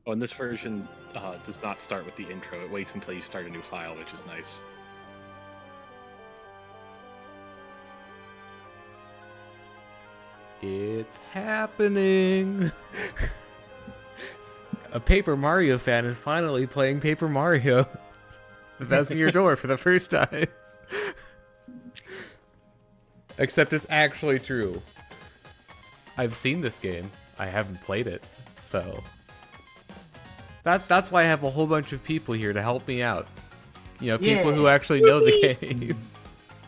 Oh, and this version does not start with the intro. It waits until you start a new file, which is nice. It's happening! A Paper Mario fan is finally playing Paper Mario. The 1,000-Year Door for the first time. Except it's actually true. I've seen this game. I haven't played it, so... That's why I have a whole bunch of people here to help me out. You know, people who actually know the game.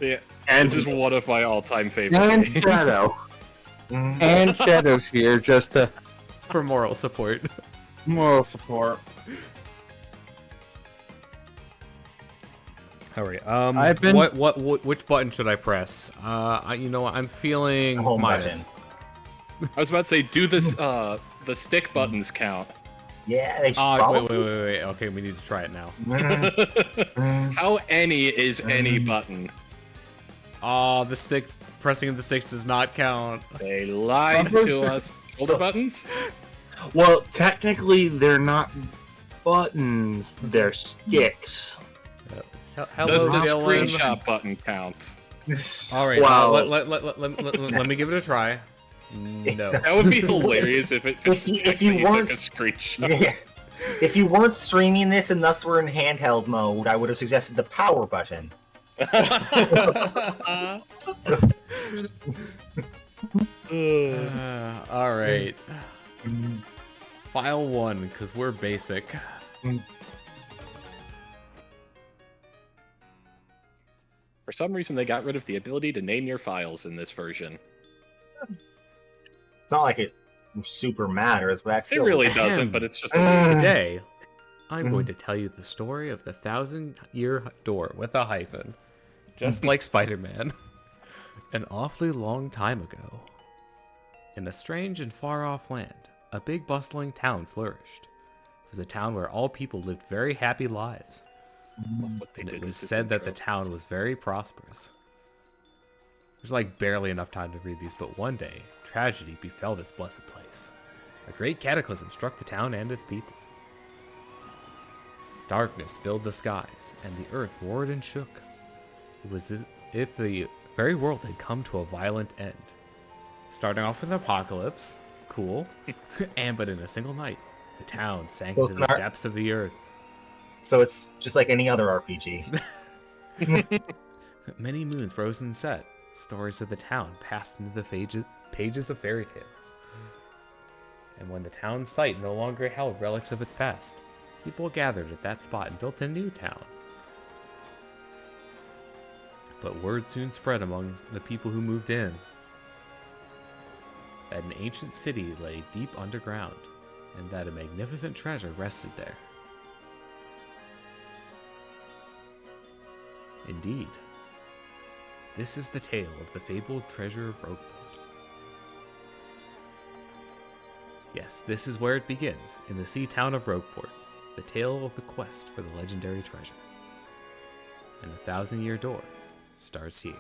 Yeah, and this is one of my all-time favorite and games. Shadow. And Shadow's here just to... For moral support. Moral support. Alright, I've been... which button should I press? You know what, I'm feeling Home minus. button. I was about to say, do this, the stick buttons count? Yeah, they should Wait, probably... wait. Okay, we need to try it now. How any is any button? The stick, pressing the sticks does not count. They lied to us. Shoulder buttons? Well, technically, they're not buttons, they're sticks. Hello, Does the Dylan. screenshot button count? Alright, Wow. let me give it a try. No. That would be hilarious if it If you weren't... took a screenshot. Yeah. If you weren't streaming this and thus were in handheld mode, I would have suggested the power button. Alright. File 1, because we're basic. For some reason, they got rid of the ability to name your files in this version. It's not like it super matters, but that's It still... really doesn't, but it's just... Today, I'm going to tell you the story of the 1,000-Year Door with a hyphen. Just like Spider-Man. An awfully long time ago. In a strange and far-off land, a big bustling town flourished. It was a town where all people lived very happy lives. And it was said that the town was very prosperous. There's like barely enough time to read these, but one day, tragedy befell this blessed place. A great cataclysm struck the town and its people. Darkness filled the skies, and the earth roared and shook. It was as if the very world had come to a violent end. Starting off with an apocalypse, cool, but in a single night, the town sank into the depths of the earth. So it's just like any other RPG. Many moons rose and set. Stories of the town passed into the pages of fairy tales. And when the town's site no longer held relics of its past, people gathered at that spot and built a new town. But word soon spread among the people who moved in that an ancient city lay deep underground, and that a magnificent treasure rested there. Indeed, this is the tale of the fabled treasure of Rogueport. Yes, this is where it begins, in the sea town of Rogeport, the tale of the quest for the legendary treasure. And the 1,000-Year Door starts here.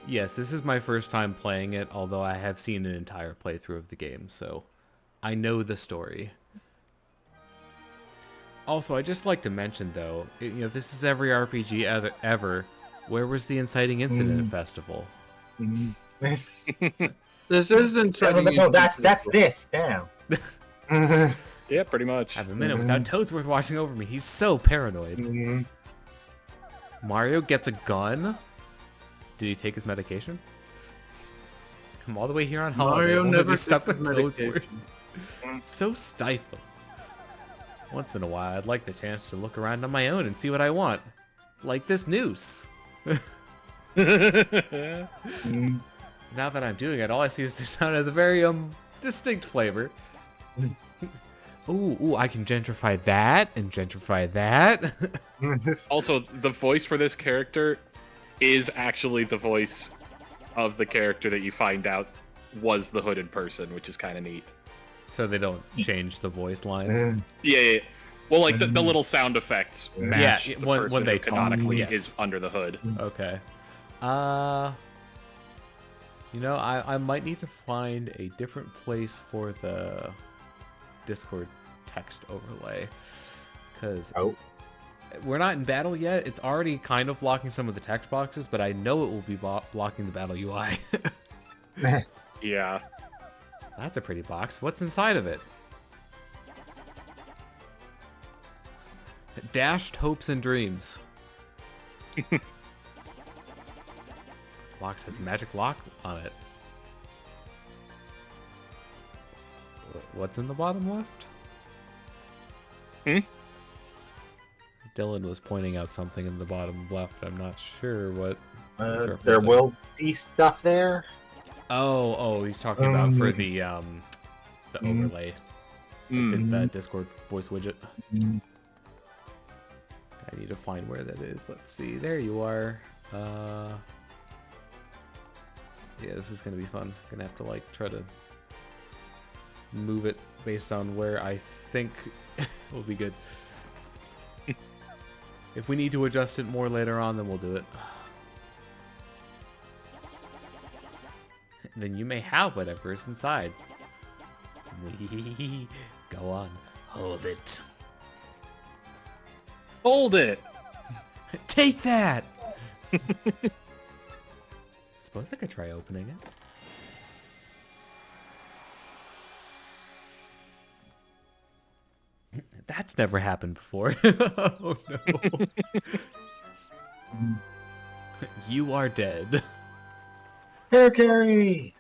Yes, this is my first time playing it, although I have seen an entire playthrough of the game, so I know the story. Also, I'd just like to mention, though, this is every RPG ever. Where was the inciting incident festival? This is inciting no, that's this now. Yeah, pretty much. I have a minute without Toadsworth watching over me. He's so paranoid. Mario gets a gun? Did he take his medication? Come all the way here on holiday. Mario never stuck with takes Toadsworth. medication. So stifling. Once in a while, I'd like the chance to look around on my own and see what I want. Like this noose. Now that I'm doing it, all I see is this town has a very distinct flavor. Ooh, I can gentrify that and gentrify that. Also, the voice for this character is actually the voice of the character that you find out was the hooded person, which is kind of neat. So they don't change the voice line? Yeah. Well, like, the little sound effects match the when person they who talk, canonically yes. is under the hood. Okay. I might need to find a different place for the Discord text overlay. Because Oh, we're not in battle yet. It's already kind of blocking some of the text boxes, but I know it will be blocking the battle UI. Yeah. That's a pretty box. What's inside of it? Dashed hopes and dreams. This box has magic lock on it. What's in the bottom left? Dylan was pointing out something in the bottom left. I'm not sure what. Sure if there it's will be stuff there. Oh, he's talking about for the overlay, the Discord voice widget. I need to find where that is. Let's see. There you are. Yeah, this is gonna be fun. Gonna have to like try to move it based on where I think will be good. If we need to adjust it more later on, then we'll do it. Then you may have whatever is inside. Go on, hold it. Hold it! Take that! Suppose I could try opening it. That's never happened before. Oh no. You are dead. Hair carry.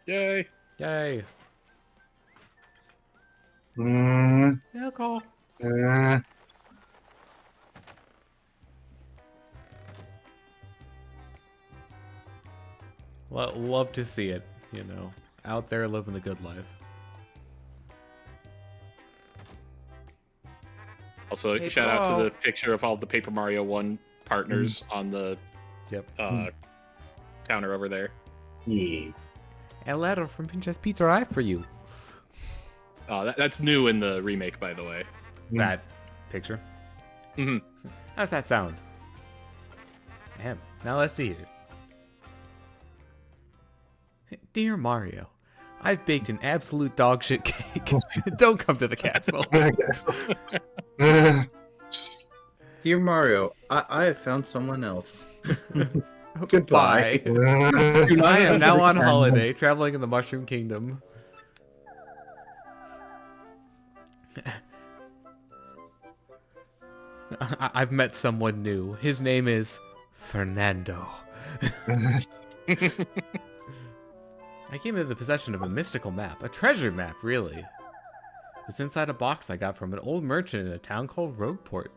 Yay! Yay. Alcohol. Well, love to see it, you know. Out there living the good life. Also, Hey, shout out to bro. the picture of all the Paper Mario 1 partners on the counter over there. Yeah. A letter from Princess Pizza Eye for you. That's new in the remake, by the way. That picture. How's that sound? Ahem. Now let's see here. Dear Mario, I've baked an absolute dog shit cake. Don't come to the castle. Dear Mario, I have found someone else. Goodbye. Do not I am come now to the on castle. holiday, traveling in the Mushroom Kingdom. I've met someone new. His name is Fernando. I came into the possession of a mystical map. A treasure map, really. It's inside a box I got from an old merchant in a town called Rogueport.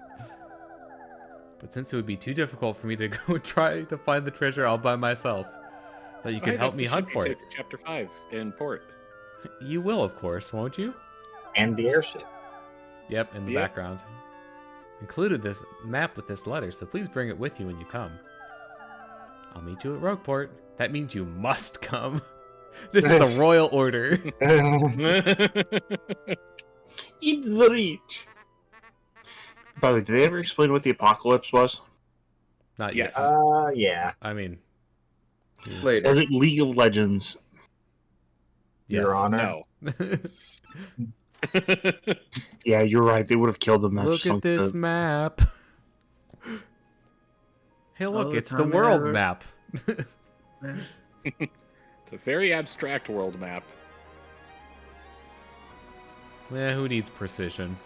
But since it would be too difficult for me to go try to find the treasure all by myself, that you could help me hunt for it. To Chapter 5 in Port. You will, of course, won't you? And the airship. Yep, in the background. Included this map with this letter, so please bring it with you when you come. I'll meet you at Rogeport. That means you must come. This is a royal order. Eat the reach. By the way, did they ever explain what the apocalypse was? Not Yes. yet. Yeah. I mean, Later. Is it League of Legends? yes. Your Honor. No. Yeah, you're right. They would have killed them. Look at this map. Hey, look, the it's the time world ever. map. It's a very abstract world map. Who needs precision?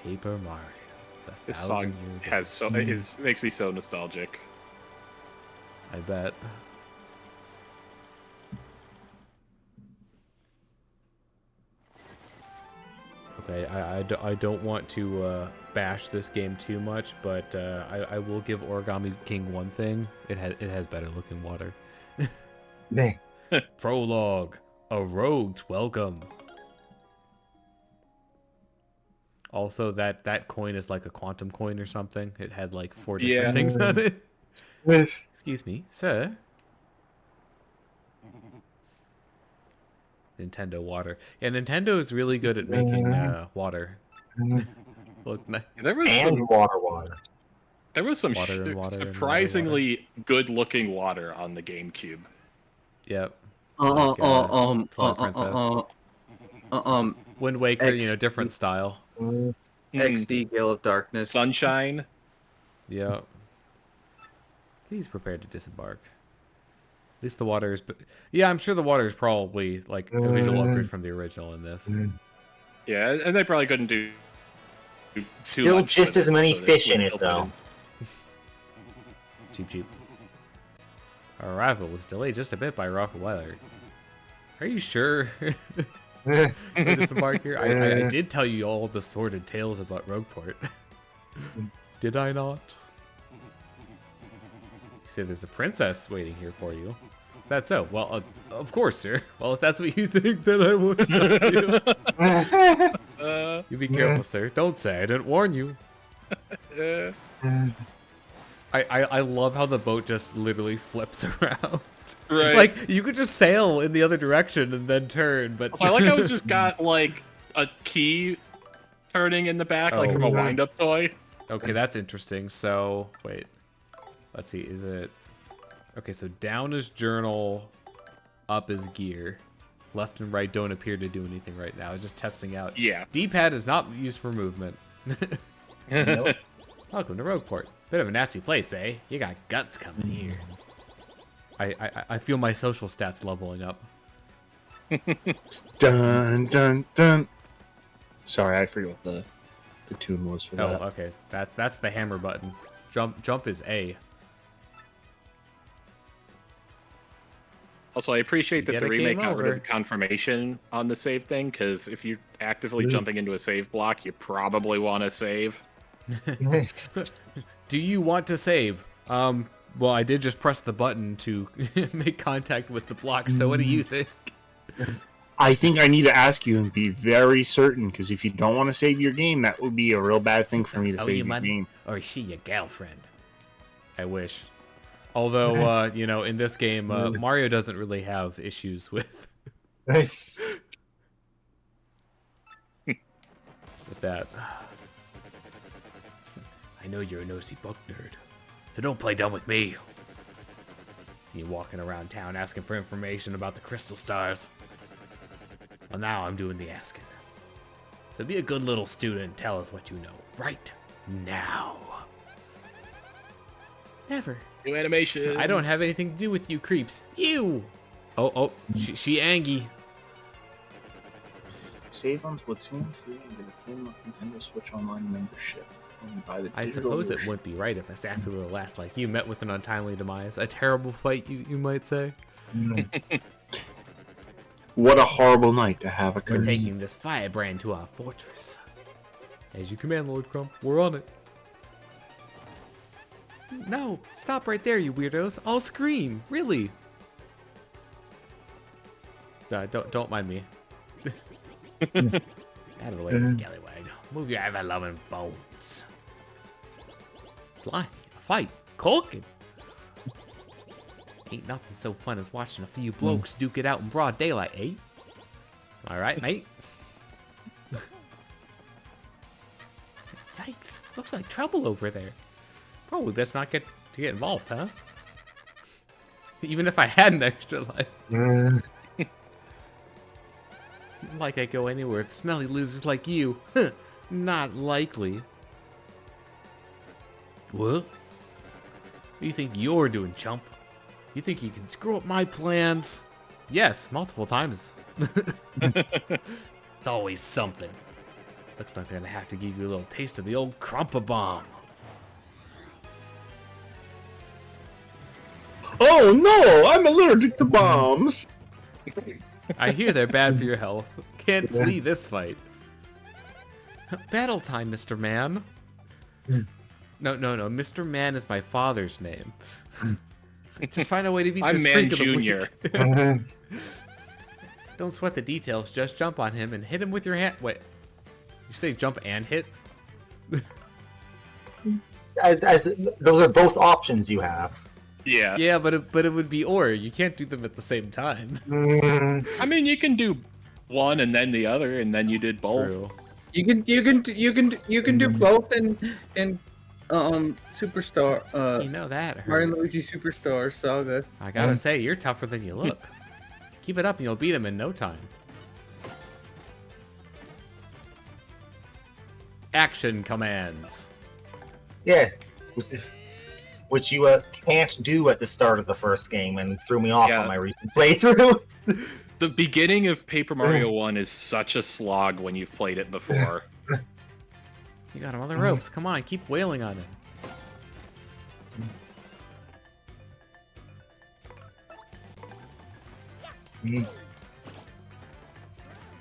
Paper Mario. This song has makes me so nostalgic. I bet. Okay, I don't want to bash this game too much, but I will give Origami King one thing. It has better looking water. Man. Prologue. A rogue's welcome. Also, that coin is like a quantum coin or something. It had like 4 different things on it. This. Excuse me, sir. Nintendo water. Yeah, Nintendo is really good at making water. Look, There was And some, water. there was some Water and water and water, surprisingly good-looking water on the GameCube. Yep. Twilight Princess. Wind Waker, different style. XD Gale of Darkness. Sunshine. Yeah. Please prepare to disembark. At least the water is... Yeah, I'm sure the water is probably, like, a visual upgrade from the original in this. Yeah, and they probably couldn't do too Still much just with as many so they fish in wouldn't it, fill though. Cheap, cheap. Our arrival was delayed just a bit by rough weather. Are you sure? To disembark here? I did tell you all the sordid tales about Rogueport. Did I not? You say there's a princess waiting here for you. Is that so? Well, of course, sir. Well, if that's what you think, then I won't stop you. You be careful, sir. Don't say I didn't warn you. I love how the boat just literally flips around. Right. Like, you could just sail in the other direction and then turn, but... So I like how it's just got, like, a key turning in the back, like from a wind-up toy. Okay, that's interesting. So, wait. Let's see, is it... Okay, so down is journal, up is gear. Left and right don't appear to do anything right now. It's just testing out. Yeah. D-pad is not used for movement. Nope. Welcome to Rogueport. Bit of a nasty place, eh? You got guts coming here. I feel my social stats leveling up. Dun dun dun. Sorry, I forgot what the tune was for Oh, that. okay. That's the hammer button. Jump is A. Also, I appreciate that Get the a remake game got rid of over. the confirmation on the save thing, because if you're actively jumping into a save block, you probably want to save. Do you want to save? Well, I did just press the button to make contact with the block, so what do you think? I think I need to ask you and be very certain, because if you don't want to save your game, that would be a real bad thing for me to Oh, save you your money? game. Or is she your girlfriend? I wish. Although, in this game, Mario doesn't really have issues with Nice. that. I know you're a nosy book nerd, so don't play dumb with me. See you walking around town asking for information about the crystal stars. Well, now I'm doing the asking. So be a good little student and tell us what you know right now. Never. New animation. I don't have anything to do with you creeps. You! Oh, she Angie. Save on Splatoon 3 and get a full Nintendo Switch Online membership. Only buy the I digital suppose it version. wouldn't be right if a sassy little lass like you met with an untimely demise. A terrible fight, you might say. What a horrible night to have a We're curse. taking this firebrand to our fortress. As you command, Lord Crump. We're on it. No, stop right there, you weirdos. I'll scream. Really. Don't mind me. Out of the way, scallywag. Move your ever-loving bones. Blimey, a fight. Corking. Ain't nothing so fun as watching a few blokes duke it out in broad daylight, eh? All right, mate. Yikes! Looks like trouble over there. Probably best not get involved, huh? Even if I had an extra life. Like I go anywhere with smelly losers like you. Huh, not likely. What? What do you think you're doing, chump? You think you can screw up my plans? Yes, multiple times. It's always something. Looks like I'm gonna have to give you a little taste of the old Krumpa bomb. Oh no! I'm allergic to bombs! I hear they're bad for your health. Can't flee this fight. Battle time, Mr. Man. No. Mr. Man is my father's name. Just find a way to beat I'm this Man freak of the Junior. week. Don't sweat the details. Just jump on him and hit him with your hand. Wait. You say jump and hit? Those are both options you have. Yeah. Yeah, but it would be or. You can't do them at the same time. I mean, you can do one and then the other, and then you did both. True. You can do both in Superstar You know that. Mario Hurt. and Luigi Superstar Saga. I gotta say, you're tougher than you look. Keep it up and you'll beat him in no time. Action commands. Yeah. Which you can't do at the start of the first game and threw me off on my recent playthrough. The beginning of Paper Mario 1 is such a slog when you've played it before. You got him on the ropes. Come on, keep wailing on him.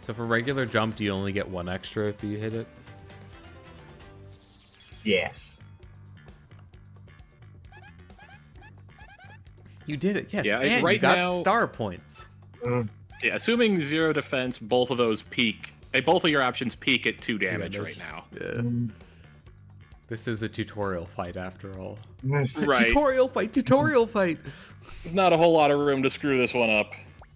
So for regular jump, do you only get 1 extra if you hit it? Yes. You did it, yes. Yeah, and right you got now- star points. Yeah, assuming 0 defense, both of those peak. Both of your options peak at 2 damage right now. Yeah. This is a tutorial fight after all. Right. Tutorial fight, tutorial fight. There's not a whole lot of room to screw this one up.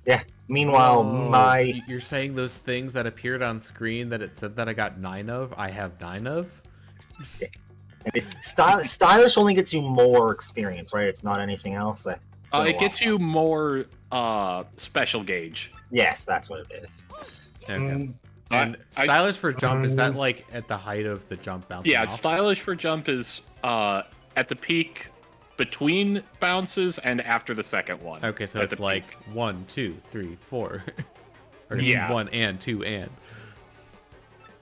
Yeah. Meanwhile, You're saying those things that appeared on screen that it said that I got 9 of, I have 9 of? Stylish only gets you more experience, right? It's not anything else. It gets you more special gauge. Yes, that's what it is. Okay. And stylish for jump, is that like at the height of the jump bouncing Yeah, off? stylish for jump is at the peak between bounces and after the second one. Okay, so At it's the like 1, 2, 3, 4. Or Yeah. 1 and 2 and.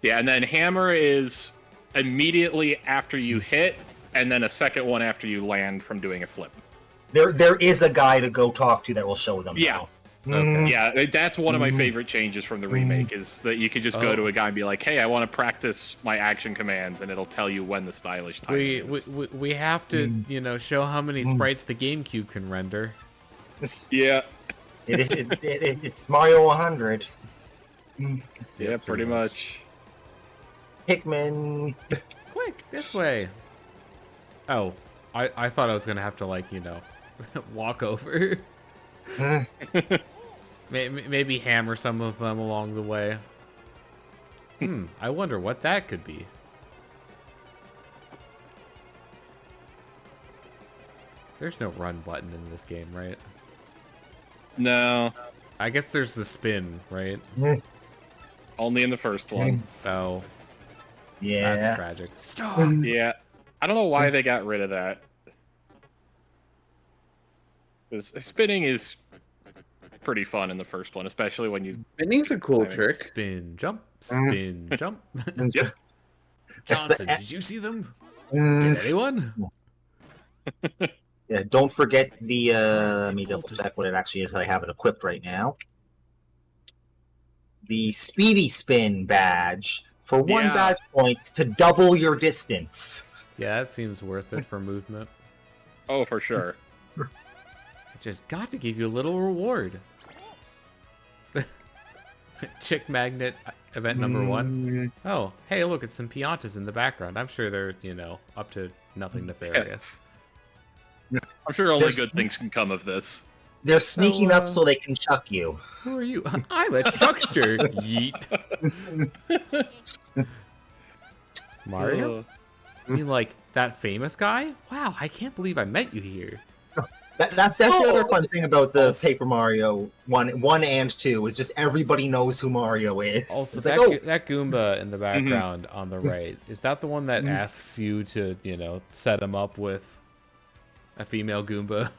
Yeah, and then hammer is immediately after you hit, and then a second one after you land from doing a flip. There is a guy to go talk to that will show them. Yeah. now. Okay. Yeah, that's one of my favorite changes from the remake is that you could just go to a guy and be like, "Hey, I want to practice my action commands," and it'll tell you when the stylish time is. We have to, show how many sprites the GameCube can render. Yeah, It's Mario 100. yeah, pretty much. Pikmin. Quick, this way. Oh, I thought I was gonna have to walk over. Maybe hammer some of them along the way. I wonder what that could be. There's no run button in this game, right? No, I guess there's the spin, right? only in the first one. Oh, Yeah. that's tragic. Stop! Yeah, I don't know why they got rid of that. 'Cause spinning is pretty fun in the first one, especially when you. Spinning's a cool trick. Spin, jump, spin, jump. Yep. Johnson, did you see them? Did anyone? Yeah, don't forget the. Let me double check what it actually is. I have it equipped right now. The Speedy Spin badge for 1 Yeah. badge point to double your distance. Yeah, that seems worth it for movement. Oh, for sure. Just got to give you a little reward. Chick magnet event number 1. Oh, hey, look, it's some Piantas in the background. I'm sure they're, up to nothing nefarious. I'm sure only There's- good things can come of this. They're sneaking So, up so they can chuck you. Who are you? I'm a chuckster. Yeet. Mario? You mean like that famous guy? Wow, I can't believe I met you here. That's the other Oh. fun thing about the Paper Mario 1 and 2 is just everybody knows who Mario is. Also, It's that, like, that Goomba in the background on the right, is that the one that asks you to, set him up with a female Goomba?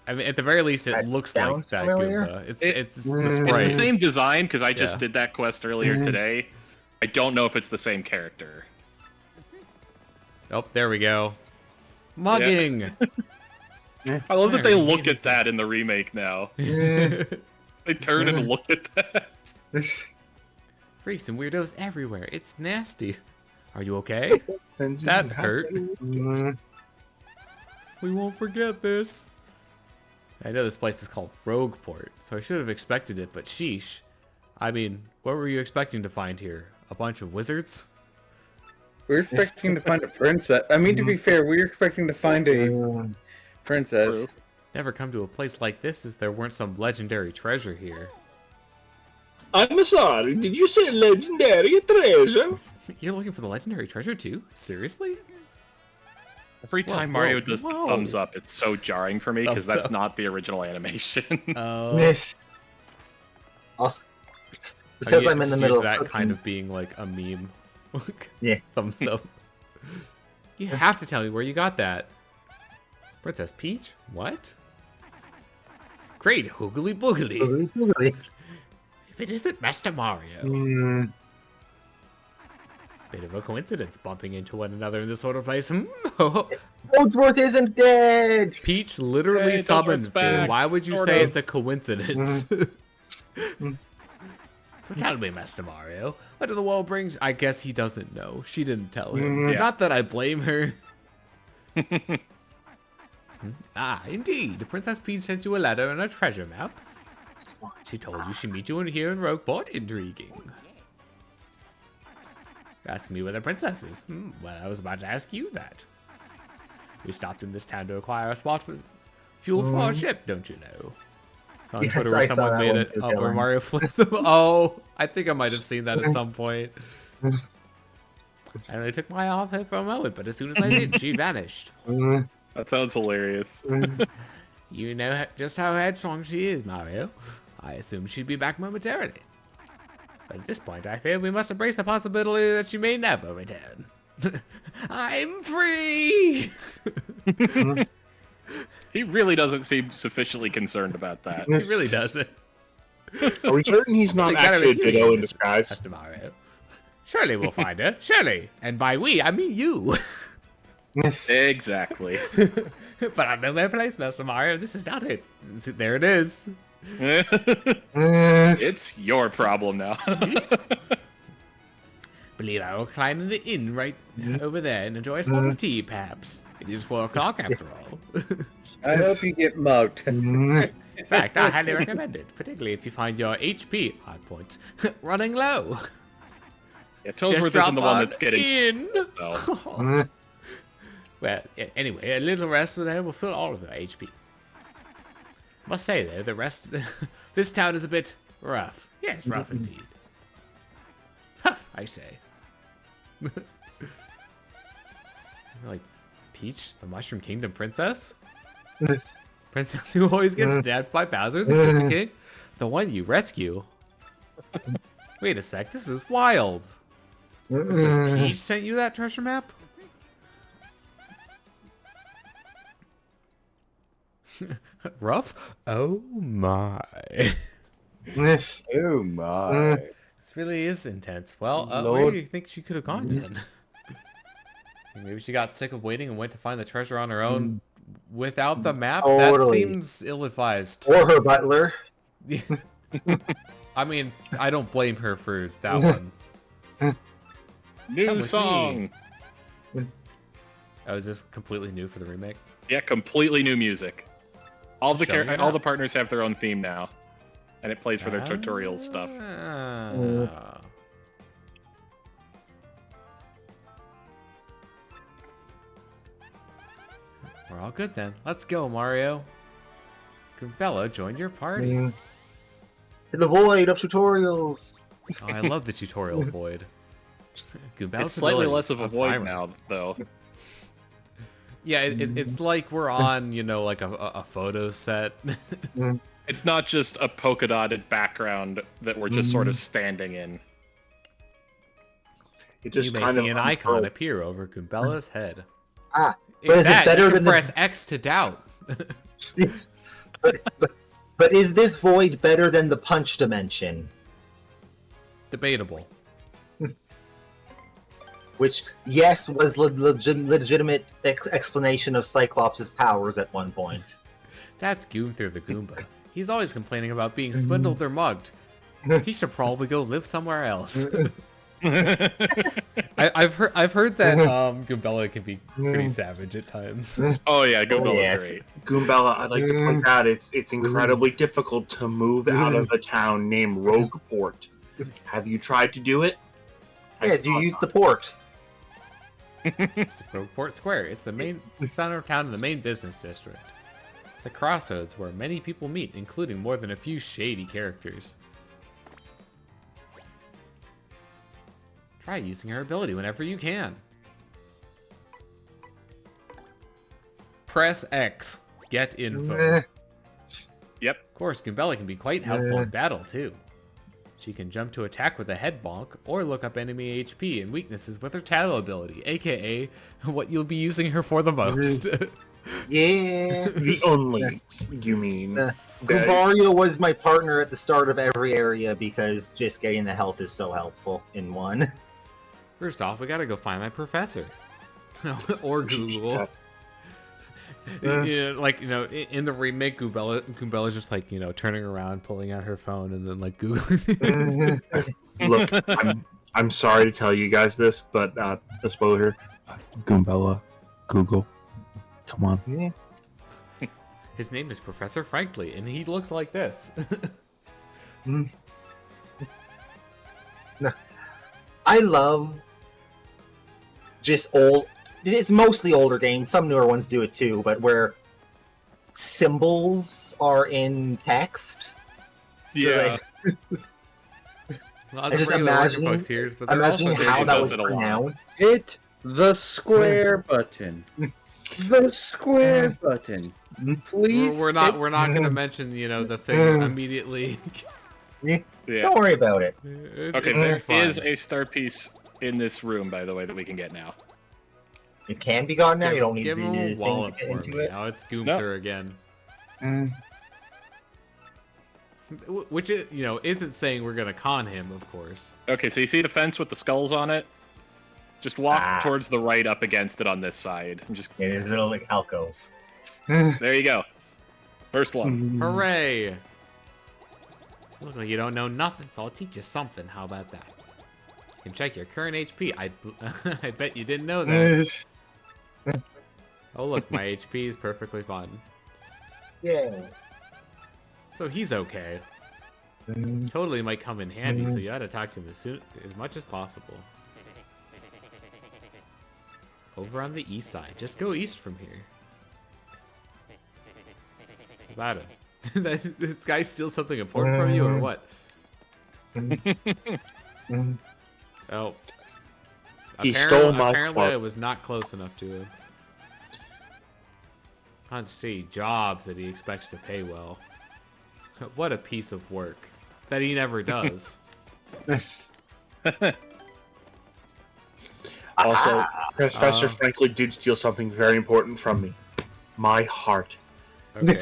I mean, at the very least, it That looks like sounds that familiar. Goomba. It's It's the It's sprite. the same design because I just Yeah. did that quest earlier today. I don't know if it's the same character. Oh, there we go. Mugging! I love that they There, look at that in the remake now. They turn and look at that. Freaks and weirdos everywhere. It's nasty. Are you okay? That hurt. We won't forget this. I know this place is called Rogueport, so I should have expected it, but sheesh. I mean, what were you expecting to find here? A bunch of wizards? We're expecting to find a princess. I mean, to be fair, we were expecting to find a princess. True. Never come to a place like this if there weren't some legendary treasure here. I'm sorry, did you say legendary treasure? You're looking for the legendary treasure too? Seriously? Every time Mario does the thumbs up, it's so jarring for me because that's not the original animation. Oh. Yes. Also, because I'm in the middle of that cooking, kind of being like a meme. Yeah. Thumbs up. You have to tell me where you got that. Princess Peach? What? Great hoogly boogly. Boogly boogly. If it isn't Master Mario. Mm, Bit of a coincidence bumping into one another in this sort of place. Goldsworth isn't dead. Peach literally Hey, summoned Goldsworth's back, me. Why would you sort say of. it's a coincidence? So tell me, Master Mario, what in the world brings... I guess he doesn't know. She didn't tell him. Yeah. Not that I blame her. Indeed. Princess Peach sent you a letter and a treasure map. She told you she'd meet you in here in Rogueport. Intriguing. You're asking me where the princess is. Well, I was about to ask you that. We stopped in this town to acquire a spot for fuel for our ship, don't you know? So on Yes, Twitter, I where saw someone that made one it too, up where Dylan. Mario flips them. Oh, I think I might have seen that at some point. I only took my eye off her for a moment, but as soon as I did, she vanished. That sounds hilarious. You know just how headstrong she is, Mario. I assumed she'd be back momentarily. But at this point, I fear we must embrace the possibility that she may never return. I'm free! He really doesn't seem sufficiently concerned about that. He really doesn't. Are we certain he's not They gotta actually a be ditto in serious, disguise? Master Mario. Surely we'll find her. Surely. And by we, I mean you. Exactly. But I know my place, Master Mario. This is not it. There it is. It's your problem now. Believe I will climb in the inn right over there and enjoy a spot of tea, perhaps. It is 4 o'clock after all. I hope you get mugged. In fact, I highly recommend it, particularly if you find your HP hard points running low. Yeah, Just Toadsworth drop isn't the one on that's getting. in. So. Well, anyway, a little rest there will fill all of your HP. Must say though, the rest, this town is a bit rough. Yes, rough indeed. Huff, I say. Like Peach, the Mushroom Kingdom princess? Princess who always gets stabbed by Bowser, the Koopa King? The one you rescue? Wait a sec, this is wild. Peach sent you that treasure map? Rough? Oh my. Oh my. This really is intense. Well, where Lord. do you think she could have gone then? Maybe she got sick of waiting and went to find the treasure on her own without the map? That Totally. seems ill-advised. Or her butler. I mean, I don't blame her for that one. Come New with song. Oh, is this completely new for the remake? Yeah, completely new music. All the Show me all that. the partners have their own theme now, and it plays for their tutorial stuff. Ah. We're all good then. Let's go, Mario. Goombella joined your party. In the void of tutorials. Oh, I love the tutorial void. Goombella's It's slightly ability less is of a on void fire. now, though. Yeah, it's like we're on, you know, like a photo set. It's not just a polka dotted background that we're just sort of standing in. It just You may kind see of an icon appear over Goombella's head. Ah, If but is it that, better you can than the- press X to doubt. It's- but is this void better than the punch dimension? Debatable. Which, yes, was legitimate explanation of Cyclops' powers at one point. That's Goomther the Goomba. He's always complaining about being swindled or mugged. He should probably go live somewhere else. I've heard that Goombella can be pretty savage at times. Oh yeah, Goombella yes. great. Goombella, I'd like to point out it's incredibly difficult to move out of a town named Rogueport. Have you tried to do it? Yeah, you use the port. It's Rogueport Square. It's the main center of town in the main business district. It's a crossroads where many people meet, including more than a few shady characters. Try using her ability whenever you can. Press X. Get info. Meh. Yep. Of course, Goombella can be quite helpful in battle, too. She can jump to attack with a head bonk, or look up enemy HP and weaknesses with her tattle ability, aka what you'll be using her for the most. Yeah. The only, you mean? Goombella was my partner at the start of every area because just getting the health is so helpful in one. First off, we gotta go find my professor. Or Google. Yeah, like, in the remake, Goombella's just like, turning around, pulling out her phone, and then like Googling. Look, I'm sorry to tell you guys this, but a spoiler. Goombella, Google, come on. His name is Professor Frankly, and he looks like this. I love just old. It's mostly older games. Some newer ones do it too, but where symbols are in text. Yeah. Well, I just imagine imagining how that was pronounced. Hit the square button. The square button. Please. We're not going to mention the thing immediately. Yeah. Don't worry about it. Okay, there is a star piece in this room, by the way, that we can get now. It can be gone now. You don't need Give him the a thing wallet to get for into me. it. Now it's Goomther again. Which is, isn't saying we're gonna con him, of course. Okay, so you see the fence with the skulls on it? Just walk towards the right up against it on this side. And just It is a little like alcove. there you go. First one. Hooray! Look like you don't know nothing, so I'll teach you something. How about that? You can check your current HP. I bet you didn't know that. Oh look, my HP is perfectly fine. Yeah. So he's okay. Totally might come in handy, so you ought to talk to him as much as possible. Over on the east side. Just go east from here. About it. This guy steal something important from you, or what? Oh. He stole my Apparently club. I was not close enough to him. Let's see. Jobs that he expects to pay well. What a piece of work. That he never does. Also, Professor Frankly did steal something very important from me. My heart. Okay.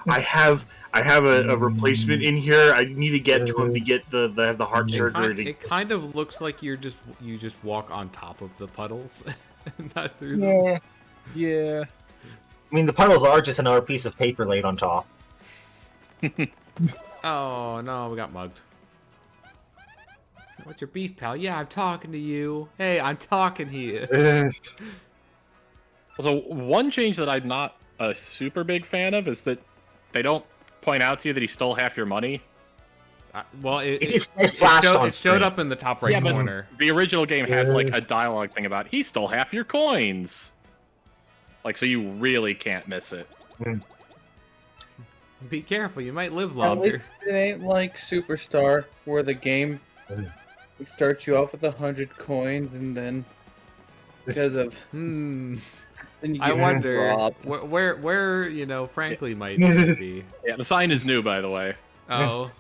I have a replacement in here. I need to get to him to get the heart surgery. It kind of looks like you just walk on top of the puddles, not through them. Yeah. I mean, the puddles are just another piece of paper laid on top. Oh no, we got mugged. What's your beef, pal? Yeah, I'm talking to you. Hey, I'm talking to you. Also, one change that I'm not a super big fan of is that they don't point out to you that he stole half your money. Well, It flashed on it showed screen. up in the top right corner. The original game has like a dialogue thing about he stole half your coins. Like, so you really can't miss it. Be careful, you might live At longer. least it ain't like Superstar, where the game starts you off with 100 coins and then because of then you I get wonder robbed. where frankly might be. Yeah, the sign is new, by the way. Oh,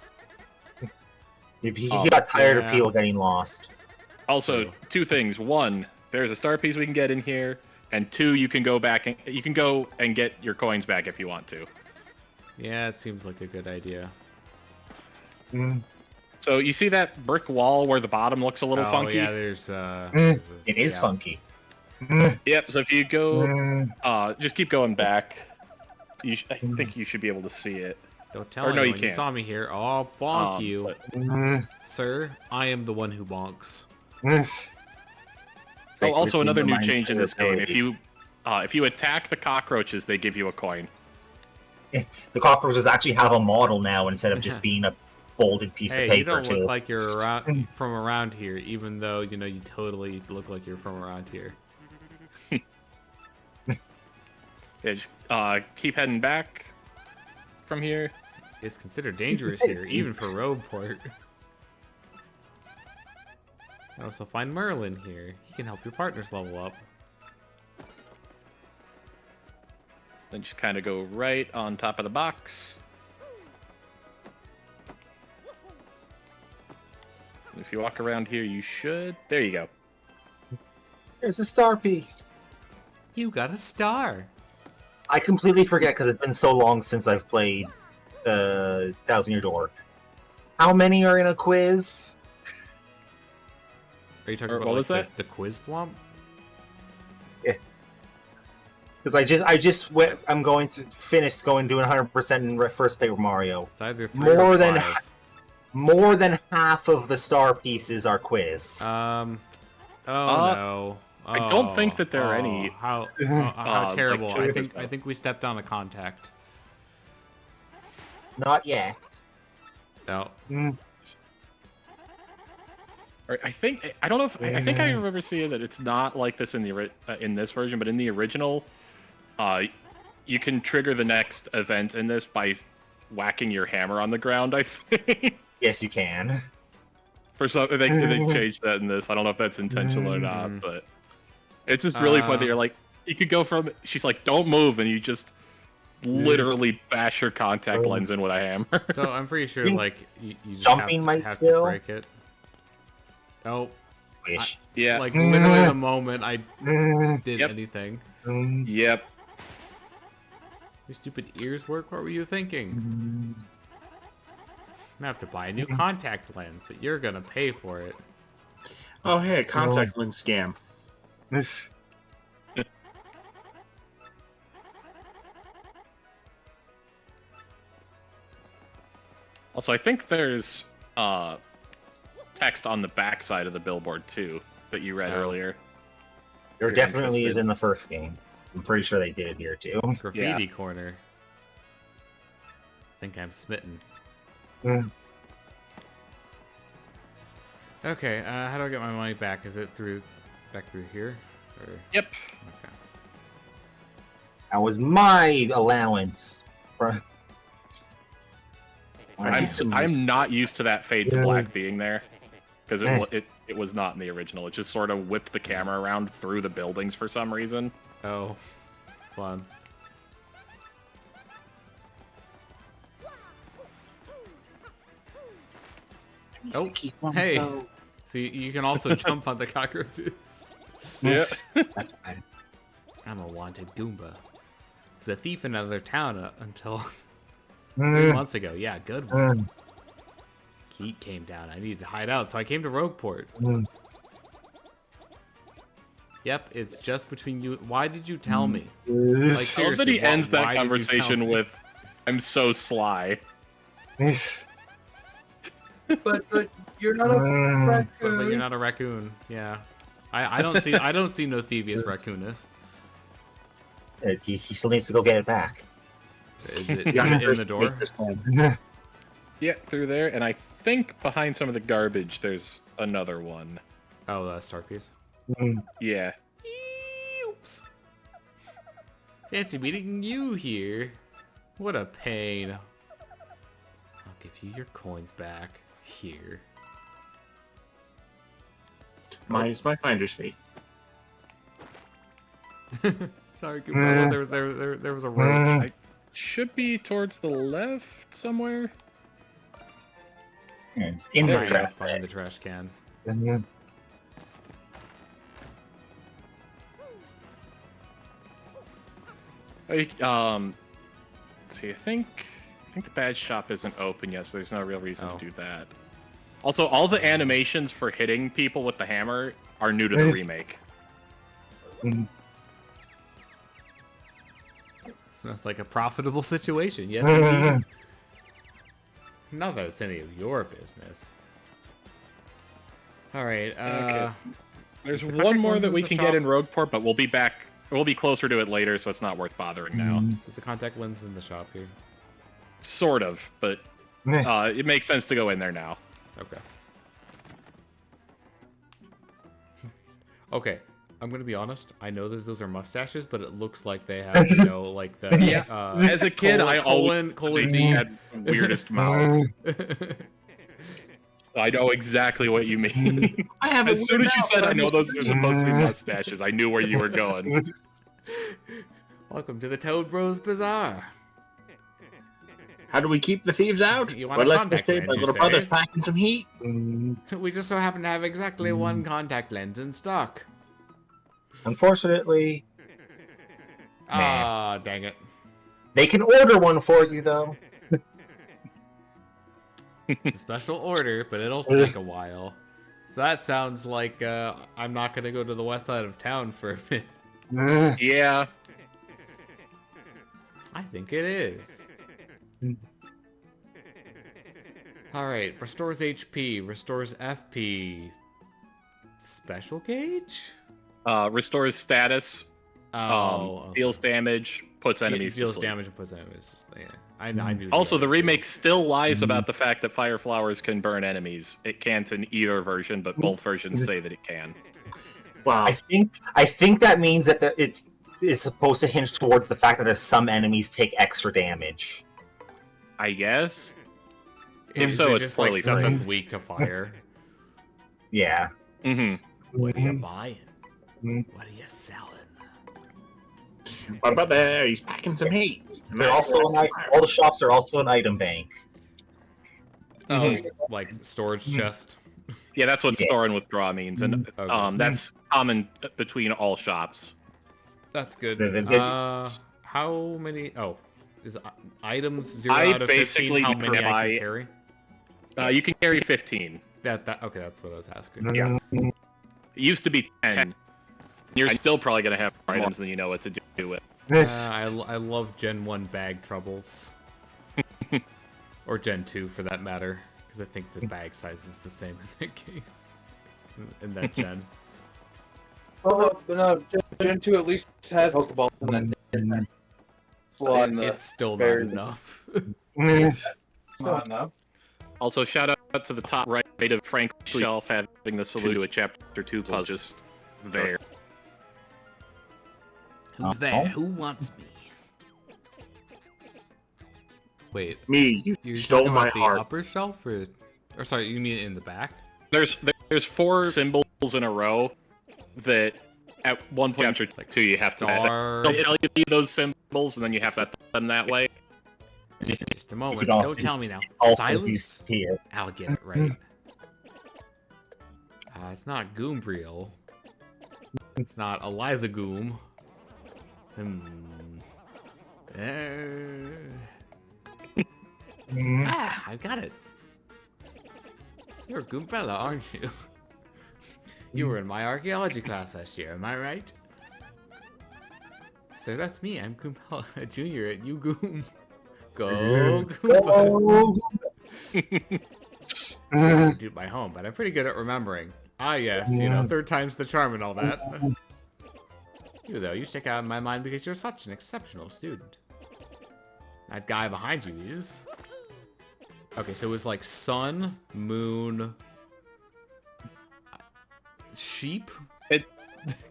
He got tired yeah. of people getting lost. Also, two things. One, there's a star piece we can get in here, and two, you can go back and you can go and get your coins back if you want to. yeah, it seems like a good idea. So you see that brick wall where the bottom looks a little Oh funky? yeah, there's It is yeah. funky. Yep. So if you go, just keep going back. I think you should be able to see it. Don't tell Or no, anyone you you can't. saw me here. I'll bonk you, but- sir. I am the one who bonks. Oh, also another new Reminds change in me of this game. ability. If you attack the cockroaches, they give you a coin. The cockroaches actually have a model now instead of just being a folded piece Hey, of paper you don't too. look like you're from around here, even though you totally look like you're from around here. Yeah, just keep heading back from here. It's considered dangerous here, even for Rogueport. I also find Merlin here. He can help your partners level up. Then just kind of go right on top of the box. If you walk around here, you should. There you go. There's a star piece. You got a star. I completely forget because it's been so long since I've played Thousand Year Door. How many are in a quiz? Are you talking Or about what like, was that? the quiz thwomp? Because I'm going to finish doing 100% in first Paper Mario. It's either 3 or More than 5. more than half of the star pieces are quiz. Oh no. I don't think Oh, that there are oh, any, How like, terrible! choices, I think we stepped on a contact. Not yet. No. Or I think I don't know if I think I remember seeing that it's not like this in the in this version, but in the original, you can trigger the next event in this by whacking your hammer on the ground. I think. Yes, you can. For some, they changed that in this. I don't know if that's intentional or not, but it's just really funny. You're like, you could go from. She's like, "Don't move," and you just literally bash her contact lens in with a hammer. So I'm pretty sure like you just Jumping have might to still? break it. Oh, Wish. Yeah. like literally the moment I did Yep. anything. Yep. Your stupid ears work. What were you thinking? I'm gonna have to buy a new contact lens, but you're gonna pay for it. Oh, hey, a contact lens scam. Also, I think there's text on the back side of the billboard too that you read Oh. earlier. There If you're definitely is interested. in the first game. I'm pretty sure they did here too. Graffiti corner. I think I'm smitten. Okay, how do I get my money back? Is it back through here? Or... Yep. Okay. That was my allowance. For... I'm not used to that fade to black being there because it was not in the original. It just sort of whipped the camera around through the buildings for some reason. Oh, fun. Oh, hey. So you can also jump on the cockroaches. Yeah. That's fine. I'm a wanted Goomba. Was a thief in another town until 3 months ago. Yeah, good one. Heat came down. I needed to hide out, so I came to Rogueport. Yep, it's just between you. Why did you tell me? I love that seriously, he ends why that did you tell conversation me? with, "I'm so sly." But you're not a But you're raccoon. not a raccoon. Yeah, I don't see no thievius raccoonus. He still needs to go get it back. Is it in the door? Yeah, through there, and I think behind some of the garbage there's another one. Oh, the star piece. Yeah. Oops. Fancy meeting you here. What a pain. I'll give you your coins back here. Minus my finder's fee. Sorry, Goombella, there was a roach. I should be towards the left somewhere. It's in the Right crap. up behind the trash can. Let's see, I think the badge shop isn't open yet, so there's no real reason Oh. to do that. Also, all the animations for hitting people with the hammer are new to the remake. Smells like a profitable situation. Yes, indeed. Not that it's any of your business. All right. Okay. There's is the one contact more lens that in we the can shop? get in Rogueport, but we'll be back. We'll be closer to it later, so it's not worth bothering now. Is the contact lens in the shop here? Sort of, but it makes sense to go in there now. Okay. Okay. I'm gonna be honest. I know that those are mustaches, but it looks like they have, like the As a kid, I always colon they D. had the weirdest mouth. I know exactly what you mean. I have As soon as you said, "I know those are supposed to be mustaches," I knew where you were going. Welcome to the Toad Bros Bazaar. How do we keep the thieves out? You want Well, a let's just contact say lens, my you little say? brother's packing some heat. We just so happen to have exactly one contact lens in stock. Unfortunately, Ah, dang it. they can order one for you, though. It's a special order, but it'll take a while. So that sounds like I'm not going to go to the west side of town for a bit. Yeah. I think it is. Alright, restores HP, restores FP. Special gauge? Restores status. Oh. Deals damage. Puts enemies to deals sleep. damage and puts enemies. Yeah, I knew. Also, the remake still lies about the fact that fire flowers can burn enemies. It can't in either version, but both versions say that it can. Wow. I think that means that it's supposed to hinge towards the fact that some enemies take extra damage. I guess. If Is so, it it's just like poorly stuff phrased. that's weak to fire. Yeah. What are you buying? What are you selling? What about there? He's packing some heat. They're also all the shops are also an item bank. Oh, like storage chest. Yeah, that's what store and withdraw means, and Okay. that's common between all shops. That's good. They're How many? Oh, is items 0 I out of 15? basically How many I buy- can carry? You can carry 15. Okay, that's what I was asking. Yeah. It used to be 10. You're still probably gonna have more items than you know what to do with. I love Gen 1 bag troubles. Or Gen 2 for that matter, because I think the bag size is the same in that game. In that gen. Oh, no, Gen 2 at least has Pokeballs in that slot in the It's still not very- enough. not enough. Also, shout out to the top right of Frank's shelf having the salute to a chapter 2 clause just there. Who's there? Who wants me? Wait, Me, you you're stole talking my about the heart. upper shelf, or sorry, you mean in the back? There's 4 symbols in a row that at one point chapter 2 you have to set. Star. They'll tell you those symbols and then you have to set them that way. Just a moment. could also- Don't tell me now. Also Silence. used here. I'll get it right. It's not Goombriel. It's not Eliza Goom. I got it. You're Goombella, aren't you? You were in my archaeology class last year, am I right? So that's me, I'm Goombella, a junior at UGoom. Go Goombella! I do my home, but I'm pretty good at remembering. Ah yes, you know, third time's the charm and all that. You though, you stick out in my mind because you're such an exceptional student. That guy behind you is... Okay, so it was like sun, moon, sheep,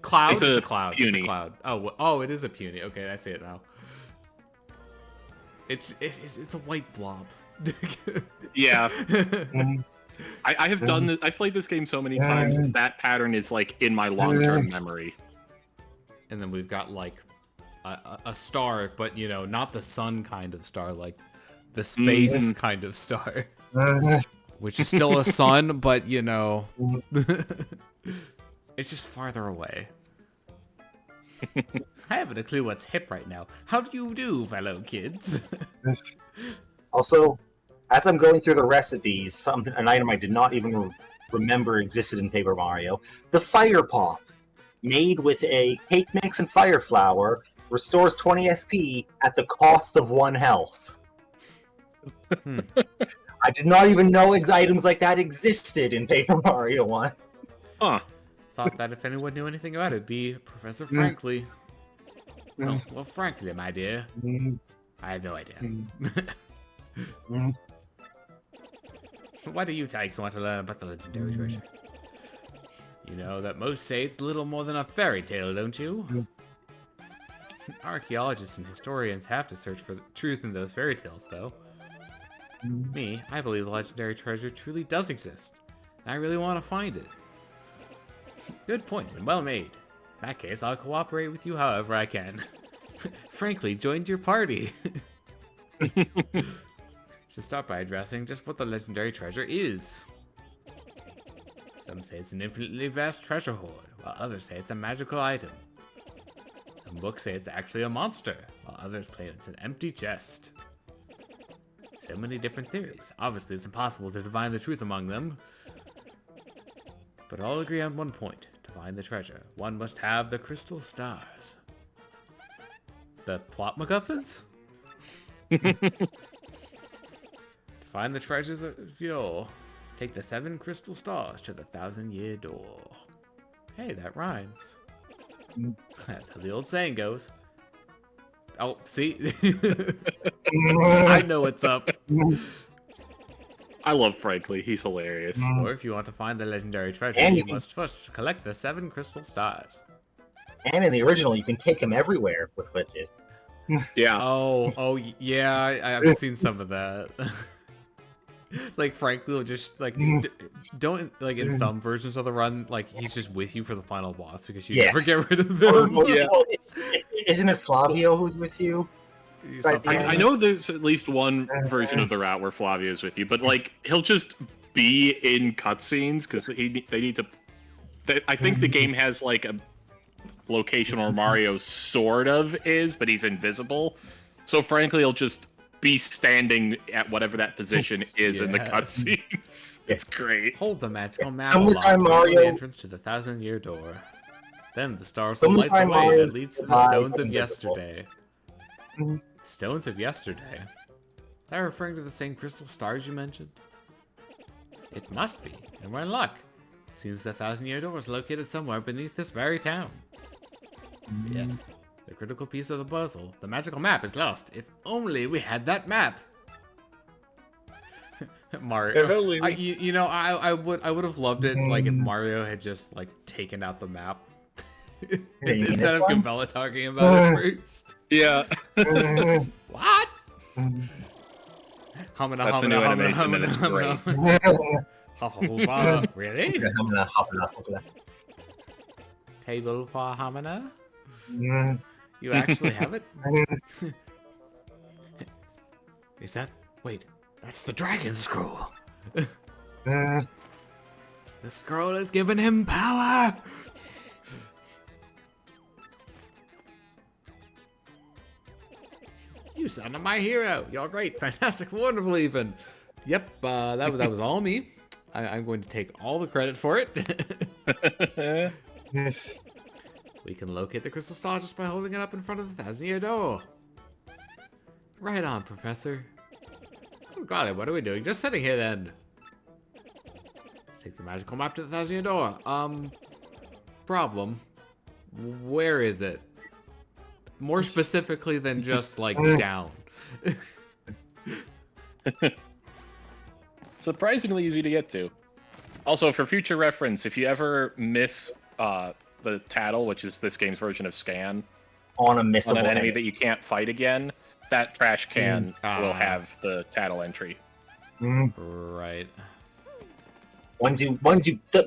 cloud. It's It's a a cloud. puny. It's a cloud. Oh, it is a puny. Okay, I see it now. It's a white blob. Yeah. I have done this. I've played this game so many times that pattern is like in my long-term memory. And then we've got like a star, but you know, not the sun kind of star, like the space kind of star, which is still a sun, but you know, it's just farther away. I haven't a clue what's hip right now. How do you do, fellow kids? Also, as I'm going through the recipes, an item I did not even remember existed in Paper Mario: the Fire Pop, made with a cake mix and fire flower, restores 20 FP at the cost of 1 health. I did not even know items like that existed in Paper Mario 1. Huh. Thought that if anyone knew anything about it, it'd be Professor Frankly. Oh, well, frankly, my dear, I have no idea. Why do you tykes want to learn about the legendary treasure? You know that most say it's little more than a fairy tale, don't you? Archaeologists and historians have to search for the truth in those fairy tales, though. Me, I believe the legendary treasure truly does exist, and I really want to find it. Good point, and well made. In that case, I'll cooperate with you however I can. Frankly, joined your party. Should start by addressing just what the legendary treasure is. Some say it's an infinitely vast treasure hoard, while others say it's a magical item. Some books say it's actually a monster, while others claim it's an empty chest. So many different theories. Obviously, it's impossible to divine the truth among them. But all agree on one point. To find the treasure, one must have the crystal stars. The plot MacGuffins? To find the treasures of Yore, take the 7 crystal stars to the 1,000-year door. Hey, that rhymes. That's how the old saying goes. Oh, see? I know what's up. I love Frankly. He's hilarious. Or if you want to find the legendary treasure, And you you must first collect the 7 crystal stars. And in the original, you can take them everywhere with witches. Yeah. Oh, yeah, I've seen some of that. It's like, frankly, will just, like, don't, like, in some versions of the run, like, he's just with you for the final boss because you never get rid of him. Yeah. Isn't it Flavio who's with you? I know there's at least one version of the route where Flavio's with you, but, like, he'll just be in cutscenes because they need to... I think the game has, like, a location where Mario sort of is, but he's invisible. So, frankly, he'll just be standing at whatever that position is in the cutscenes. It's great. Hold the magical map Some of the aloft time to Mario- the entrance to the 1,000-year door. Then the stars will light the way Mario's that leads to the alive stones of and invisible. yesterday. Stones of yesterday? Is that referring to the same crystal stars you mentioned? It must be, and we're in luck. Seems the 1,000-year door is located somewhere beneath this very town. Yet, the critical piece of the puzzle, the magical map, is lost. If only we had that map. Mario, If only we- I would have loved it like if Mario had just like taken out the map you mean instead this of one? Goombella talking about it first. Yeah. What? Humana, That's a new humana, animation and it's humana, great. humana. Really? Hamana. Table for humana? You actually have it? Is that... Wait, that's the dragon scroll. The scroll has given him power! You son of my hero! You're great, fantastic, wonderful even! Yep, that was all me. I'm going to take all the credit for it. Yes. We can locate the crystal star just by holding it up in front of the 1,000-year door. Right on, Professor. Oh, golly, what are we doing? Just sitting here, then. Take the magical map to the 1,000-year door. Problem. Where is it? More specifically than just, like, down. Surprisingly easy to get to. Also, for future reference, if you ever miss the Tattle, which is this game's version of Scan, On a on missable an enemy enemy. that you can't fight again, that trash can will have the Tattle entry. Right. Ones you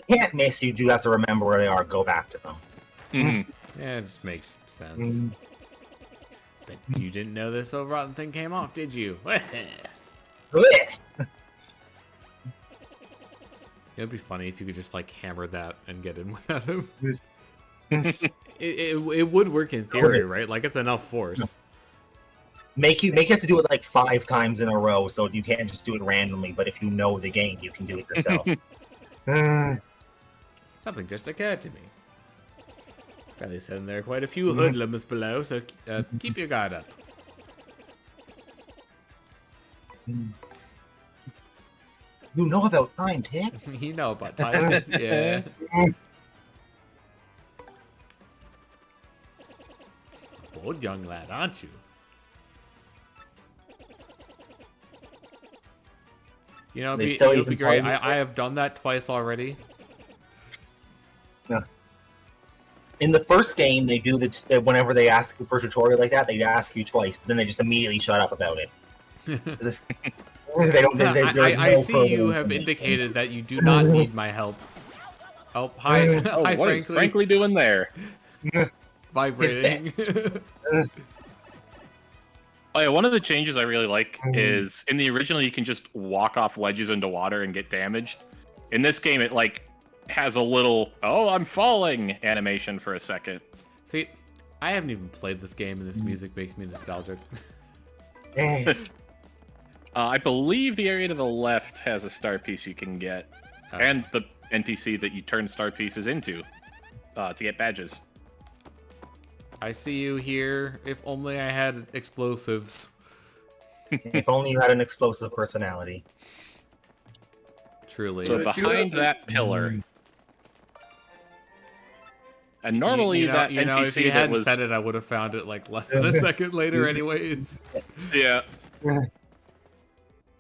can't miss, you do have to remember where they are. Go back to them. Yeah, it just makes sense. But you didn't know this old rotten thing came off, did you? It'd be funny if you could just like hammer that and get in without him. It would work in theory, right? Like it's enough force. Make you have to do it like 5 times in a row, so you can't just do it randomly. But if you know the game, you can do it yourself. Something just occurred to me. Probably said there are quite a few hoodlums below, so keep your guard up. You know about time ticks? You know about time, yeah. Bold young lad, aren't you? You know, They still it'll be even great. call you- I have done that twice already. In the first game, they do whenever they ask you for a tutorial like that, they ask you twice, but then they just immediately shut up about it. They don't. There's I no see further you have information. indicated that you do not need my help. Oh, hi, Oh, hi, what is Frankly. Frankly doing there? Vibrating. Oh yeah, one of the changes I really like is in the original you can just walk off ledges into water and get damaged. In this game, it like has a little "oh I'm falling" animation for a second. See, I haven't even played this game, and this music makes me nostalgic. Yes. I believe the area to the left has a star piece you can get, and the NPC that you turn star pieces into to get badges. I see you here. If only I had explosives. If only you had an explosive personality. Truly. So behind that pillar, and normally that NPC if you that hadn't was said it, I would have found it like less than a second later. Anyways. yeah.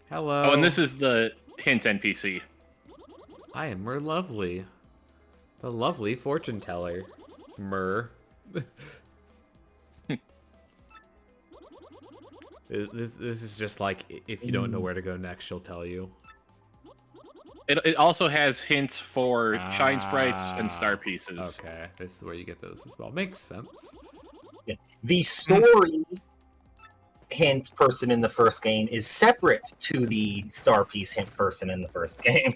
Hello. Oh, and this is the hint NPC. I am Mer Lovely, the lovely fortune teller. Mer. This is just like if you don't know where to go next, she'll tell you. It also has hints for shine sprites and star pieces. Okay, this is where you get those as well. Makes sense. Yeah. The story hint person in the first game is separate to the star piece hint person in the first game.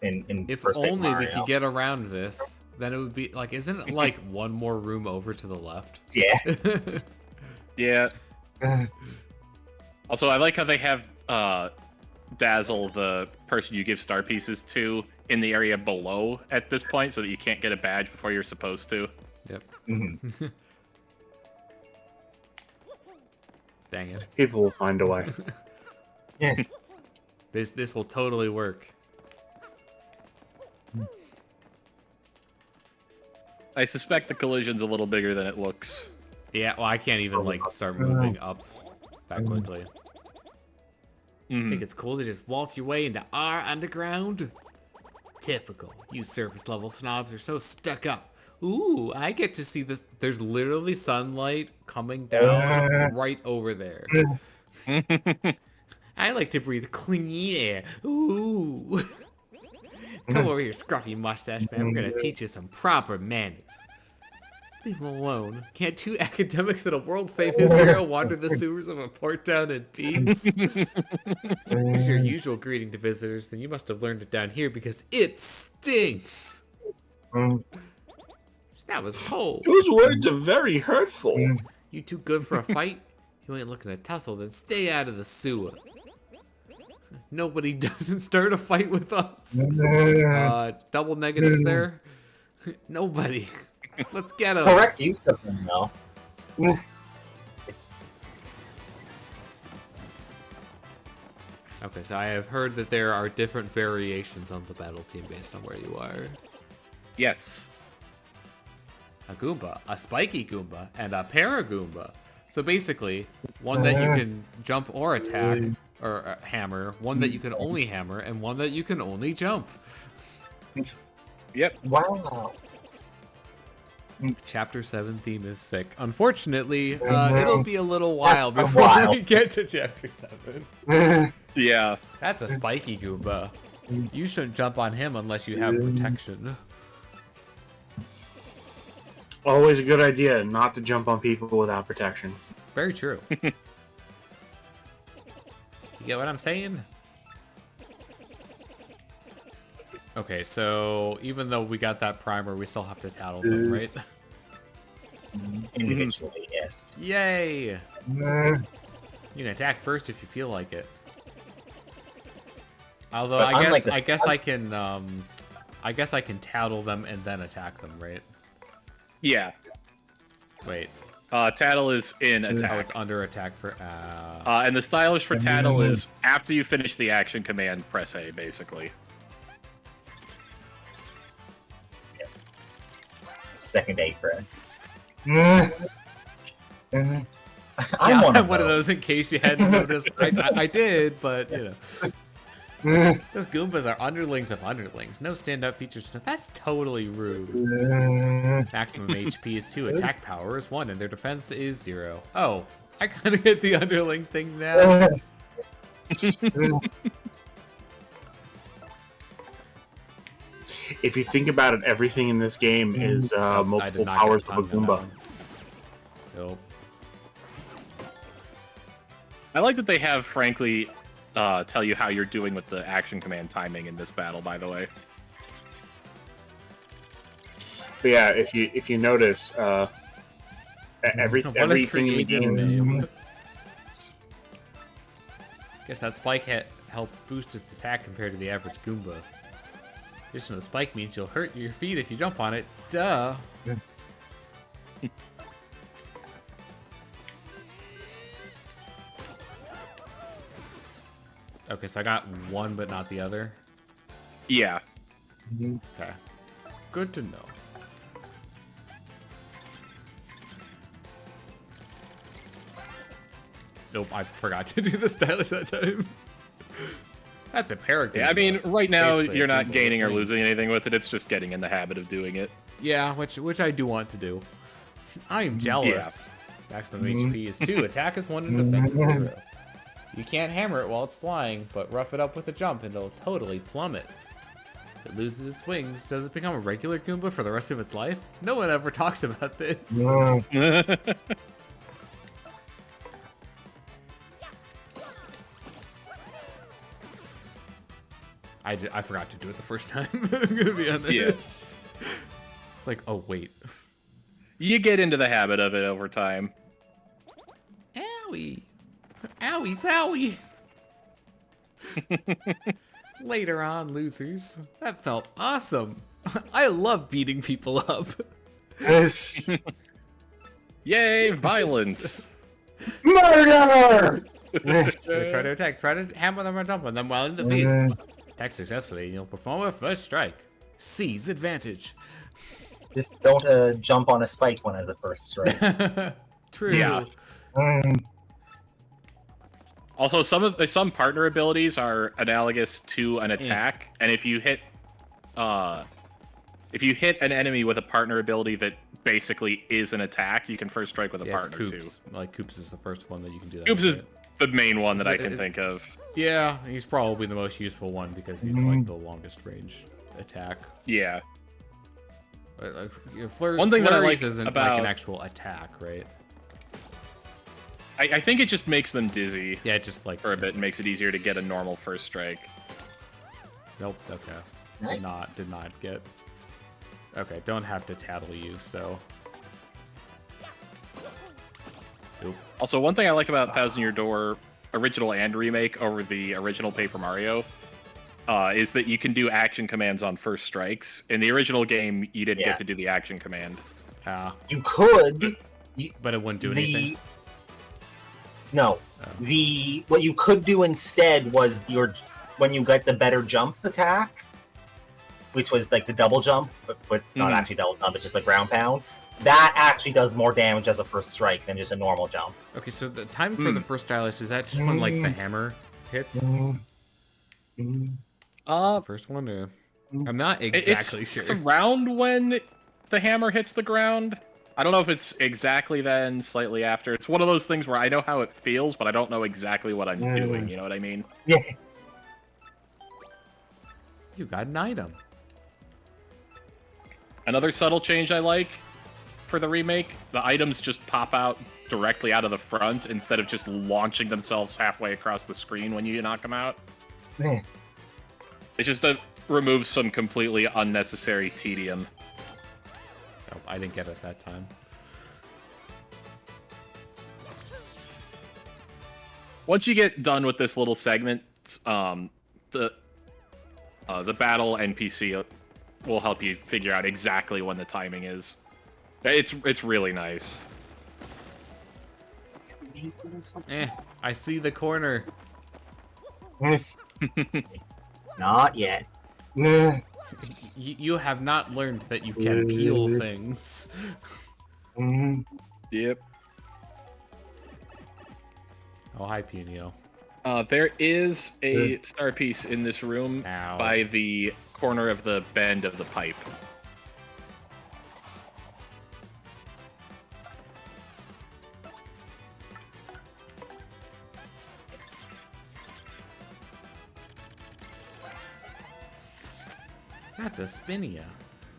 If first Paper only we Mario. could get around this, then it would be like, isn't it like one more room over to the left? Yeah. Yeah. Also, I like how they have Dazzle, the person you give star pieces to, in the area below at this point, so that you can't get a badge before you're supposed to. Yep. Mm-hmm. Dang it. People will find a way. Yeah. This will totally work. I suspect the collision's a little bigger than it looks. Yeah, well, I can't even like start moving up that quickly. Think it's cool to just waltz your way into our underground? Typical. You surface level snobs are so stuck up. Ooh, I get to see this. There's literally sunlight coming down right over there. I like to breathe clean air. Ooh. Come over here, scruffy mustache man. We're gonna teach you some proper manners. Leave him alone. Can't two academics and a world-famous hero wander the sewers of a port town in peace? It's your usual greeting to visitors, then you must have learned it down here because it stinks. That was cold. Those words are very hurtful. You too good for a fight? You ain't looking to tussle, then stay out of the sewer. Nobody doesn't start a fight with us. Double negatives there. Nobody. Let's get him. Correct use of them, though. Okay, so I have heard that there are different variations on the battle theme based on where you are. Yes. A Goomba, a spiky Goomba, and a Paragoomba. So basically, one that you can jump or attack, or hammer, one that you can only hammer, and one that you can only jump. Yep. Wow. Chapter 7 theme is sick. Unfortunately, it'll be a little while That's a before while. we get to Chapter 7. Yeah. That's a spiky Goomba. You shouldn't jump on him unless you have protection. Always a good idea not to jump on people without protection. Very true. You get what I'm saying? Okay, so even though we got that primer, we still have to tattle them, right? Individually, yes. Yay! You can attack first if you feel like it. Although But I unlike guess the- I guess I can tattle them and then attack them, right? Yeah. Wait. Tattle is in Oh, attack. it's under attack for And the stylish for Tattle is after you finish the action command, press A, basically. Second A press. I'm yeah, one of one of those. those in case you hadn't noticed. I did, but you know. It says Goombas are underlings of underlings. No standout features. That's totally rude. Maximum HP is 2, attack power is 1, and their defense is 0. Oh, I kind of get the underling thing now. If you think about it, everything in this game is I did multiple not powers get of a tongue on that Goomba. one. Nope. I like that they have, frankly, tell you how you're doing with the action command timing in this battle, by the way. But yeah, if you notice, everything you gain. Guess that spike hit helps boost its attack compared to the average Goomba. Addition of the spike means you'll hurt your feet if you jump on it. Duh. Okay, so I got one but not the other. Yeah. Okay. Good to know. Nope, I forgot to do the stylish that time. That's a paragon. Yeah, I mean, right now Basically, you're not Goomba gaining or wins. losing anything with it. It's just getting in the habit of doing it. Yeah, which I do want to do. I am jealous. Yeah. Maximum HP is 2, attack is 1, and defense is 0. You can't hammer it while it's flying, but rough it up with a jump and it'll totally plummet. If it loses its wings, does it become a regular Goomba for the rest of its life? No one ever talks about this. I forgot to do it the first time. I'm gonna be honest. Yeah. It's like, oh wait. You get into the habit of it over time. Owie. Owie zowie. Later on, losers. That felt awesome. I love beating people up. Yes. Yay, violence! Murder! Try to attack. Try to hammer them or dump on them while in the field. Attack successfully, and you'll perform a first strike. Seize advantage. Just don't jump on a spike one as a first strike. True. Yeah. Also, some partner abilities are analogous to an attack, and if you hit an enemy with a partner ability that basically is an attack, you can first strike with a Yeah, it's partner too. Koops. Like Koops is the first one that you can do that. Koops with, is right? the main one that I can think of. Yeah, he's probably the most useful one because he's like the longest range attack. Yeah. Like, One thing that I flurries like isn't about- like an actual attack, right? I think it just makes them dizzy Yeah, it just like for a bit and makes it easier to get a normal first strike. Nope. Okay. Nice. Did not get. Okay, don't have to tattle you. So. Nope. Also, one thing I like about Thousand Year Door original and remake over the original Paper Mario is that you can do action commands on first strikes. In the original game, you didn't Yeah. get to do the action command. You could. But it wouldn't do anything. No. Oh. What you could do instead was when you get the better jump attack, which was like the double jump, but it's not actually double jump, it's just like ground pound. That actually does more damage as a first strike than just a normal jump. Okay, so the time for the first stylus is that just when like the hammer hits? First one, or I'm not exactly sure. It's around when the hammer hits the ground. I don't know if it's exactly then, slightly after. It's one of those things where I know how it feels, but I don't know exactly what I'm doing. You know what I mean? Yeah. You got an item. Another subtle change I like for the remake, the items just pop out directly out of the front instead of just launching themselves halfway across the screen when you knock them out. Yeah. It just removes some completely unnecessary tedium. Oh, I didn't get it that time. Once you get done with this little segment, the battle NPC will help you figure out exactly when the timing is. It's really nice. I see the corner. Yes. Not yet. Nah. You have not learned that you can peel things. Yep. Oh, hi, Punio. There is a star piece in this room Ow. by the corner of the bend of the pipe. That's a Spinia.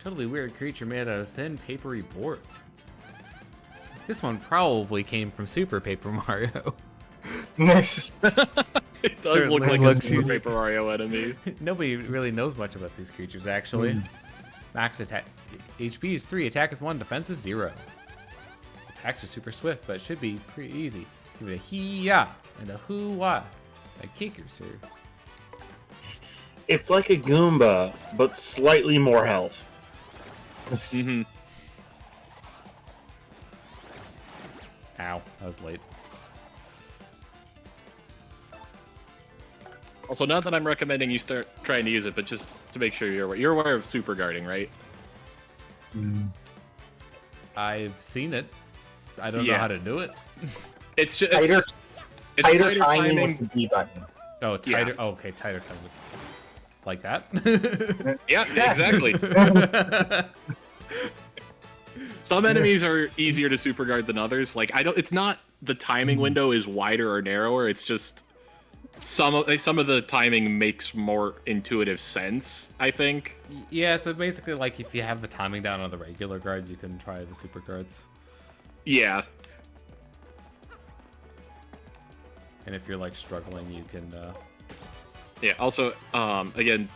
Totally weird creature made out of thin, papery boards. This one probably came from Super Paper Mario. It does look Certainly like a looks Super you- Paper Mario enemy. Nobody really knows much about these creatures, actually. Max attack HP is 3, attack is 1, defense is 0. Its attacks are super swift, but it should be pretty easy. Give it a hee-ya and a hoo-wah. A kicker, sir. It's like a Goomba, but slightly more health. Mhm. Ow, that was late. Also, not that I'm recommending you start trying to use it, but just to make sure you're aware of super guarding, right? I've seen it. I don't know Yeah. how to do it. It's just Tighter, it's tighter timing with the B button. Oh, tighter. Yeah. Oh, okay, tighter timing. Like that? Yeah, exactly. Some enemies are easier to super guard than others. Like it's not the timing window is wider or narrower. It's just some of the timing makes more intuitive sense, I think. Yeah, so basically, like, if you have the timing down on the regular guard, you can try the super guards. Yeah. And if you're, like, struggling, you can, Yeah. Also, again,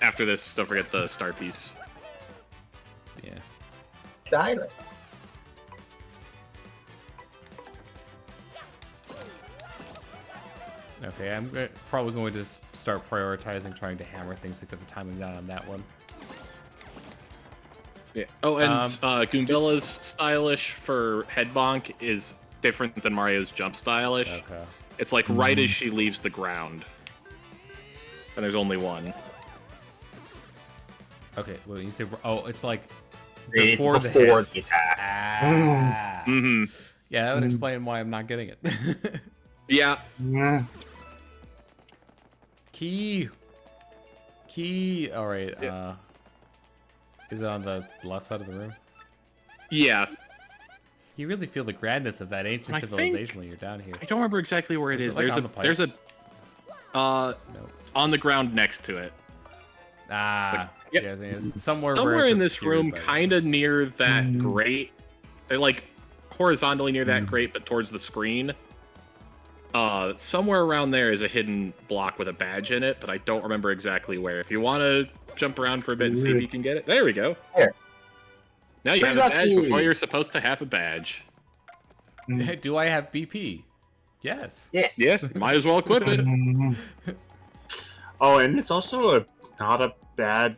after this, don't forget the star piece. yeah. Tighter. Okay, I'm probably going to start prioritizing trying to hammer things to get the timing down on that one. Yeah. Oh, and Goombella's stylish for head bonk is different than Mario's jump stylish. Okay. It's like right as she leaves the ground. And there's only one. Okay, well, you say, oh, it's like It's before before the the attack. Ah. Mm-hmm. Yeah, that would explain why I'm not getting it. Yeah. Key. All right. Yeah. Is it on the left side of the room? Yeah. You really feel the grandness of that ancient I civilization think- when you're down here. I don't remember exactly where it Is is. it, like, on the pipe? There's a No. on the ground next to it. Ah. Yep. Yeah, I think it's somewhere Somewhere it's in this obscured room, by the- kind of near that grate. Like horizontally near that grate, but towards the screen. Somewhere around there is a hidden block with a badge in it, but I don't remember exactly where. If you want to jump around for a bit and see if you can get it, there we go. There. Now you have Pretty a badge lucky. before you're supposed to have a badge. Do I have BP? Yes. Yes. Yeah, might as well equip it. Oh, and it's also not a bad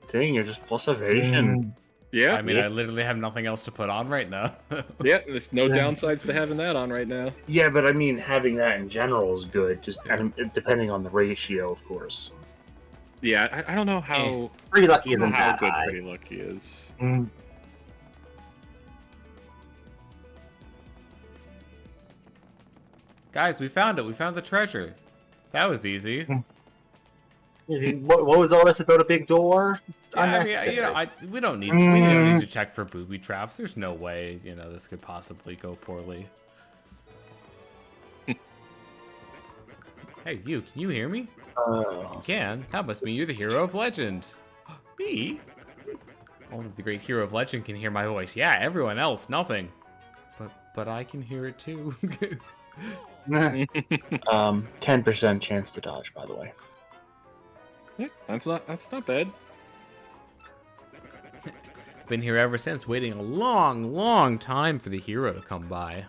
thing. You're just plus evasion. Yeah, I mean, I literally have nothing else to put on right now. yeah. There's no downsides to having that on right now. Yeah, but I mean, having that in general is good. Just depending on the ratio, of course. Yeah, I don't know how Pretty lucky I don't know isn't how that good high. Pretty Lucky is. Guys, we found it. We found the treasure. That was easy. What was all this about a big door? Yeah, I mean, Unnecessary. we don't need to check for booby traps. There's no way, this could possibly go poorly. Hey, can you hear me? You can. That must mean you're the hero of legend. Me? Only the great hero of legend can hear my voice. Yeah, everyone else, nothing. But I can hear it too. 10% chance to dodge, by the way. Yeah, that's not bad. Been here ever since, waiting a long, long time for the hero to come by.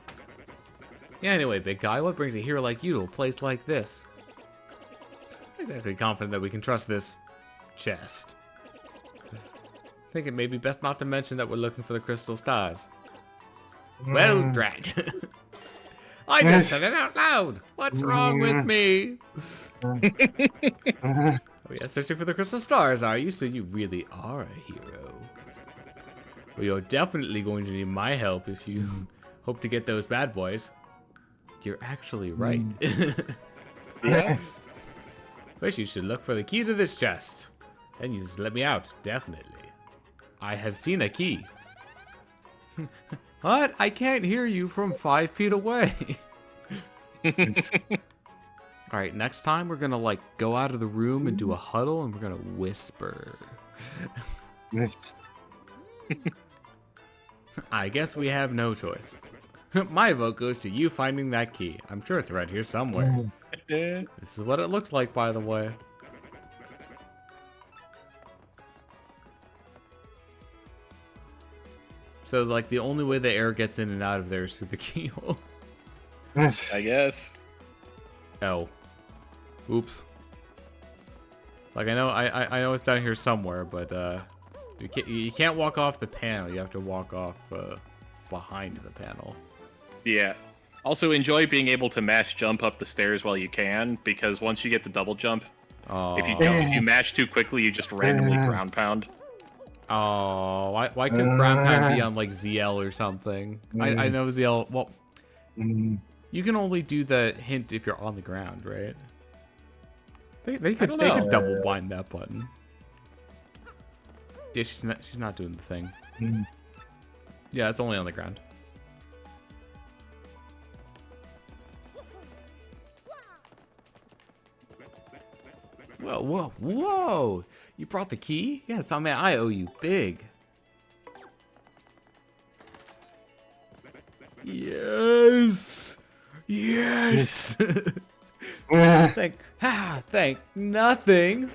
Yeah, anyway, big guy, what brings a hero like you to a place like this? I'm exactly confident that we can trust this chest. I think it may be best not to mention that we're looking for the crystal stars. Well, drat. I just said it out loud. What's wrong with me? Oh yeah, searching for the crystal stars, are you? So you really are a hero. Well, you're definitely going to need my help if you hope to get those bad boys. You're actually right. Yeah. First, you should look for the key to this chest. Then you just let me out, definitely. I have seen a key. What? I can't hear you from 5 feet away. Alright, next time we're gonna go out of the room and do a huddle and we're gonna whisper. I guess we have no choice. My vote goes to you finding that key. I'm sure it's around here somewhere. This is what it looks like, by the way. So, like, the only way the air gets in and out of there is through the keyhole. I guess. Oh. Oops. Like, I know it's down here somewhere, but, you can't walk off the panel. You have to walk off, behind the panel. Yeah. Also, enjoy being able to mash jump up the stairs while you can, because once you get the double jump, if you mash too quickly, you just randomly ground pound. Oh, why couldn't ground pound be on, like, ZL or something? I know ZL, well, you can only do the hint if you're on the ground, right? They could double blind that button. Yeah, she's not doing the thing. Yeah, it's only on the ground. Whoa! You brought the key? Yes, I mean, I owe you big. Yes! Thank nothing.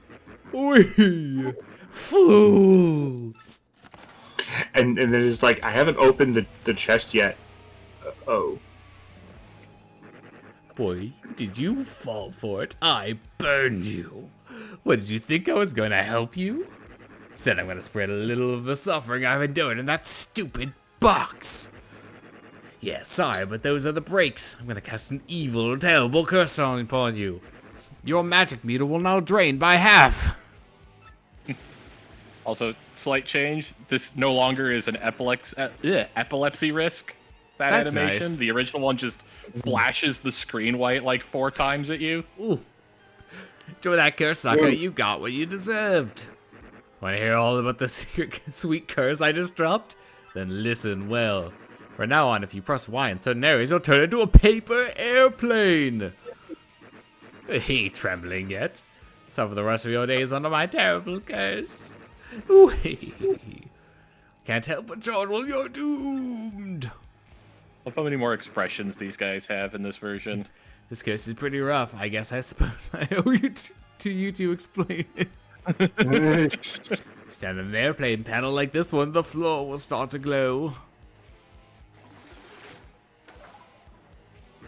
We fools. And then it's like, I haven't opened the chest yet. Oh. Boy, did you fall for it? I burned you. What, did you think I was going to help you? Said I'm going to spread a little of the suffering I've endured in that stupid box. Yeah, sorry, but those are the breaks. I'm going to cast an evil, terrible curse upon you. Your magic meter will now drain by half. Also, slight change. This no longer is an epilepsy risk. That's animation. Nice. The original one just flashes the screen white like 4 times at you. Ooh. Join that curse sucker, you got what you deserved. Want to hear all about the secret sweet curse I just dropped? Then listen well. From now on, if you press Y in certain areas, you'll turn into a paper airplane. Hey, trembling yet? Suffer the rest of your days under my terrible curse. Ooh, can't help but chortle, you're doomed. Look how many more expressions these guys have in this version. This curse is pretty rough. I guess I suppose I owe you to explain it. Stand on an airplane panel like this one, the floor will start to glow.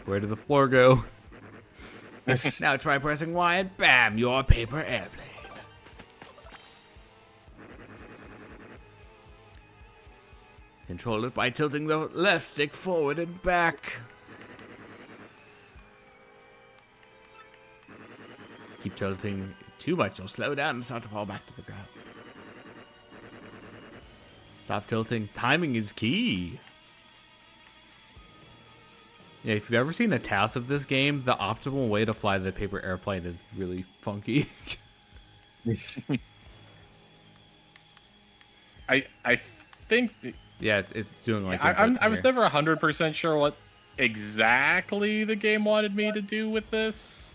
Where did the floor go? Now try pressing Y and bam, you're a paper airplane. Control it by tilting the left stick forward and back. Keep tilting too much, you'll slow down and start to fall back to the ground. Stop tilting. Timing is key. Yeah, if you've ever seen a task of this game, the optimal way to fly the paper airplane is really funky. I think... Yeah, it's doing like... I was never 100% sure what exactly the game wanted me to do with this.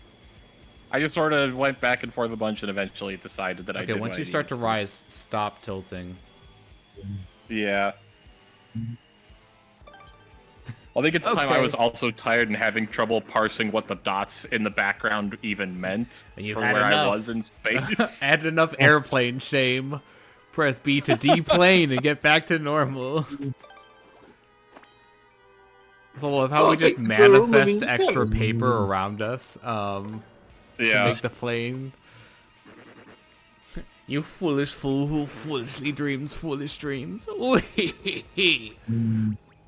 I just sort of went back and forth a bunch and eventually decided that I did. Okay, once you start to rise, stop tilting. Yeah. I think at the time I was also tired and having trouble parsing what the dots in the background even meant for where I was in space. Add enough airplane shame. Press B to deplane and get back to normal. So I love how we just manifest extra paper around us to make the plane. You foolish fool who foolishly dreams foolish dreams.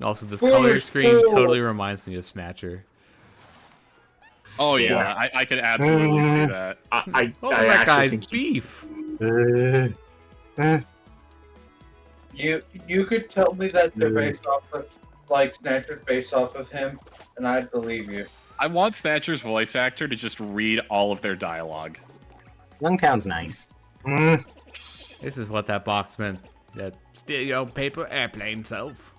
Also, this color screen totally reminds me of Snatcher. Oh yeah, I could absolutely see that. That guy's beef. You could tell me that they're based off of, like, Snatcher's based off of him, and I'd believe you. I want Snatcher's voice actor to just read all of their dialogue. One count's nice. This is what that box meant. That stereo paper airplane self.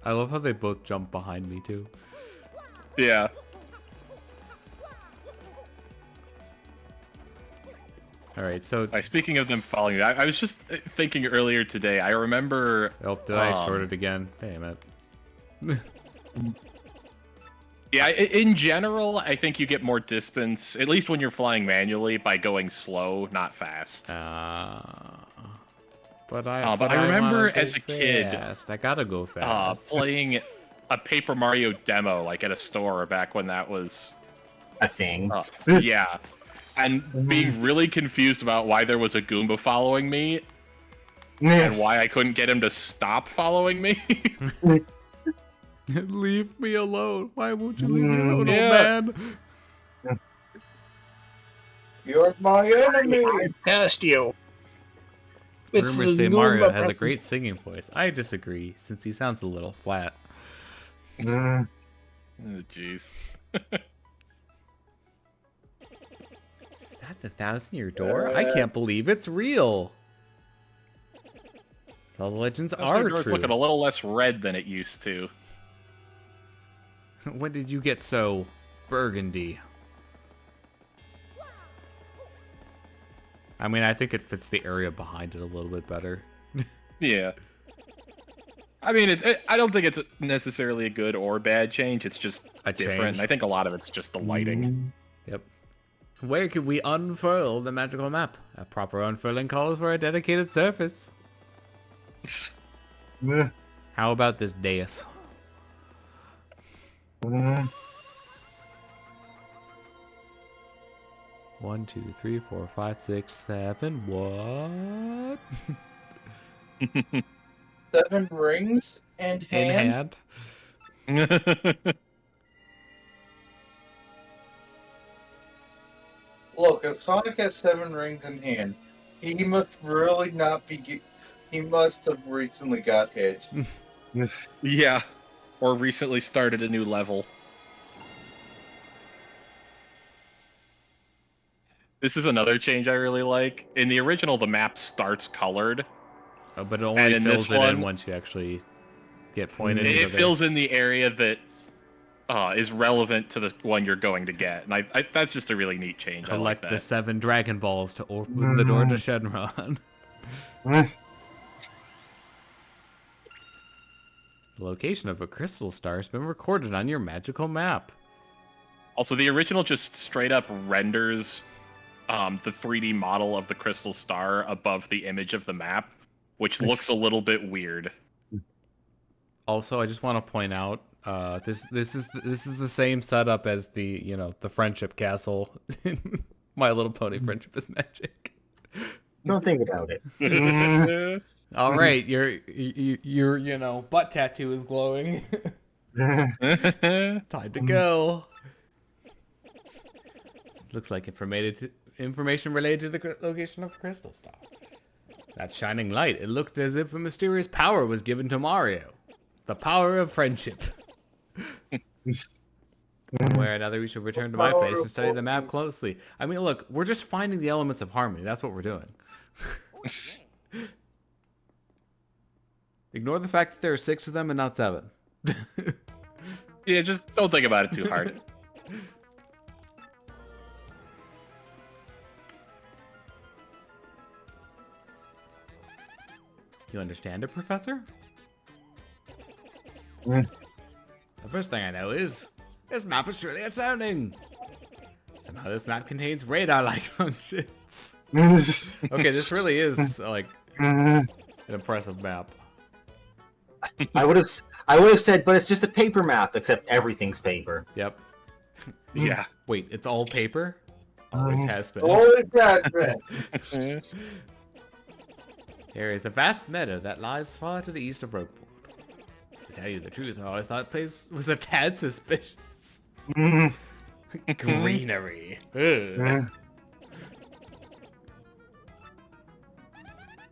I love how they both jump behind me too. Yeah. All right, so... Speaking of them following you, I was just thinking earlier today. I remember. Oh, did I short it again? Damn it. Yeah, in general, I think you get more distance, at least when you're flying manually, by going slow, not fast. But I remember wanna go as a kid, fast. I gotta go fast. playing a Paper Mario demo like at a store back when that was A thing. yeah, and being really confused about why there was a Goomba following me and why I couldn't get him to stop following me. Leave me alone. Why won't you leave me alone, old Yeah. man? You're my enemy. Past you. With Rumors the say Mario Goomba has a person. great singing voice. I disagree, since he sounds a little flat. Oh, jeez. Is that the 1,000-year door? I can't believe it's real. So the legends are Door's true. looking a little less red than it used to. When did you get so burgundy? I mean, I think it fits the area behind it a little bit better. Yeah. I mean, I don't think it's necessarily a good or bad change. It's just A different. change. I think a lot of it's just the lighting. Yep. Where could we unfurl the magical map? A proper unfurling calls for a dedicated surface. How about this dais? 1, 2, 3, 4, 5, 6, 7. What? 7 rings and In hand. Look, if Sonic has 7 rings in hand, he must really not be. He must have recently got hit. Yeah. Or recently started a new level. This is another change I really like. In the original, the map starts colored. But it And only in fills this it in one- once you actually get pointed. It into the- fills in the area that is relevant to the one you're going to get. And I that's just a really neat change. I like Collect that. the 7 Dragon Balls to open the door to Shenron. The location of a crystal star has been recorded on your magical map. Also, the original just straight up renders the 3D model of the crystal star above the image of the map, which looks a little bit weird. Also, I just want to point out this is the same setup as the the friendship castle in My Little Pony Friendship is Magic. Don't think about it. All right, your butt tattoo is glowing. Time to go. Looks like information related to the location of the crystal star. That shining light, it looked as if a mysterious power was given to Mario. The power of friendship. One way or another, we should return to my place and study the map closely. I mean, look, we're just finding the elements of harmony. That's what we're doing. Ignore the fact that there are 6 of them and not 7. Yeah, just don't think about it too hard. You understand it, Professor? The first thing I know is, this map is truly astounding. Somehow this map contains radar-like functions. Okay, this really is, like, an impressive map. I would have said, but it's just a paper map, except everything's paper. Yep. Yeah. Wait, it's all paper? Always has been. Holy crap! There is a vast meadow that lies far to the east of Rogueport. To tell you the truth, I always thought the place was a tad suspicious. Greenery. Ugh.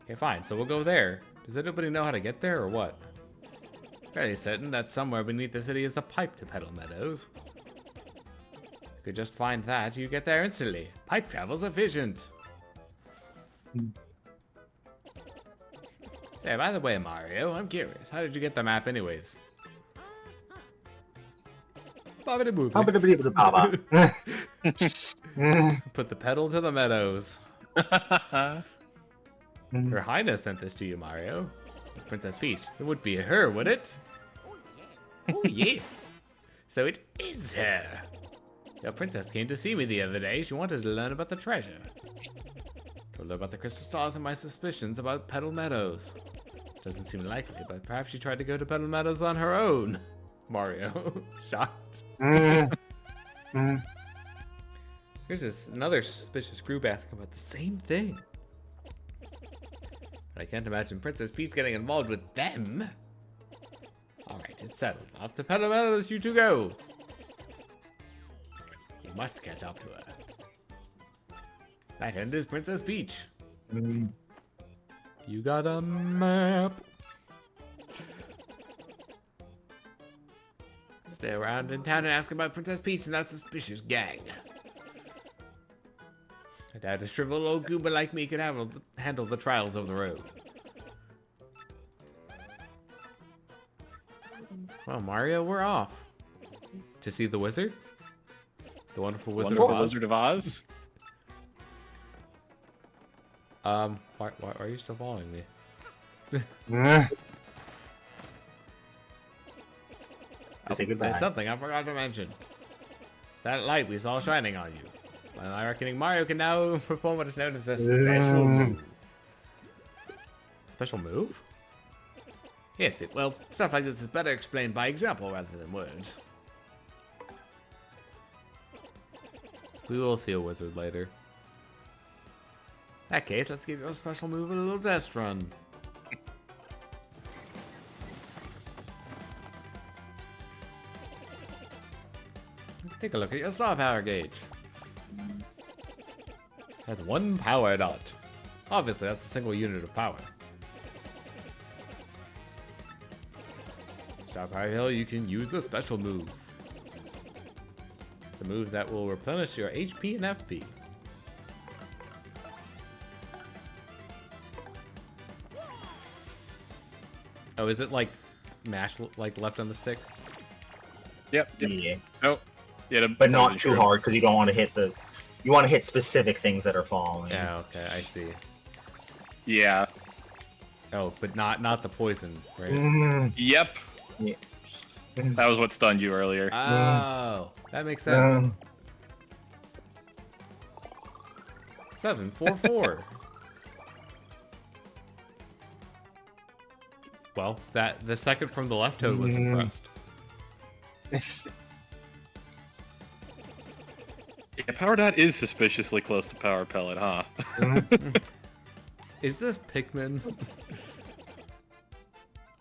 Okay, fine. So we'll go there. Does anybody know how to get there or what? Fairly certain that somewhere beneath the city is the pipe to Petal Meadows. You could just find that, you get there instantly. Pipe travel's efficient. Say, by the way, Mario, I'm curious. How did you get the map anyways? Bobbidi-boobidi. Baba. Put the pedal to the meadows. Her Highness sent this to you, Mario. It's Princess Peach. It would be her, would it? Oh, yeah. So it is her. The princess came to see me the other day. She wanted to learn about the treasure. Told her about the crystal stars and my suspicions about Petal Meadows. Doesn't seem likely, but perhaps she tried to go to Petal Meadows on her own. Mario, shocked. Here's another suspicious group asking about the same thing. But I can't imagine Princess Peach getting involved with them. Alright, it's settled. Off to Petal Meadows you two go. You must catch up to her. That end is Princess Peach. You got a map. Stay around in town and ask about Princess Peach and that suspicious gang. I doubt a shriveled old Goomba like me could handle the trials of the road. Well, Mario, we're off. To see the wizard? The wonderful Wizard of Oz? Wizard of Oz? Why are you still following me? Say goodbye. There's something I forgot to mention. That light we saw shining on you. Well, I reckon Mario can now perform what is known as a special move. Special move? Yes, well, stuff like this is better explained by example rather than words. We will see a wizard later. In that case, let's give your special move a little test run. Take a look at your star power gauge. That's 1 power dot. Obviously, that's a single unit of power. Star power hill, you can use a special move. It's a move that will replenish your HP and FP. Oh, is it like mash like left on the stick? Yep. Yeah. Oh. Yeah, But not too hard because you don't want to hit the. You want to hit specific things that are falling. Yeah, okay, I see. Yeah. Oh, but not the poison, right? Yep. Yeah. That was what stunned you earlier. Oh, that makes sense. 744. Well, the second from the left toad was impressed. Yeah, Power Dot is suspiciously close to Power Pellet, huh? Is this Pikmin?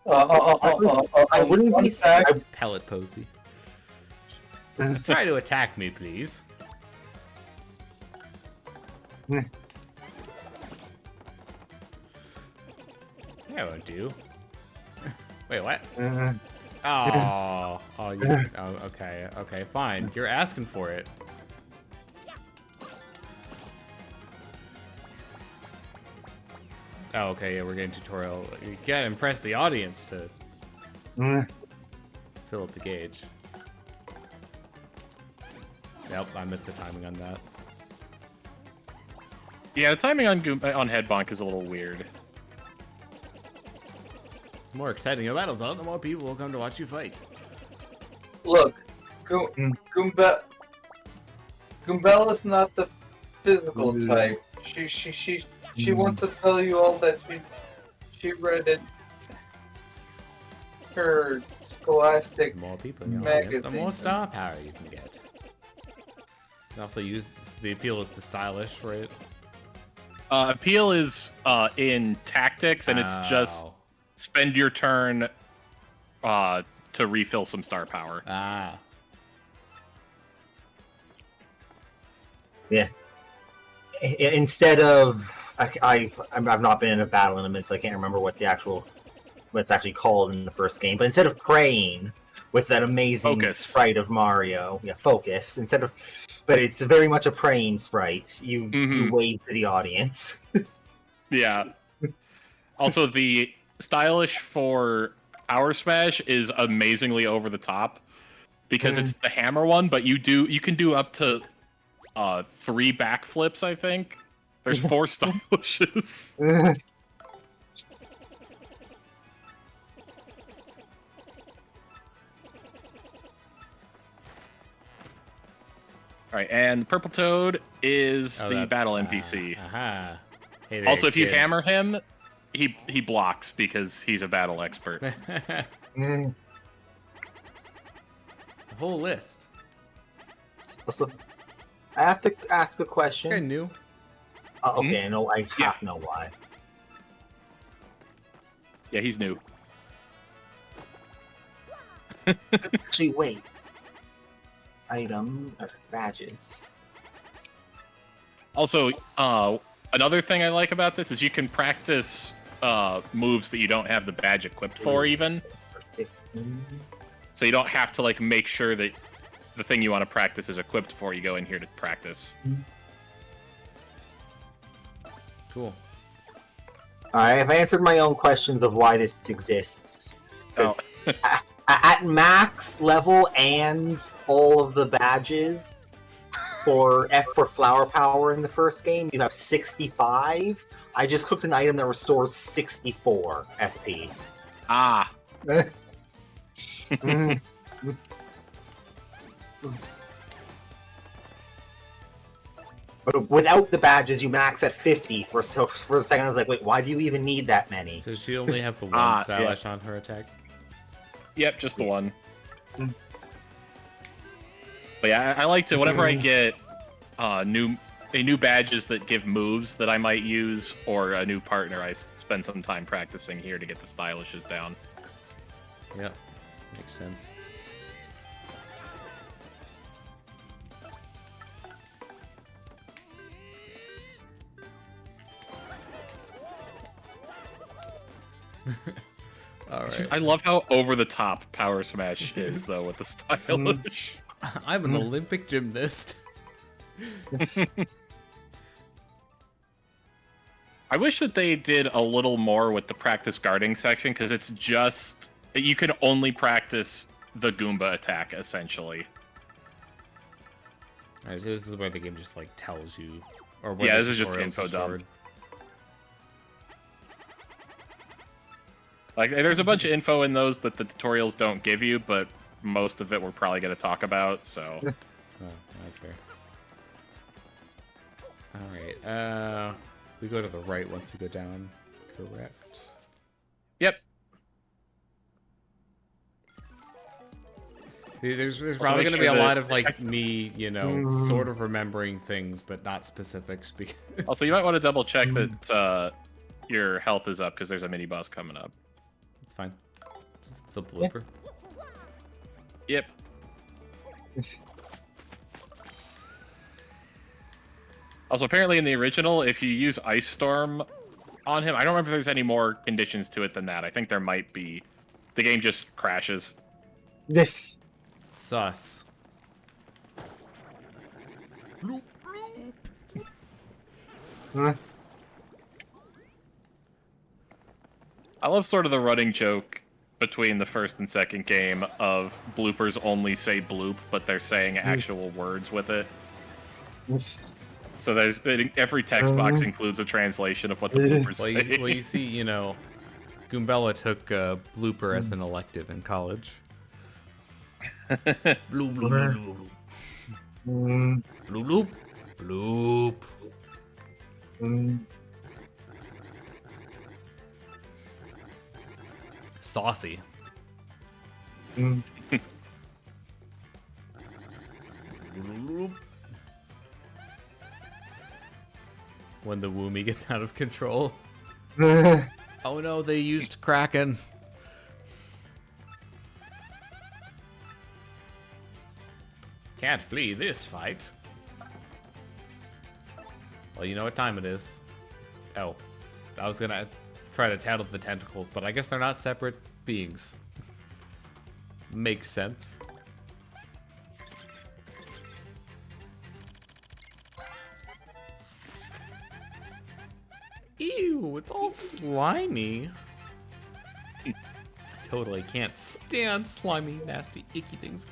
I wouldn't be sad. Pellet Posy. Try to attack me, please. That won't do. Wait, what? Oh, okay, fine. You're asking for it. Oh, okay, yeah, we're getting tutorial. You gotta impress the audience to fill up the gauge. Yep, I missed the timing on that. Yeah, the timing on Head Bonk is a little weird. The more exciting your battles are, the more people will come to watch you fight. Look, Goombella's not the physical type. She wants to tell you all that she read it. Her Scholastic The more people in your magazine. audience, the more star power you can get. You also use the appeal is the stylish, right? Appeal is in tactics, and it's just spend your turn to refill some star power. Ah. Yeah. Instead of I've not been in a battle in a minute, so I can't remember what it's actually called in the first game. But instead of praying with that amazing sprite of Mario, focus but it's very much a praying sprite. You wave to the audience. Yeah. Also, the stylish for Power Smash is amazingly over the top because it's the hammer one, but you can do up to 3 backflips, I think. There's 4 stylishes. All right, and the purple toad is the battle NPC. Aha. Hey there, Also, if you kid. hammer him, he blocks because he's a battle expert. It's a whole list. Also, I have to ask a This guy question. new. Okay, no, I have to know why. Yeah, he's new. Actually, wait. Item or badges. Also, another thing I like about this is you can practice moves that you don't have the badge equipped for, even. So you don't have to like make sure that the thing you want to practice is equipped before you go in here to practice. Cool. I have answered my own questions of why this exists. Oh. At max level and all of the badges for flower power in the first game, you have 65. I just cooked an item that restores 64 FP. Ah. But without the badges, you max at 50. For a second, I was like, wait, why do you even need that many? So she only have the one stylish on her attack? Yep, just the one. But yeah, I like to, whenever I get new badges that give moves that I might use, or a new partner, I spend some time practicing here to get the stylishes down. Yep. Makes sense. All right. I love how over the top Power Smash is, though, with the stylish. I'm an Olympic gymnast. I wish that they did a little more with the practice guarding section, because it's just you can only practice the Goomba attack essentially. Alright, so this is where the game just like tells you, or where Yeah, the this is just tutorials info are stored. dump. Like, there's a bunch of info in those that the tutorials don't give you, but most of it we're probably going to talk about, so... Oh, that's fair. Alright, we go to the right once we go down. Correct. Yep. There's Also, probably make going to sure be a that- lot of, like, me, you know, sort of remembering things, but not specifics. Also, you might want to double check that your health is up, because there's a mini-boss coming up. It's fine. It's a blooper. Yep. Also, apparently in the original, if you use Ice Storm on him, I don't remember if there's any more conditions to it than that. I think there might be. The game just crashes. This. Sus. Bloop, bloop. I love sort of the running joke between the first and second game of bloopers only say bloop, but they're saying actual words with it. So there's every text box includes a translation of what the bloopers say. Well, you see, you know, Goombella took blooper as an elective in college. Bloop, bloop, bloop, bloop. Bloop, bloop. Saucy. When the Woomy gets out of control. Oh no, they used Kraken. Can't flee this fight. Well, you know what time it is. Oh, I was gonna try to tattle the tentacles, but I guess they're not separate beings. Makes sense. Ew, it's all slimy. I totally can't stand slimy, nasty, icky things.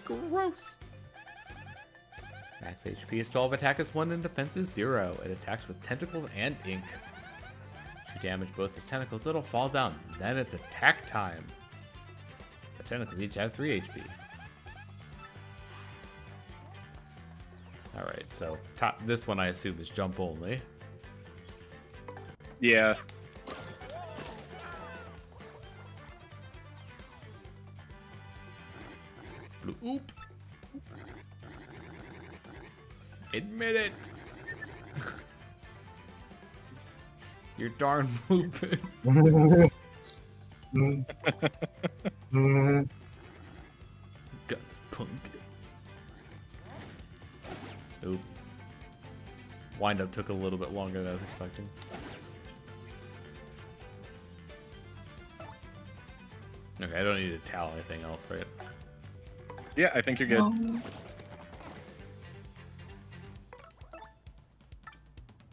Gross. Max HP is 12, attack is 1, and defense is 0. It attacks with tentacles and ink. If you damage both its tentacles, it'll fall down. Then it's attack time. The tentacles each have 3 HP. Alright, so this one I assume is jump only. Yeah. Oop. Admit it. You're darn moving. Got this punk. Oop. Wind up took a little bit longer than I was expecting. Okay, I don't need to tally anything else, right? Yeah, I think you're good.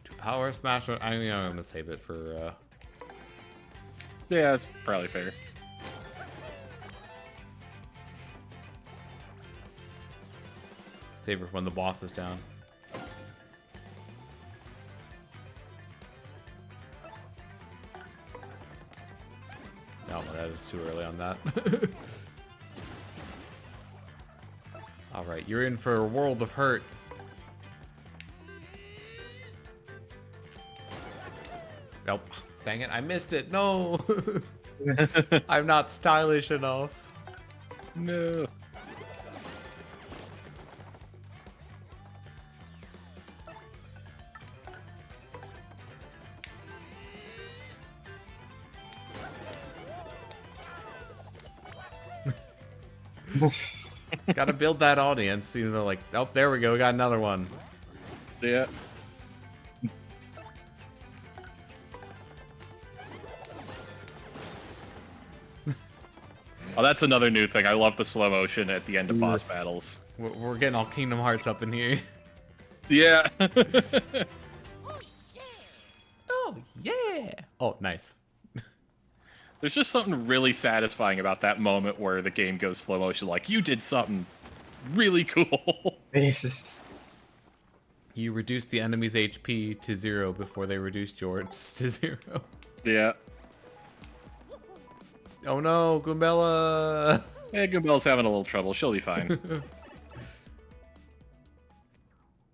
To power smash, I'm gonna save it for. Yeah, that's probably fair. Save it for when the boss is down. No, that was too early on that. Alright, you're in for a world of hurt. Nope. Dang it, I missed it. No! I'm not stylish enough. No. Gotta build that audience. You know, like, oh, there we go. We got another one. Yeah. Oh, that's another new thing. I love the slow motion at the end of boss battles. We're getting all Kingdom Hearts up in here. Yeah. Oh, yeah. Oh, nice. There's just something really satisfying about that moment where the game goes slow motion. Like, you did something really cool. You reduce the enemy's HP to 0 before they reduce yours to 0. Yeah. Oh no, Goombella! Yeah, Goombella's having a little trouble. She'll be fine.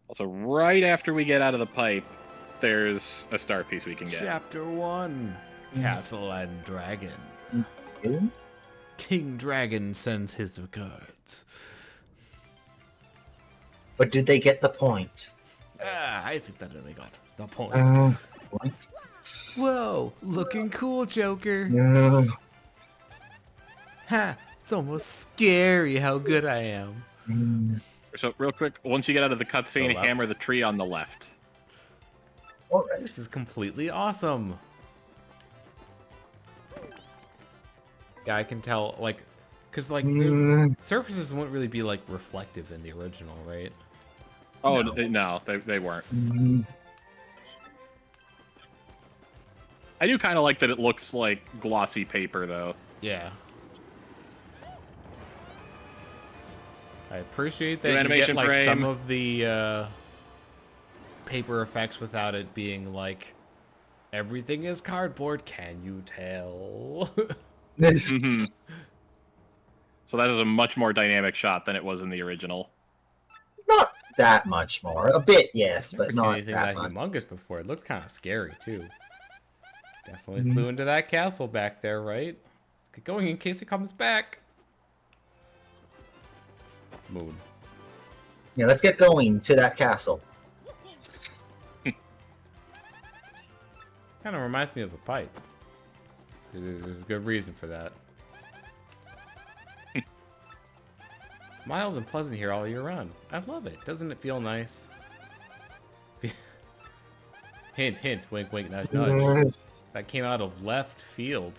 Also, right after we get out of the pipe, there's a star piece we can get. Chapter 1. Castle and Dragon. King Dragon sends his regards. But did they get the point? I think that only got the point. What? Whoa, looking cool, Joker. No. Ha, it's almost scary how good I am. So, real quick, once you get out of the cutscene, hammer the tree on the left. Alright. This is completely awesome. Yeah, I can tell, like, because, like, the surfaces wouldn't really be, like, reflective in the original, right? Oh, no, they weren't. I do kind of like that it looks like glossy paper, though. Yeah. I appreciate that New you animation get, like, frame. some of the paper effects without it being, like, everything is cardboard, can you tell? So that is a much more dynamic shot than it was in the original. Not that much more. A bit, yes, Never but seen not anything that that much. humongous before. It looked kind of scary, too. Definitely flew into that castle back there, right? Let's get going in case it comes back. Moon. Yeah, let's get going to that castle. Kind of reminds me of a pipe. There's a good reason for that. Mild and pleasant here all year round. I love it. Doesn't it feel nice? Hint, hint, wink, wink, nudge, nudge. That came out of left field.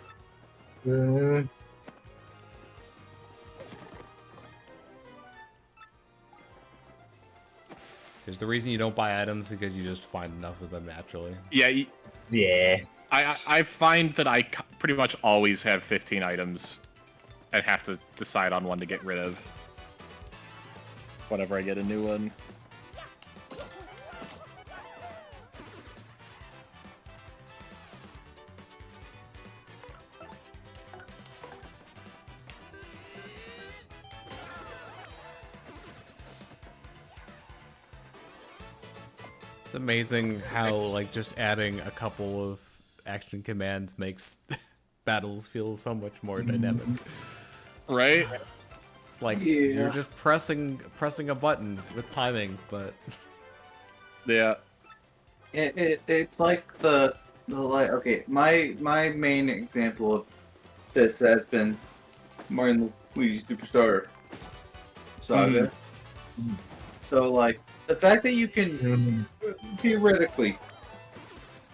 Is the reason you don't buy items because you just find enough of them naturally? Yeah, Yeah. I find that I pretty much always have 15 items and have to decide on one to get rid of whenever I get a new one. It's amazing how like just adding a couple of action commands makes battles feel so much more dynamic. Right? It's like Yeah. you're just pressing a button with timing, but Yeah. It's like the like okay, my main example of this has been Mario Luigi Superstar Saga. So like the fact that you can theoretically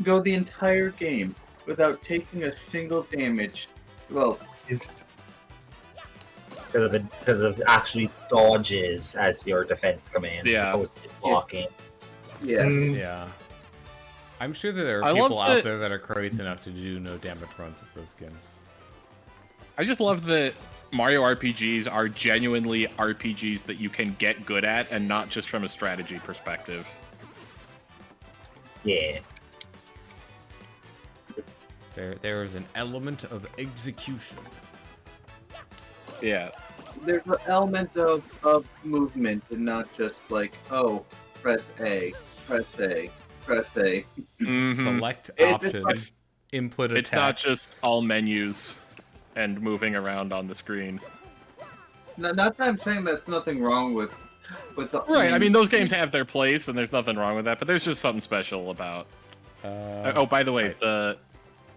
go the entire game without taking a single damage, well, Is because of actually dodges as your defense command, Yeah. as opposed to blocking. yeah. yeah. I'm sure that there are I love people out that- there that are crazy enough to do no damage runs of those games. I just love that Mario RPGs are genuinely RPGs that you can get good at and not just from a strategy perspective. Yeah. There is an element of execution. Yeah. There's an element of movement and not just like, oh, press A, press A, press A. Mhm. Select It's option, like- input attack. It's not just all menus and moving around on the screen. Not that I'm saying there's nothing wrong with the Right, I mean, those games have their place, and there's nothing wrong with that, but there's just something special about... oh, by the way,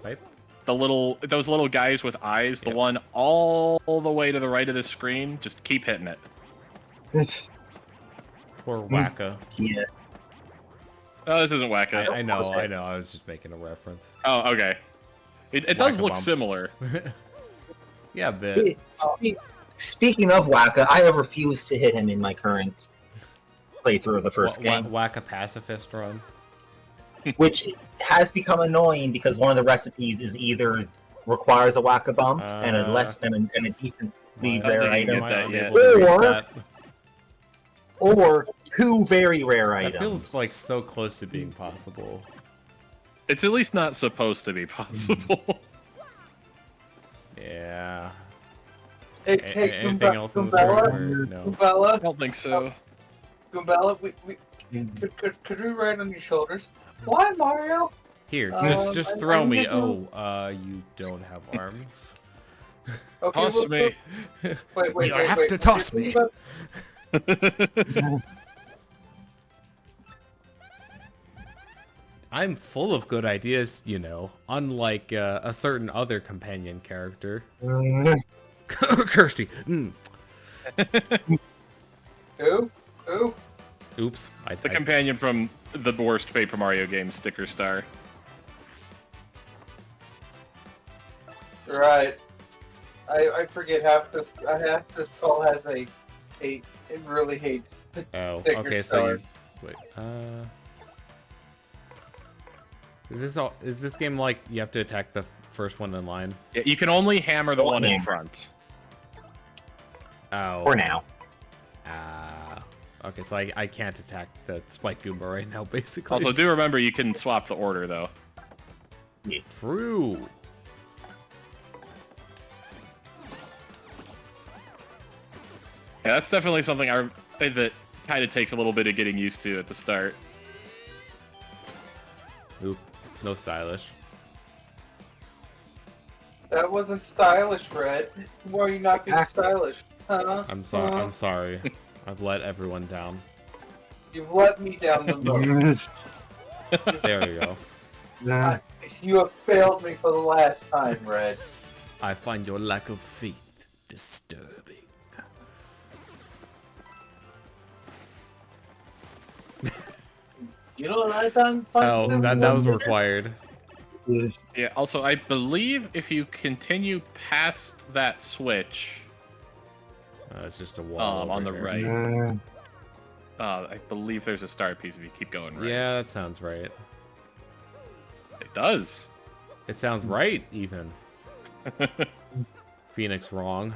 right. those little guys with eyes, the Yep. one all the way to the right of the screen, just keep hitting it. Or Wacka. Yeah. Oh, this isn't Wacka. I know. I was just making a reference. Oh, okay. It does look Whack-a-bump. similar. Yeah, a bit. Speaking of Wacka, I have refused to hit him in my current playthrough of the first game, Wacka pacifist run. which has become annoying because one of the recipes is either requires a Wacka bump and a less and a decently I rare didn't item, get Might that not be yet. able to reach Or- that. or two very rare That items. feels like so close to being possible. It's at least not supposed to be possible. Yeah. Hey, Anything else in the story? Or no. I Goombella, don't think so. Goombella, could we ride on your shoulders? Why, Mario? Here, Um, just I- throw I me. need to- Oh, you don't have arms. Okay, Toss me. Wait, You have to toss me. I'm full of good ideas, you know, unlike a certain other companion character. Kirsty. Who? Oops. The companion from the worst Paper Mario game, Sticker Star. Right. I forget half the skull has a it really hates. Oh, Sticker okay, so Star. you... Wait, Is this game like you have to attack the first one in line? Yeah, you can only hammer the one in Hammer. front. Oh. For now. Okay, so I can't attack the Spike Goomba right now, basically. Also, do remember you can swap the order, though. True. Yeah, that's definitely something that kind of takes a little bit of getting used to at the start. Oop. No stylish. That wasn't stylish, Red. Why are you not being stylish? Huh? I'm sorry. I'm sorry. I've let everyone down. You've let me down the most. There you go. You have failed me for the last time, Red. I find your lack of faith disturbing. You know what I found fun? Oh, that was required. Yeah, also, I believe if you continue past that switch, It's just a wall on the over right, here. I believe there's a star piece if you keep going right. Yeah, that sounds right. It does. It sounds right, even. Phoenix wrong.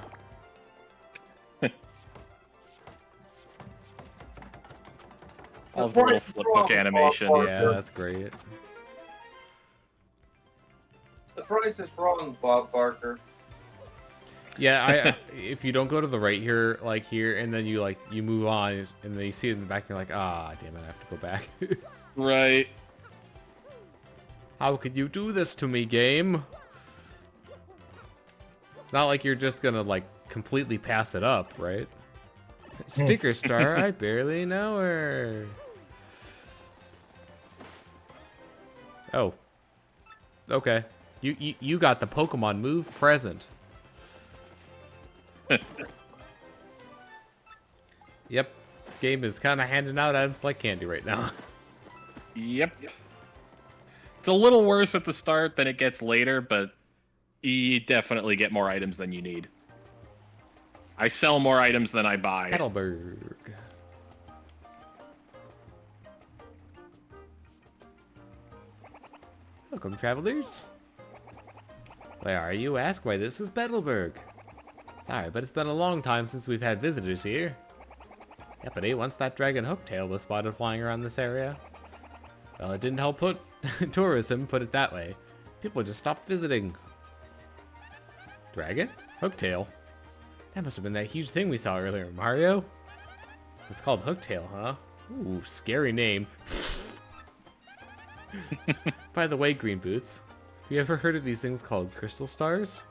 All of the little flip book animation. Yeah, that's great. The price is wrong, Bob Barker. Yeah, if you don't go to the right here, like here, and then you move on, and then you see it in the back, you're like, ah, damn it, I have to go back. Right. How could you do this to me, game? It's not like you're just gonna, like, completely pass it up, right? Sticker star, I barely know her. Oh. Okay. You got the Pokemon move present. Yep. Game is kind of handing out items like candy right now. Yep. It's a little worse at the start than it gets later, but you definitely get more items than you need. I sell more items than I buy. Petalburg. Welcome, travelers. Where are you? Ask why this is Petalburg. Sorry, but it's been a long time since we've had visitors here. Yepity, once that dragon Hooktail was spotted flying around this area. Well, it didn't help put tourism, put it that way. People just stopped visiting. Dragon? Hooktail? That must have been that huge thing we saw earlier, Mario. It's called Hooktail, huh? Ooh, scary name. By the way, Green Boots, have you ever heard of these things called crystal stars?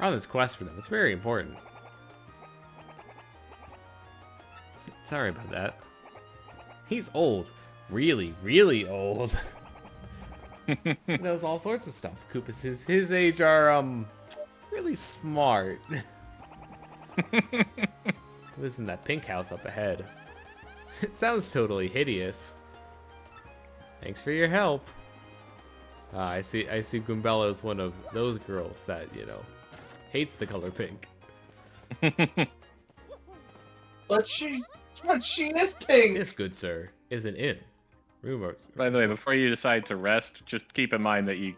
We're on this quest for them. It's very important. Sorry about that. He's old. Really, really old. He knows all sorts of stuff. Koopas his age are, really smart. Lives in that pink house up ahead. It sounds totally hideous. Thanks for your help. I see Goombella is one of those girls that, you know, hates the color pink. But she is pink. This, good sir, is an inn. Rumors. By the way, before you decide to rest, just keep in mind that you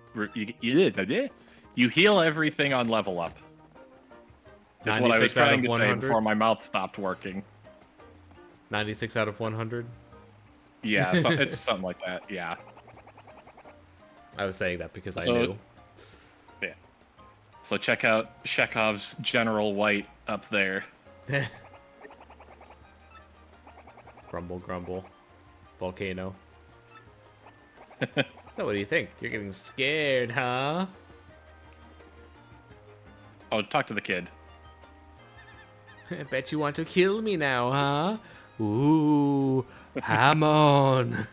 heal everything on level up. That's what I was 96 out trying of to say 100? before my mouth stopped working. 96 out of 100? Yeah, so, it's something like that. Yeah. I was saying that because I So- knew. Yeah. So check out Chekhov's General White up there. Grumble, grumble. Volcano. So what do you think? You're getting scared, huh? Oh, talk to the kid. I bet you want to kill me now, huh? Ooh, Hamon.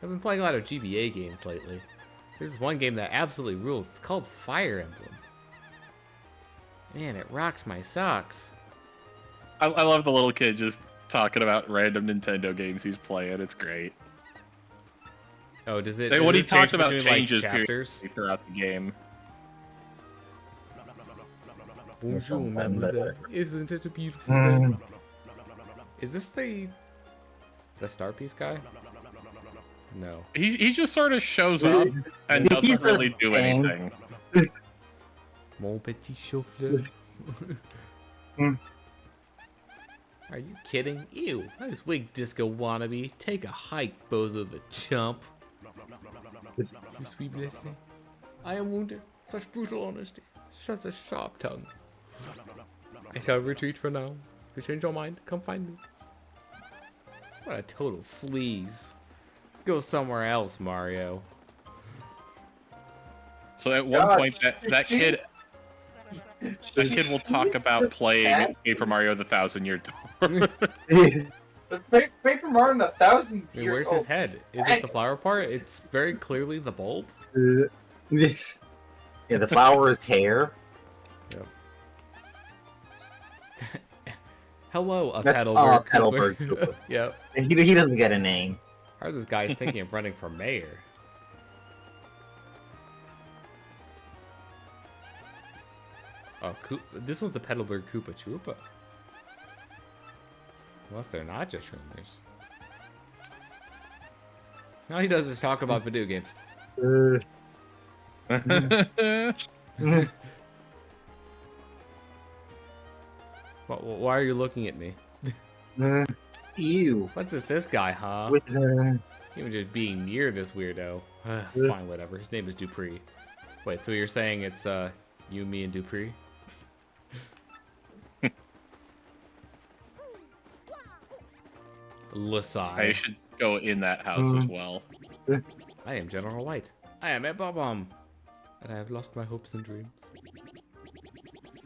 I've been playing a lot of GBA games lately. There's this one game that absolutely rules. It's called Fire Emblem. Man, it rocks my socks. I love the little kid just talking about random Nintendo games he's playing. It's great. Oh, does it? What does he it talks change about between, like, changes chapters. periodically throughout the game. Bonjour, mademoiselle. Isn't it a beautiful Mm. day? Is this the Star Piece guy? No. He just sort of shows up and doesn't He's a really do thing. anything. Mon petit chauffeur. Mm. Are you kidding? Ew, nice wig disco wannabe. Take a hike, bozo the chump. You sweet blessing. I am wounded. Such brutal honesty. Such a sharp tongue. I shall retreat for now. If you change your mind, come find me. What a total sleaze. Let's go somewhere else, Mario. So at one God, point, that kid will talk about playing Paper Mario: The Thousand Year Door. The Paper Mario in 1,000 I mean, years where's his head? Is it the flower part? It's very clearly the bulb. Yes. Yeah, the flower is hair. Yep. Hello, a That's Petalburg. Petalburg Koopa. Yep. He doesn't get a name. How are these guys thinking of running for mayor? Oh, this was the Petalburg Koopa Troopa. Unless they're not just rumors. All he does is talk about video games. Why are you looking at me? Ew. What's this guy, huh? With Even just being near this weirdo. Fine, whatever. His name is Dupree. Wait, so you're saying it's you, me, and Dupree? I Lasai. should go in that house as well. I am General White. I am a Bob-omb. And I have lost my hopes and dreams.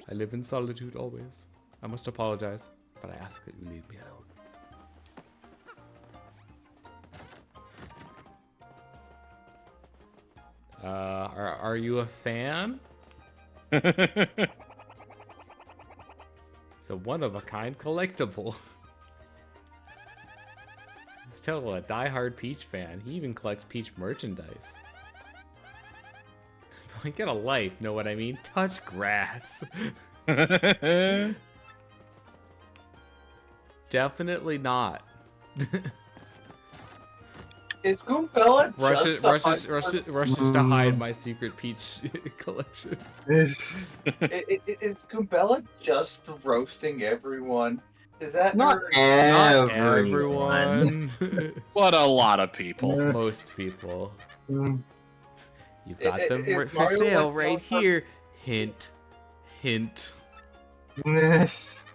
I live in solitude always. I must apologize, but I ask that you leave me alone. Are you a fan? It's a one-of-a-kind collectible. He's totally a die-hard Peach fan. He even collects Peach merchandise. Get a life, know what I mean? Touch grass. Definitely not. Is Goombella Rushes to hide my secret Peach collection. Is Goombella just roasting everyone? Is that Not Not everyone. everyone. But a lot of people. Most people. Mm. You've got them is for Mario sale like right Bowser? here. Hint. Hint. Yes.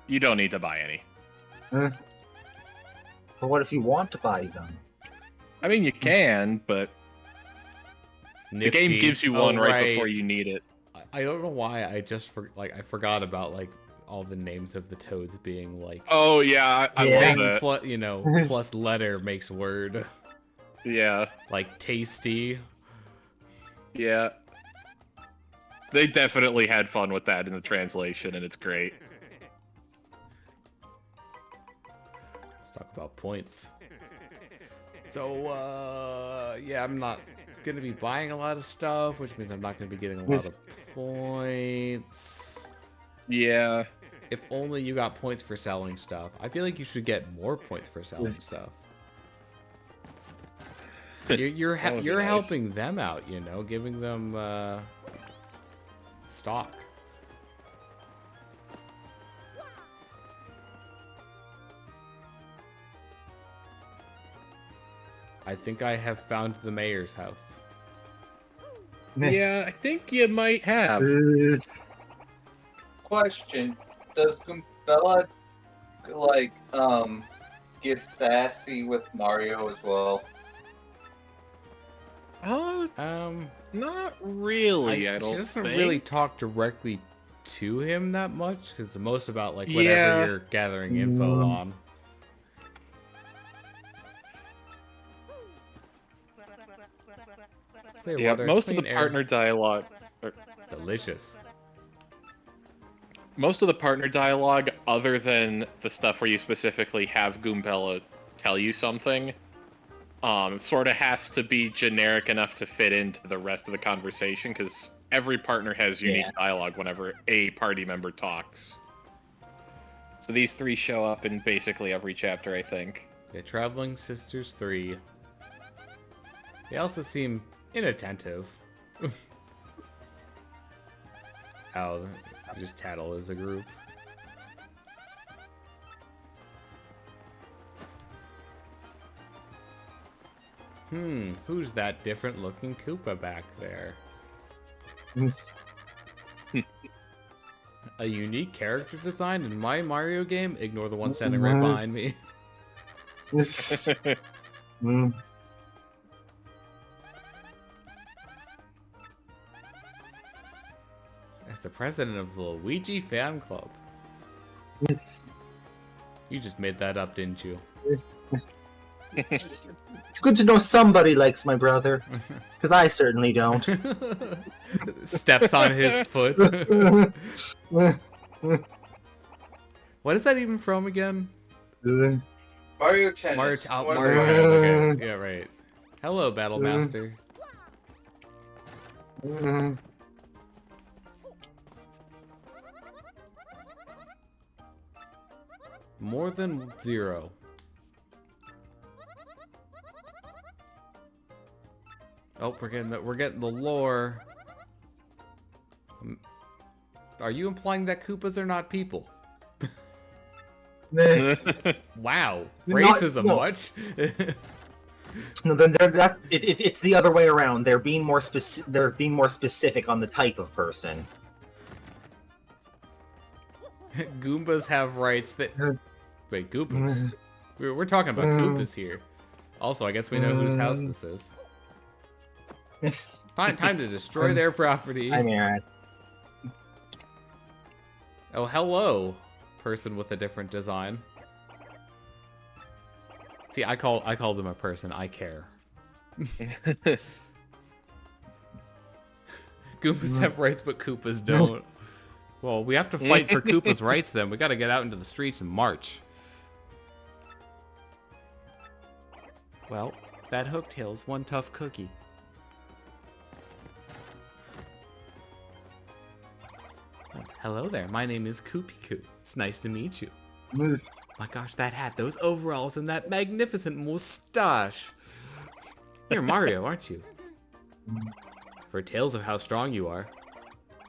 You don't need to buy any. But what if you want to buy them? I mean, you can, but the game Nifty. gives you Oh, one right before you need it. I don't know why I forgot about like all the names of the toads being like Oh yeah, I Yeah. love that. you know, plus letter makes word. Yeah, Like tasty. yeah. They definitely had fun with that in the translation, and it's great. Let's talk about points. So yeah, I'm not gonna be buying a lot of stuff, which means I'm not gonna be getting a lot of points. Yeah. If only you got points for selling stuff. I feel like you should get more points for selling stuff. You're That would be nice. helping them out, you know, giving them stock. I think I have found the mayor's house. Yeah, I think you might have. Question: does Goombella like get sassy with Mario as well? Not really. I don't She doesn't think. really talk directly to him that much, because it's most about like whatever Yeah. you're gathering info on. Clear Yeah, water, most of the clean air. partner dialogue. Delicious. Most of the partner dialogue, other than the stuff where you specifically have Goombella tell you something, sort of has to be generic enough to fit into the rest of the conversation, because every partner has unique dialogue whenever a party member talks. So these three show up in basically every chapter, I think. The Traveling Sisters 3. They also seem inattentive. Oh, they just tattle as a group. Who's that different looking Koopa back there? A unique character design in my Mario game? Ignore the one standing right behind me. As the president of the Luigi fan club. You just made that up, didn't you? It's good to know somebody likes my brother, because I certainly don't. Steps on his foot. What is that even from again? Mario Tennis. Mario One of Tennis, the- okay. Yeah, right. Hello, Battle Master. More than 0. Oh, we're getting the lore. Are you implying that Koopas are not people? Wow, They're not- racism no. much? No, then it's the other way around. They're being more specific on the type of person. Goombas have rights that Wait, Koopas? We're talking about Koopas here. Also, I guess we know whose house this is. Yes. Time to destroy their property. I'm Aaron. Oh, hello, person with a different design. See, I call them a person. I care. Koopas have rights, but Koopas don't. Well, we have to fight for Koopas' rights then. We gotta get out into the streets and march. Well, that Hooktail's one tough cookie. Oh, hello there, my name is Koopy. It's nice to meet you. My gosh, that hat, those overalls, and that magnificent moustache. You're Mario, aren't you? For tales of how strong you are.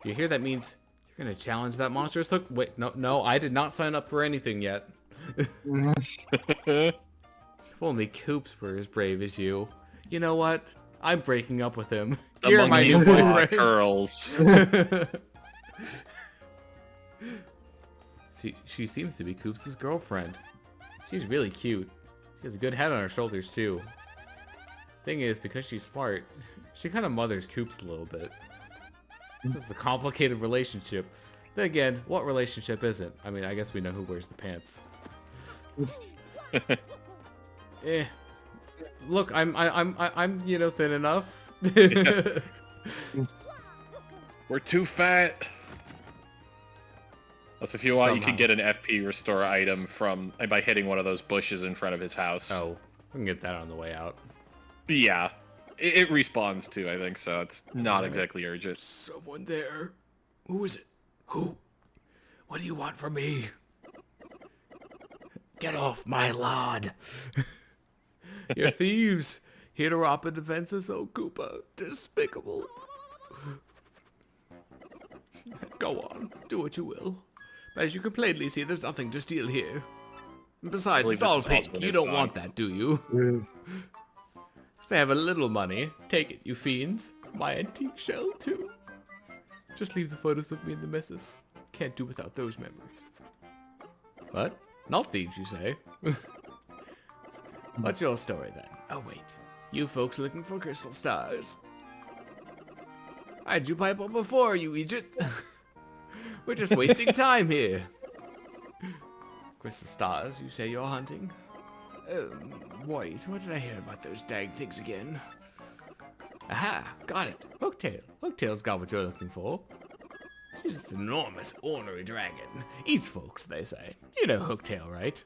You hear that means you're gonna challenge that monstrous hook? Wait, no, I did not sign up for anything yet. If only Koops were as brave as you. You know what? I'm breaking up with him. You're my new boyfriend. Curls. She seems to be Koops' girlfriend. She's really cute. She has a good head on her shoulders, too. Thing is, because she's smart, she kind of mothers Koops a little bit. This is the complicated relationship. Then again, what relationship isn't? I mean, I guess we know who wears the pants. Look, I'm you know, thin enough. We're too fat. Also, if you want, you can get an FP restore item by hitting one of those bushes in front of his house. Oh, we can get that on the way out. Yeah. It respawns too, I think, so it's not exactly urgent. Someone there. Who is it? Who? What do you want from me? Get off my lawn. You're thieves. Here to rob a defenseless old Koopa. Despicable. Go on. Do what you will. But as you can plainly see, there's nothing to steal here. Besides, it's all pink. You don't want that, do you? If they have a little money, take it, you fiends. My antique shell, too. Just leave the photos of me and the missus. Can't do without those memories. What? Not thieves, you say? What's your story, then? Oh, wait. You folks looking for crystal stars. Why'd you pipe up before, you Egypt? We're just wasting time here. Crystal stars, you say you're hunting? Wait, what did I hear about those dang things again? Aha, got it. Hooktail. Hooktail's got what you're looking for. She's this enormous, ornery dragon. Eats folks, they say. You know Hooktail, right?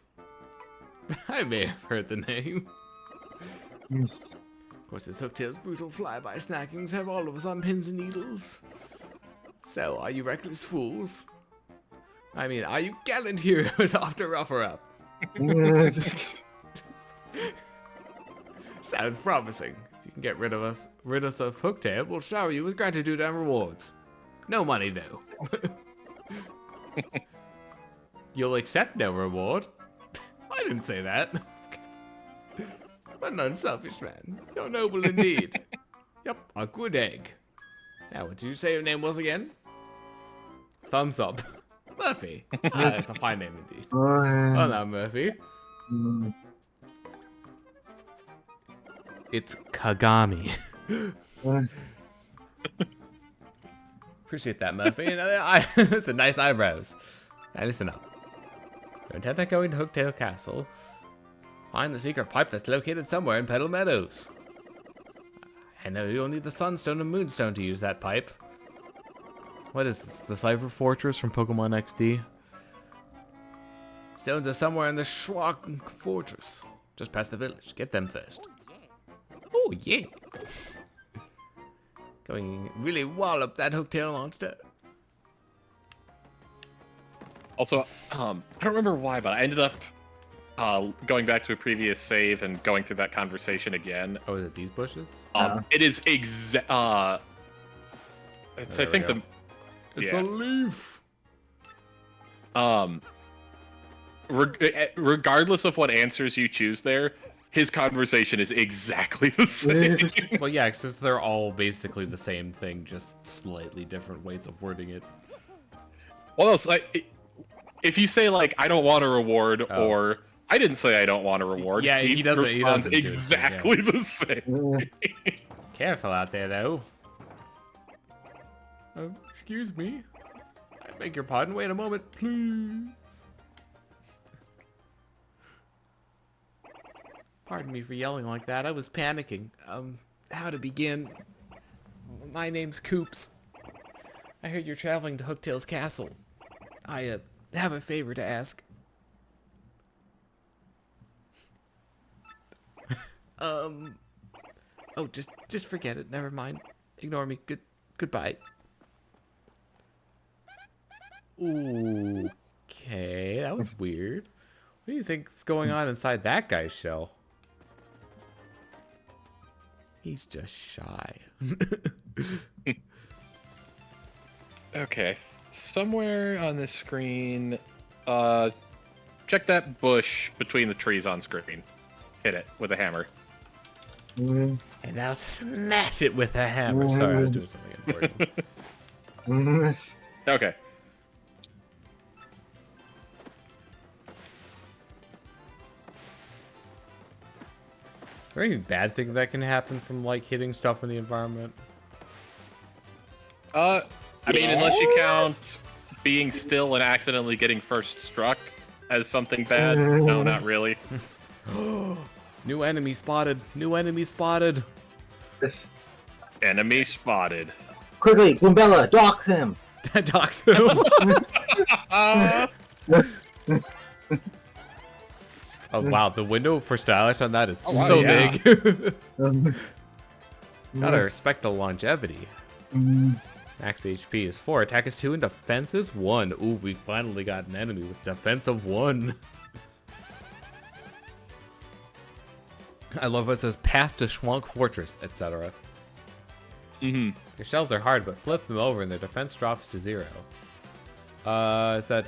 I may have heard the name. Yes. Of course, this Hooktail's brutal flyby snackings have all of us on pins and needles. So, are you reckless fools? I mean, are you gallant heroes off to rough her up? Sounds promising. If you can get rid of us of Hooktail, we'll shower you with gratitude and rewards. No money, though. You'll accept no reward? I didn't say that. What an unselfish man. You're noble indeed. Yep, a good egg. Now, what did you say your name was again? Thumbs up. Murphy. That's a fine name indeed. Oh, now, Murphy. It's Kagami. Appreciate that, Murphy. It's a nice eyebrows. Now listen up. You intend on going to Hooktail Castle. Find the secret pipe that's located somewhere in Petal Meadows. I know you'll need the Sunstone and Moonstone to use that pipe. What is this? The Shhwonk Fortress from Pokemon XD? Stones are somewhere in the Shhwonk Fortress. Just past the village. Get them first. Oh, yeah. Going really wallop that Hooktail monster. Also, I don't remember why, but I ended up going back to a previous save and going through that conversation again. Oh, is it these bushes? It is it's I think go. It's a leaf. Regardless of what answers you choose there, his conversation is exactly the same. Well, yeah, because they're all basically the same thing, just slightly different ways of wording it. What else? if you say like I don't want a reward or I didn't say I don't want a reward, Yeah, he doesn't. He responds doesn't do it, exactly the same. Careful out there, though. Excuse me. I beg your pardon. Wait a moment, please. Pardon me for yelling like that. I was panicking. How to begin? My name's Koops. I heard you're traveling to Hooktail's castle. I have a favor to ask. Oh, just forget it. Never mind. Ignore me. Goodbye. Okay, that was weird. What do you think's going on inside that guy's shell? He's just shy. Okay, somewhere on this screen, check that bush between the trees on screen. Hit it with a hammer. And now smash it with a hammer. Sorry, I was doing something important. Okay. Is there any bad thing that can happen from like hitting stuff in the environment? I mean, unless you count being still and accidentally getting first struck as something bad. No, not really. New enemy spotted. New enemy spotted. Enemy spotted. Quickly, Goombella, dock him! Docs him. Oh wow, the window for stylish on that is wow, so yeah. big. Gotta respect the longevity. Max HP is 4, attack is 2, and defense is 1. Ooh, we finally got an enemy with defense of 1. I love what it says, path to Shhwonk Fortress, etc. Your shells are hard, but flip them over and their defense drops to 0. Is that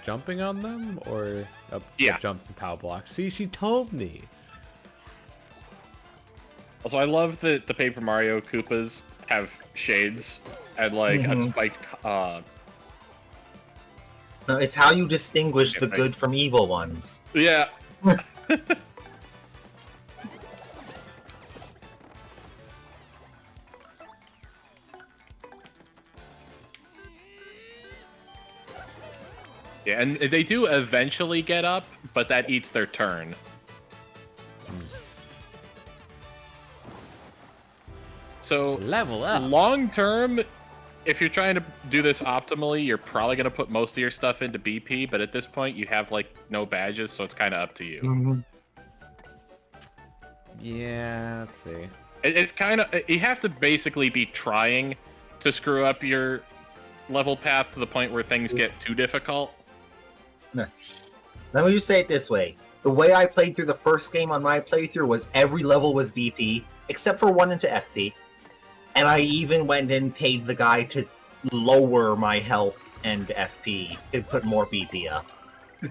jumping on them? Or yeah, jumps to power blocks? See, she told me. Also, I love that the Paper Mario Koopas have shades and like a spiked. No, it's how you distinguish the good from evil ones. Yeah. Yeah, and they do eventually get up, but that eats their turn. So, level up. Long term, if you're trying to do this optimally, you're probably going to put most of your stuff into BP, but at this point, you have, like, no badges, so it's kind of up to you. Yeah, let's see. It's kind of... You have to basically be trying to screw up your level path to the point where things get too difficult. Let me just say it this way. The way I played through the first game on my playthrough was every level was BP, except for 1 into FP. And I even went and paid the guy to lower my health and FP to put more BP up.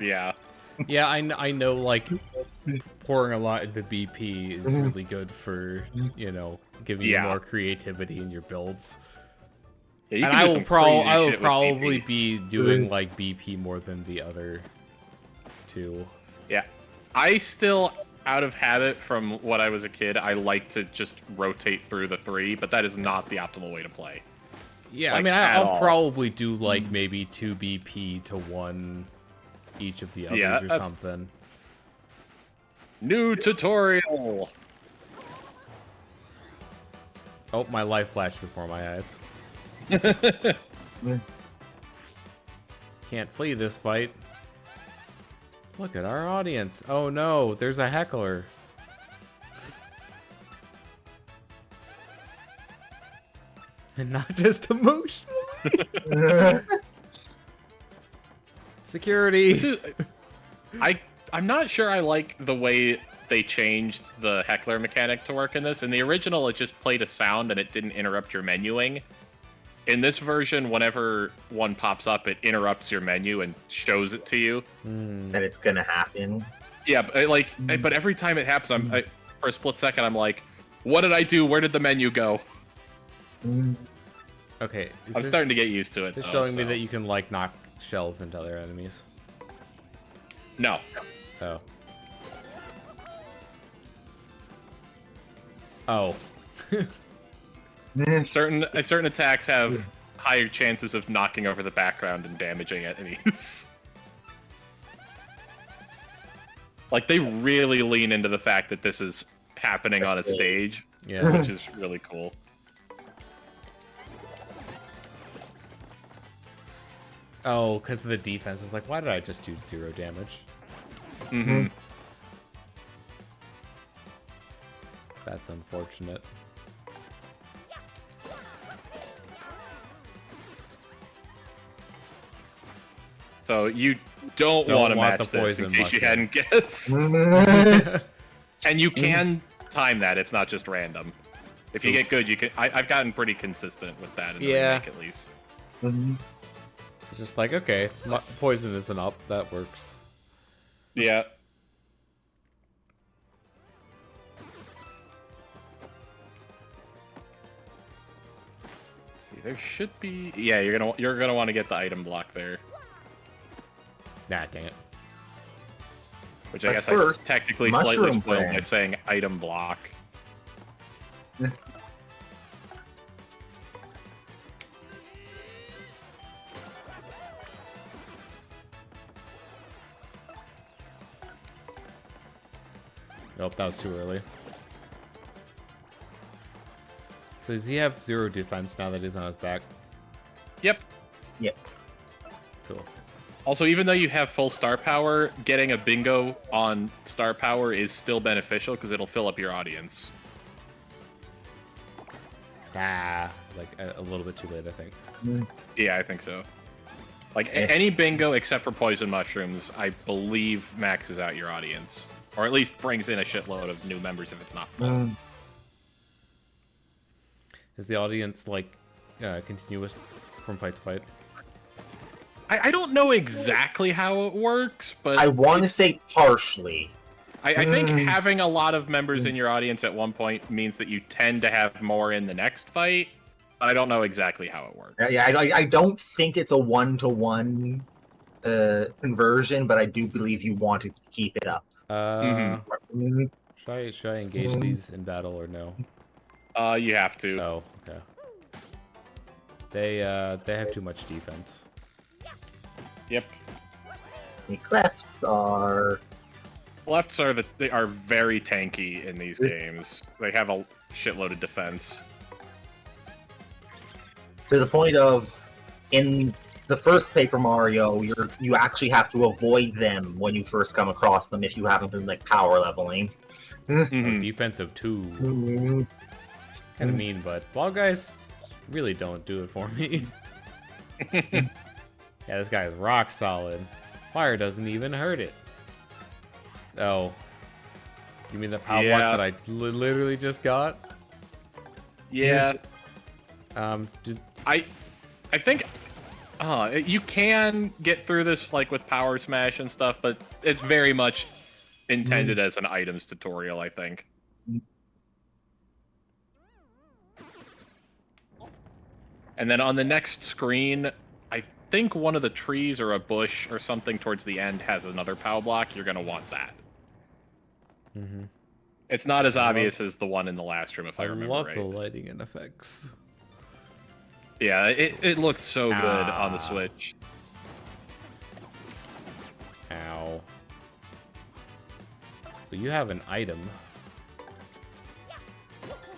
Yeah. Yeah, I know, like, pouring a lot into BP is really good for, you know, giving you more creativity in your builds. Yeah, you and can I do will, some I will shit with probably BP. be doing, like, BP more than the other two. Yeah. I still, out of habit from what I was a kid, I like to just rotate through the 3, but that is not the optimal way to play. Yeah, like, I mean, at I'll all. probably do, like, maybe 2 BP to 1 each of the others or something. New tutorial! Oh, my life flashed before my eyes. Can't flee this fight. Look at our audience. Oh no, there's a heckler. And not just emotionally. Security. I'm not sure I like the way they changed the heckler mechanic to work in this. In the original, it just played a sound and it didn't interrupt your menuing. In this version, whenever one pops up, it interrupts your menu and shows it to you. That it's gonna happen. Yeah, but every time it happens, for a split second, I'm like, what did I do? Where did the menu go? Okay. I'm starting to get used to it. It's showing me that you can, like, knock shells into other enemies. No. Oh. Oh. Certain attacks have higher chances of knocking over the background and damaging enemies. Like, they really lean into the fact that this is happening on a stage, Yeah. which is really cool. Oh, because of the defense. It's like, why did I just do 0 damage? Mm-hmm. That's unfortunate. So you don't want to match this in case you hadn't guessed. And you can time that. It's not just random. If you get good, you can. I've gotten pretty consistent with that in the remake, at least. It's just like, okay, poison isn't up. That works. Yeah. See, there should be. Yeah, you're gonna want to get the item block there. Nah, dang it. Which I But guess first, I technically slightly mushroom spoiled by brand. saying item block. Nope, that was too early. So does he have 0 defense now that he's on his back? Yep. Yep. Cool. Also, even though you have full star power, getting a bingo on star power is still beneficial because it'll fill up your audience. Ah, like a little bit too late, I think. Yeah, I think so. Like, any bingo except for poison mushrooms, I believe maxes out your audience. Or at least brings in a shitload of new members if it's not full. Is the audience, like, continuous from fight to fight? I don't know exactly how it works, but I want to say partially. I think having a lot of members in your audience at one point means that you tend to have more in the next fight, but I don't know exactly how it works. Yeah, I don't think it's a 1-to-1 conversion, but I do believe you want to keep it up. Should I engage these in battle or no? You have to. Oh, okay. They have too much defense. Yep. The clefts are... Lefts are very tanky in these games. They have a shitload of defense. To the point of, in the first Paper Mario, you actually have to avoid them when you first come across them if you haven't been like power leveling. Oh, defensive 2. Kind of mean, but ball guys really don't do it for me. Yeah, this guy's rock solid. Fire doesn't even hurt it. Oh. You mean the power block that I literally just got? Yeah. Did... I think you can get through this like with power smash and stuff, but it's very much intended as an items tutorial, I think. And then on the next screen, I think one of the trees or a bush or something towards the end has another power block. You're going to want that. It's not as obvious as the one in the last room, if I remember right. I love the lighting and effects. Yeah, it looks so good on the Switch. Ow. But you have an item.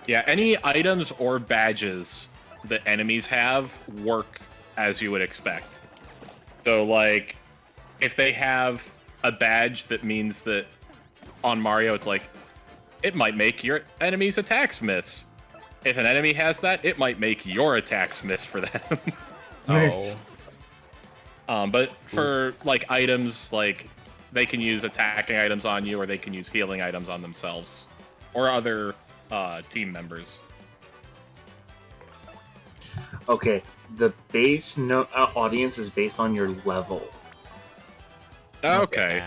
Yeah, any items or badges that enemies have work as you would expect. So, like, if they have a badge that means that on Mario, it's like, it might make your enemy's attacks miss. If an enemy has that, it might make your attacks miss for them. Nice. But for, like, items, like, they can use attacking items on you, or they can use healing items on themselves. Or other team members. Okay, the base audience is based on your level. Okay.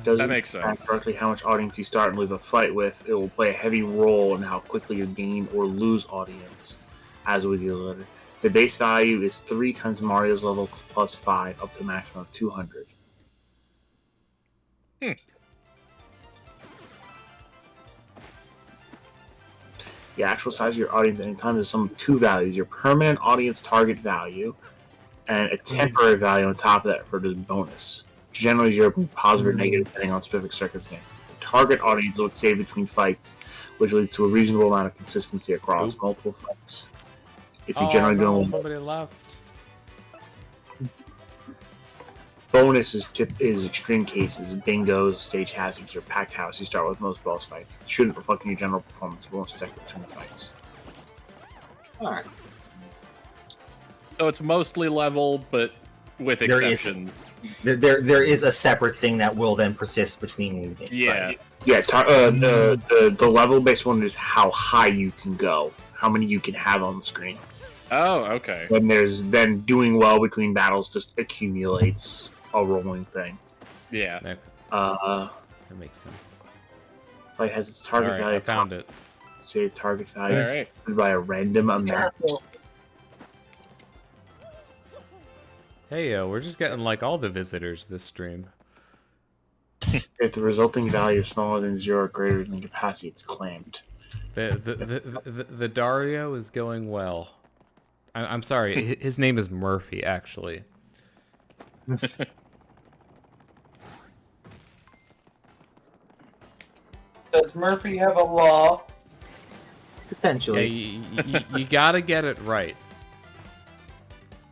Doesn't That makes sense. correctly how much audience you start and leave a fight with. It will play a heavy role in how quickly you gain or lose audience, as with the other. The base value is 3 times Mario's level plus 5, up to a maximum of 200. The actual size of your audience at any time is some two values: your permanent audience target value and a temporary value on top of that for this bonus. Generally, zero, positive or negative, depending on specific circumstances. The target audience will save between fights, which leads to a reasonable amount of consistency across multiple fights. If you generally don't, nobody left. bonus is extreme cases, bingos, stage hazards, or packed house. You start with most boss fights. It shouldn't reflect your general performance. It won't stack between the fights. Alright. So it's mostly level, but with There is- exceptions. There is a separate thing that will then persist between. Yeah. Yeah, the level-based one is how high you can go, how many you can have on the screen. Oh, okay. Then doing well between battles just accumulates a rolling thing. Yeah. That makes sense. Fight has its target Alright, value. I found it. Save target value Alright. by a random amount. Hey, we're just getting like all the visitors this stream. If the resulting value is smaller than 0 or greater than capacity, it's claimed. The Dario is going well. I'm sorry, his name is Murphy, actually. Does Murphy have a law? Yeah, Potentially. you gotta get it right.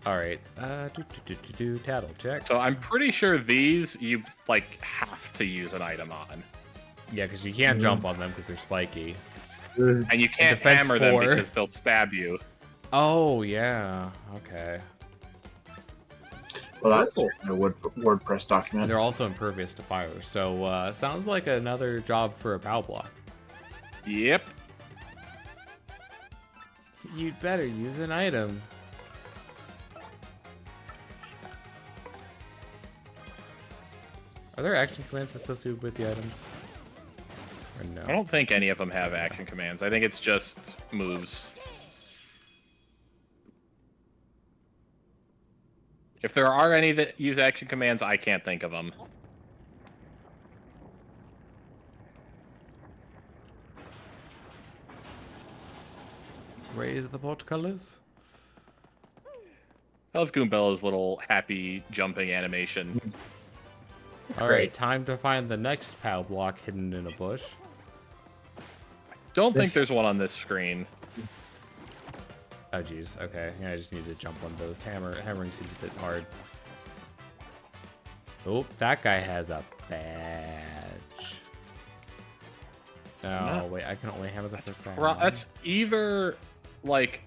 Alright, tattle check. So I'm pretty sure these you like have to use an item on, Yeah, because you can't jump on them because they're spiky. and you can't Defense hammer them 4. because they'll stab you. Oh, yeah, okay. Well, that's in a WordPress And document. they're also impervious to fire, so sounds like another job for a POW block. Yep. You'd better use an item. Are there action commands associated with the items? Or no? I don't think any of them have action commands. I think it's just moves. If there are any that use action commands, I can't think of them. Raise the portcullis? I love Goombella's little happy jumping animation. Alright, great. time to find the next POW block hidden in a bush. Don't think there's one on this screen. Oh jeez, okay. Yeah, I just need to jump on those. Hammering seems a bit hard. Oh, that guy has a badge. Oh, No. wait, I can only hammer the first guy. That's either like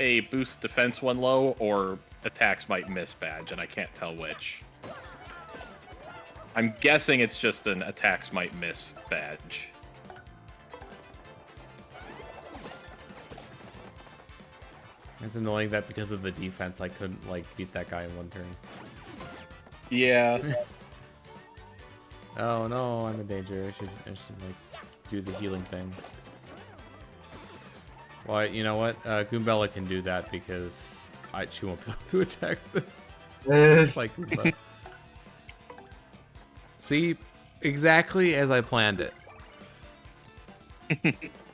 a boost defense one low or attacks might miss badge, and I can't tell which. I'm guessing it's just an attacks might miss badge. It's annoying that because of the defense, I couldn't like beat that guy in one turn. Yeah. Oh no, I'm in danger. I should like do the healing thing. Well, you know what? Goombella can do that because she won't be able to attack the like Goomba. See, exactly as I planned it.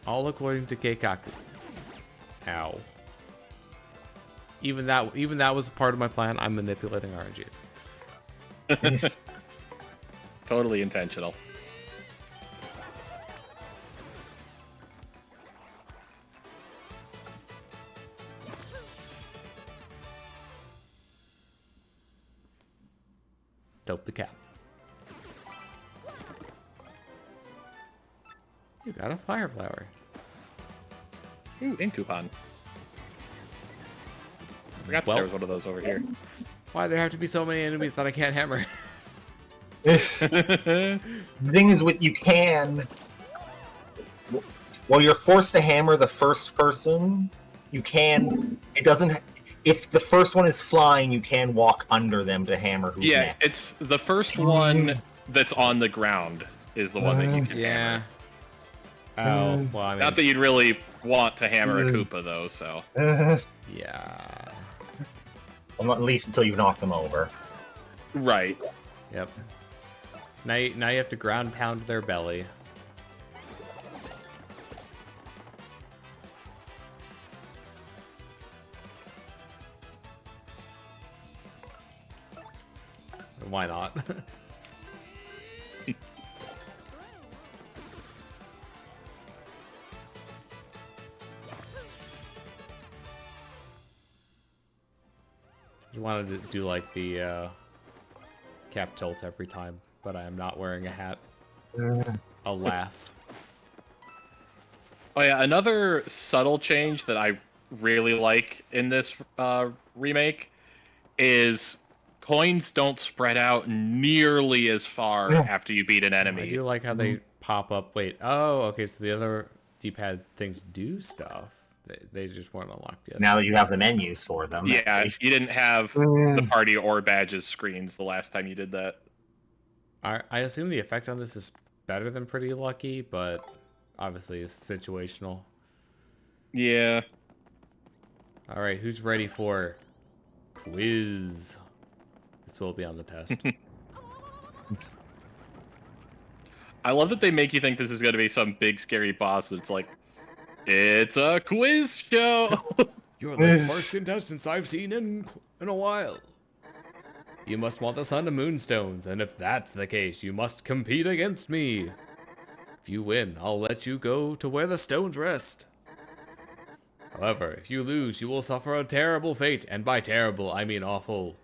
All according to Keikaku. Ow. Even that was part of my plan. I'm manipulating RNG. Totally intentional. Dope the cap. You got a fire flower. Ooh, in coupon. Forgot that there was one of those over here. Why there have to be so many enemies that I can't hammer? The thing is, what you can. Well, you're forced to hammer the first person. You can. It doesn't. If the first one is flying, you can walk under them to hammer who's Yeah, next. it's the first one that's on the ground is the one that you can Yeah. hammer. Oh, well, I mean, Not that you'd really want to hammer a Koopa, though, so. yeah. Well, at least until you knock them over. Right. Yep. Now you have to ground pound their belly. Why not? You wanted to do like the cap tilt every time, but I am not wearing a hat. Alas. Oh yeah, another subtle change that I really like in this remake is coins don't spread out nearly as far after you beat an I enemy. do like how they pop up. Wait, oh, okay, so the other D-pad things do stuff. They just weren't unlocked yet. Now that you have the menus for them. Yeah, you didn't have the party or badges screens the last time you did that. I assume the effect on this is better than Pretty Lucky, but obviously it's situational. Yeah. All right, who's ready for quiz? This will be on the test. I love that they make you think this is going to be some big scary boss. It's like, it's a quiz show. You're the first contestants I've seen in a while. You must want the sun and moonstones, and if that's the case, you must compete against me. If you win, I'll let you go to where the stones rest. However, if you lose, you will suffer a terrible fate, and by terrible, I mean awful.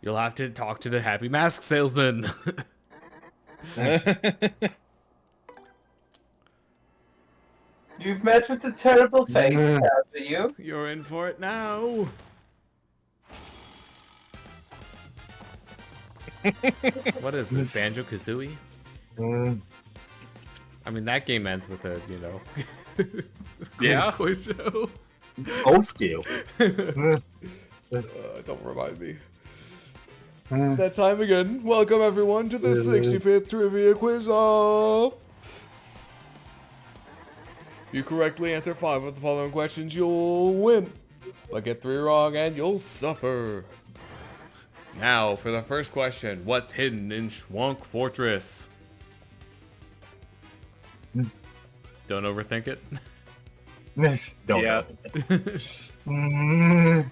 You'll have to talk to the happy mask salesman. You've met with the terrible fate, haven't you? You're in for it now. What is this, Banjo-Kazooie? I mean, that game ends with a, you know... Yeah? quiz show. Both do. Don't remind me. That time again. Welcome, everyone, to the 65th Trivia Quiz-Off. You correctly answer 5 of the following questions, you'll win. But get 3 wrong and you'll suffer. Now, for the first question, what's hidden in Shhwonk Fortress? Don't overthink it. Don't Yeah. know.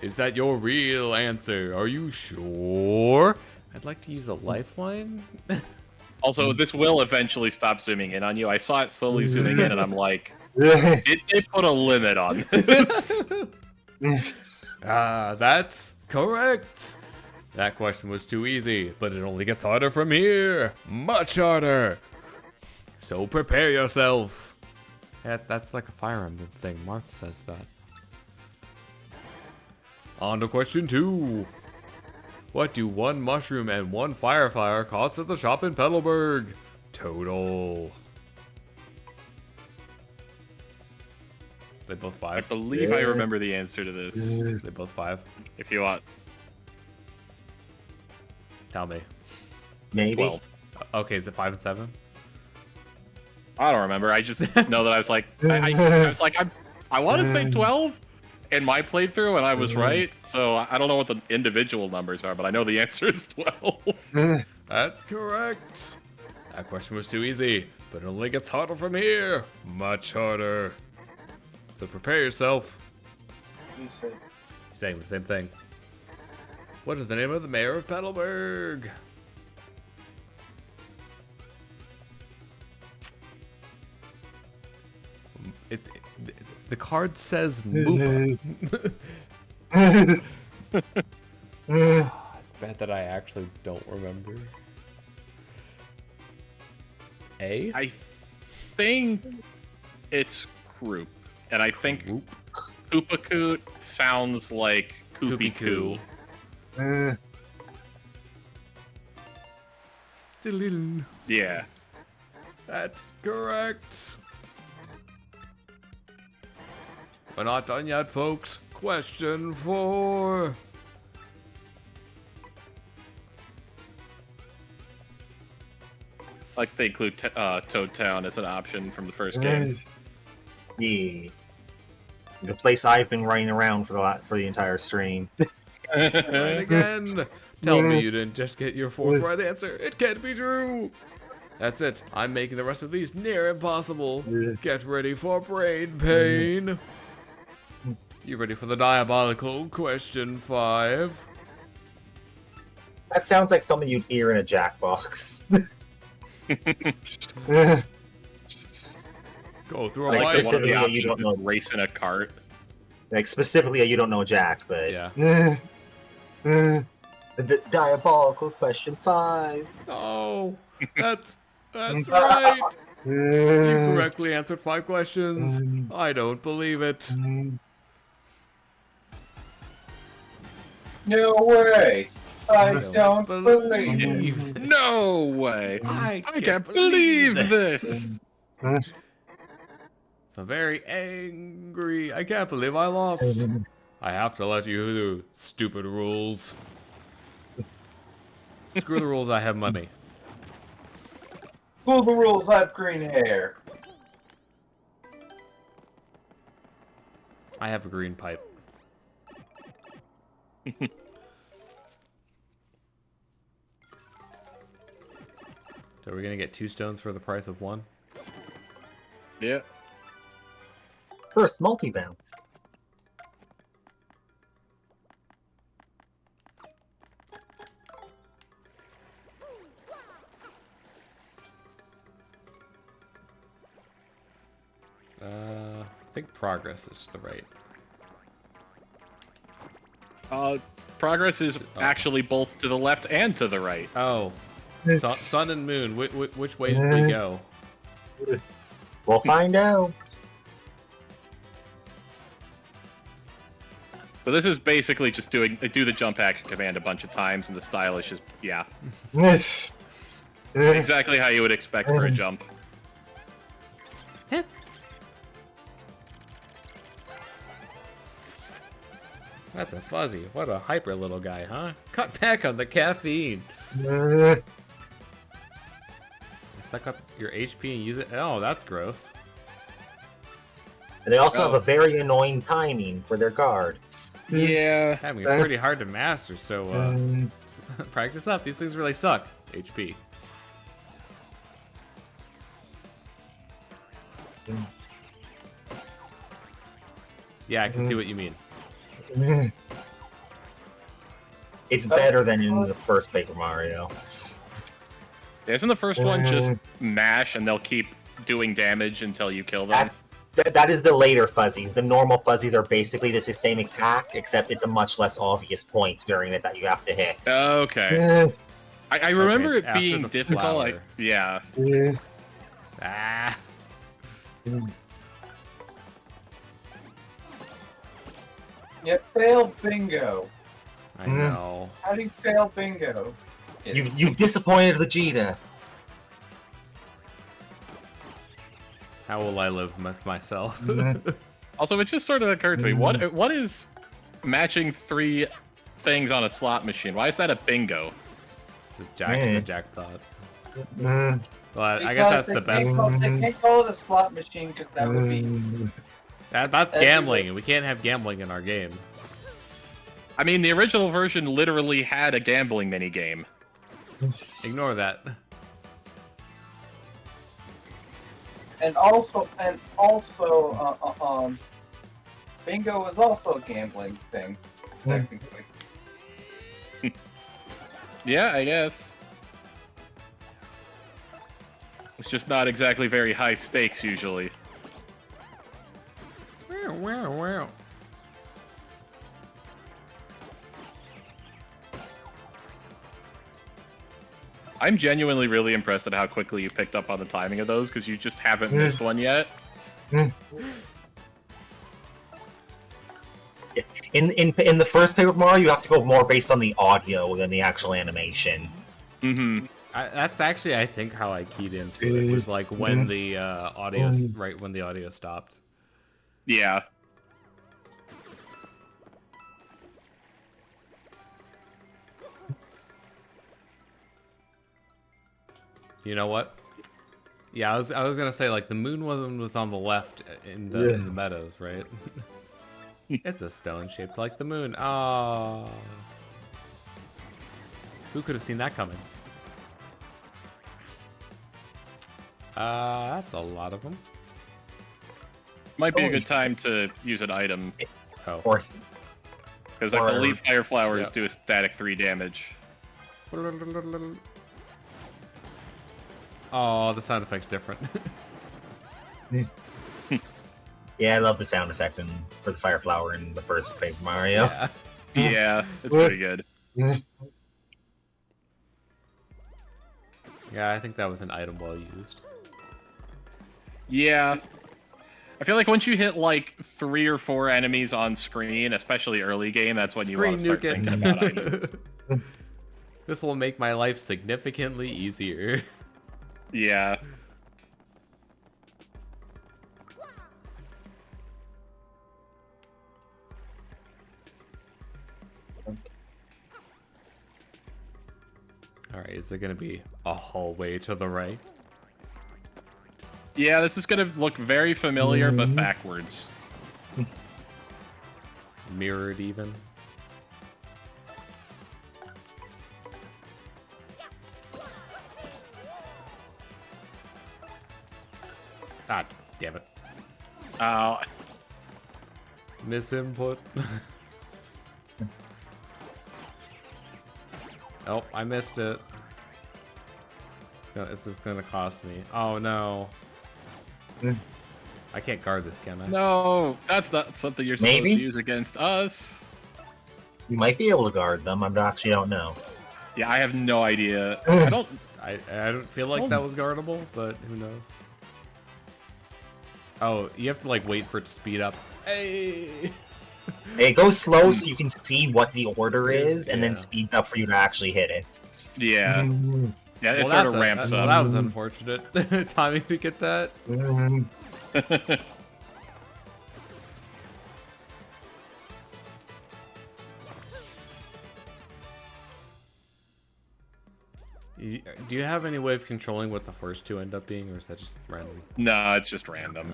Is that your real answer? Are you sure? I'd like to use a lifeline. Also, this will eventually stop zooming in on you. I saw it slowly zooming in, and I'm like, did they put a limit on this? That's correct. That question was too easy, but it only gets harder from here. Much harder. So prepare yourself. Yeah, that's like a Fire Emblem thing. Marth says that. On to question 2. What do 1 mushroom and 1 firefly cost at the shop in Petalburg? Total. They both I 5. believe I remember the answer to this. They both 5. If you want. Tell me. Maybe. 12. Okay, is it 5 and 7? I don't remember. I just know that I was like, I was like, I want to say 12 in my playthrough, and I was right. So I don't know what the individual numbers are, but I know the answer is 12. That's correct. That question was too easy, but it only gets harder from here. Much harder. So prepare yourself. Saying the same thing. What is the name of the mayor of Petalburg? The card says Moopa. It's bad that I actually don't remember. A? I think it's Kroop, and I think Koopa Koot sounds like Koopy Koo. Yeah. That's correct. We're not done yet, folks. Question 4. Like they include Toad Town as an option from the first game. Yeah. The place I've been running around for the entire stream. Right again. Tell me you didn't just get your fourth right answer. It can't be true. That's it. I'm making the rest of these near impossible. Get ready for brain pain. You ready for the diabolical question 5? That sounds like something you'd hear in a Jackbox. Go through a Like light. so one of the specifically, options you don't is know. race in a cart. Like specifically, you don't know Jack, but Yeah. The diabolical question 5. No, that's right. You correctly answered 5 questions. I don't believe it. No way! I don't don't believe it. believe. No way! I I can't believe this! So very angry. I can't believe I lost. I have to let you do stupid rules. Screw the rules, I have money. School the rules, I have green hair. I have a green pipe. So we're gonna get 2 stones for the price of 1? Yeah. First, multi-bounce. I think progress is the right. Progress is actually both to the left and to the right. Oh, sun and moon. Which way did we go? We'll find out. So this is basically just do the jump action command a bunch of times, and the style is just, yeah, Yes. exactly how you would expect for a jump. That's a fuzzy. What a hyper little guy, huh? Cut back on the caffeine. Suck up your HP and use it. Oh, that's gross. And they also have a very annoying timing for their guard. Yeah. I mean, it's pretty hard to master, so practice up. These things really suck. HP. Yeah, I can see what you mean. It's better than in the first Paper Mario. Isn't the first one just mash and they'll keep doing damage until you kill them? That is the later fuzzies. The normal fuzzies are basically the same attack, except it's a much less obvious point during it that you have to hit. Okay. I remember it's it being after the difficult. flower. Yeah. Ah. You failed bingo. I know. How do you fail bingo? You've disappointed Vegeta. How will I live with myself? Also, it just sort of occurred to me, what is matching 3 things on a slot machine? Why is that a bingo? This is a jackpot. Well, I guess that's the best. They can't call it a slot machine because that would be. That's gambling, and we can't have gambling in our game. I mean, the original version literally had a gambling minigame. Ignore that. And also, bingo is also a gambling thing, technically. Yeah, I guess. It's just not exactly very high stakes usually. Wow. I'm genuinely really impressed at how quickly you picked up on the timing of those, because you just haven't missed one yet. In the first Paper Mario, you have to go more based on the audio than the actual animation. Mm-hmm. That's actually, I think, how I keyed into it. Was like when the audio, right when the audio stopped. Yeah. You know what? Yeah, I was gonna say like the moon one was on the left in the meadows, right? It's a stone shaped like the moon. Oh. Who could have seen that coming? That's a lot of them. Might be a good time to use an item, Oh. Or because I believe fire flowers do a static 3 damage. Oh, the sound effect's different. yeah, I love the sound effect for the fire flower in the first Paper Mario. Yeah. Yeah, it's pretty good. Yeah, I think that was an item well used. Yeah. I feel like once you hit like 3 or 4 enemies on screen, especially early game, that's when you want to start thinking about items. This will make my life significantly easier. Yeah. Alright, is there gonna be a hallway to the right? Yeah, this is gonna look very familiar, but backwards. Mirrored even? Ah, damn it. Misinput. Oh, I missed it. This is gonna cost me. Oh no. I can't guard this, can I? No, that's not something you're supposed Maybe? to use against us. You might be able to guard them. I actually don't know. Yeah, I have no idea. I don't. I don't feel like that was guardable, but who knows? Oh, you have to like wait for it to speed up. Hey. It goes slow so you can see what the order is, and then Yeah. speeds up for you to actually hit it. Yeah. Yeah, it Well, sort of that's ramps well, up. that was unfortunate. Timing to get that. Do you have any way of controlling what the first two end up being, or is that just random? No, it's just random.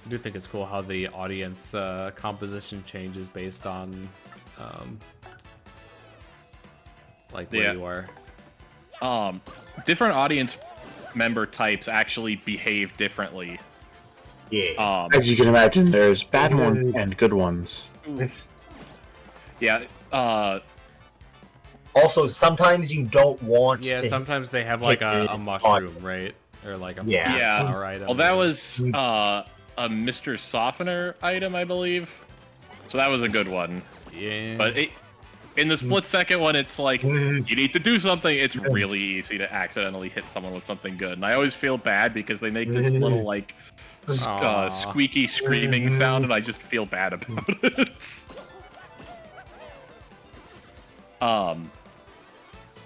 I do think it's cool how the audience composition changes based on like where you are. Different audience member types actually behave differently. Yeah. As you can imagine, there's bad ones and good ones. Yeah. Also, sometimes you don't want Yeah, to. sometimes they have like a mushroom, right? Or like a Yeah. flower item. Well, that was a Mr. Softener item, I believe. So that was a good one. Yeah. But in the split second one, it's like, you need to do something. It's really easy to accidentally hit someone with something good. And I always feel bad because they make this little, like, squeaky screaming sound, and I just feel bad about it.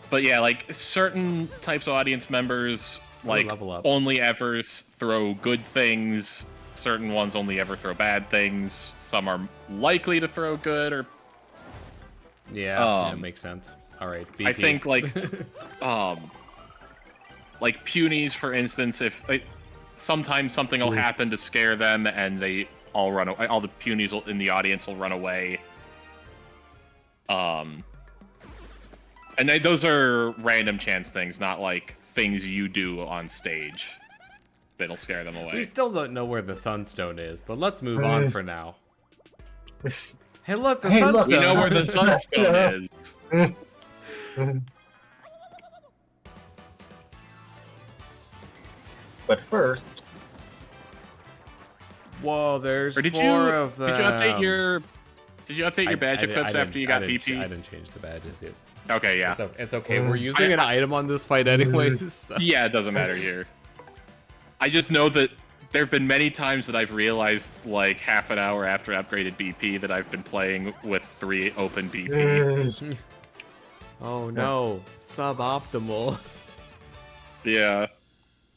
But yeah, like, certain types of audience members, like, level up. only ever throw good things. Certain ones only ever throw bad things. Some are likely to throw good, or yeah, it makes sense. All right, BP. I think like like punies, for instance, if sometimes something will happen to scare them and they all run away. All the punies in the audience will run away. And those are random chance things, not like things you do on stage that'll scare them we away. still don't know where the sunstone is, but let's move on for now. Hey, look, the sunstone. We know where the sunstone is. But first, Whoa, there's Or did you four of them. update your badge equips after you got PP? I didn't change the badges yet. Okay, yeah. It's okay. We're using an item on this fight anyways. So. Yeah, it doesn't matter here. I just know that there have been many times that I've realized, like, half an hour after I upgraded BP, that I've been playing with 3 open BP. Oh no, suboptimal. Yeah.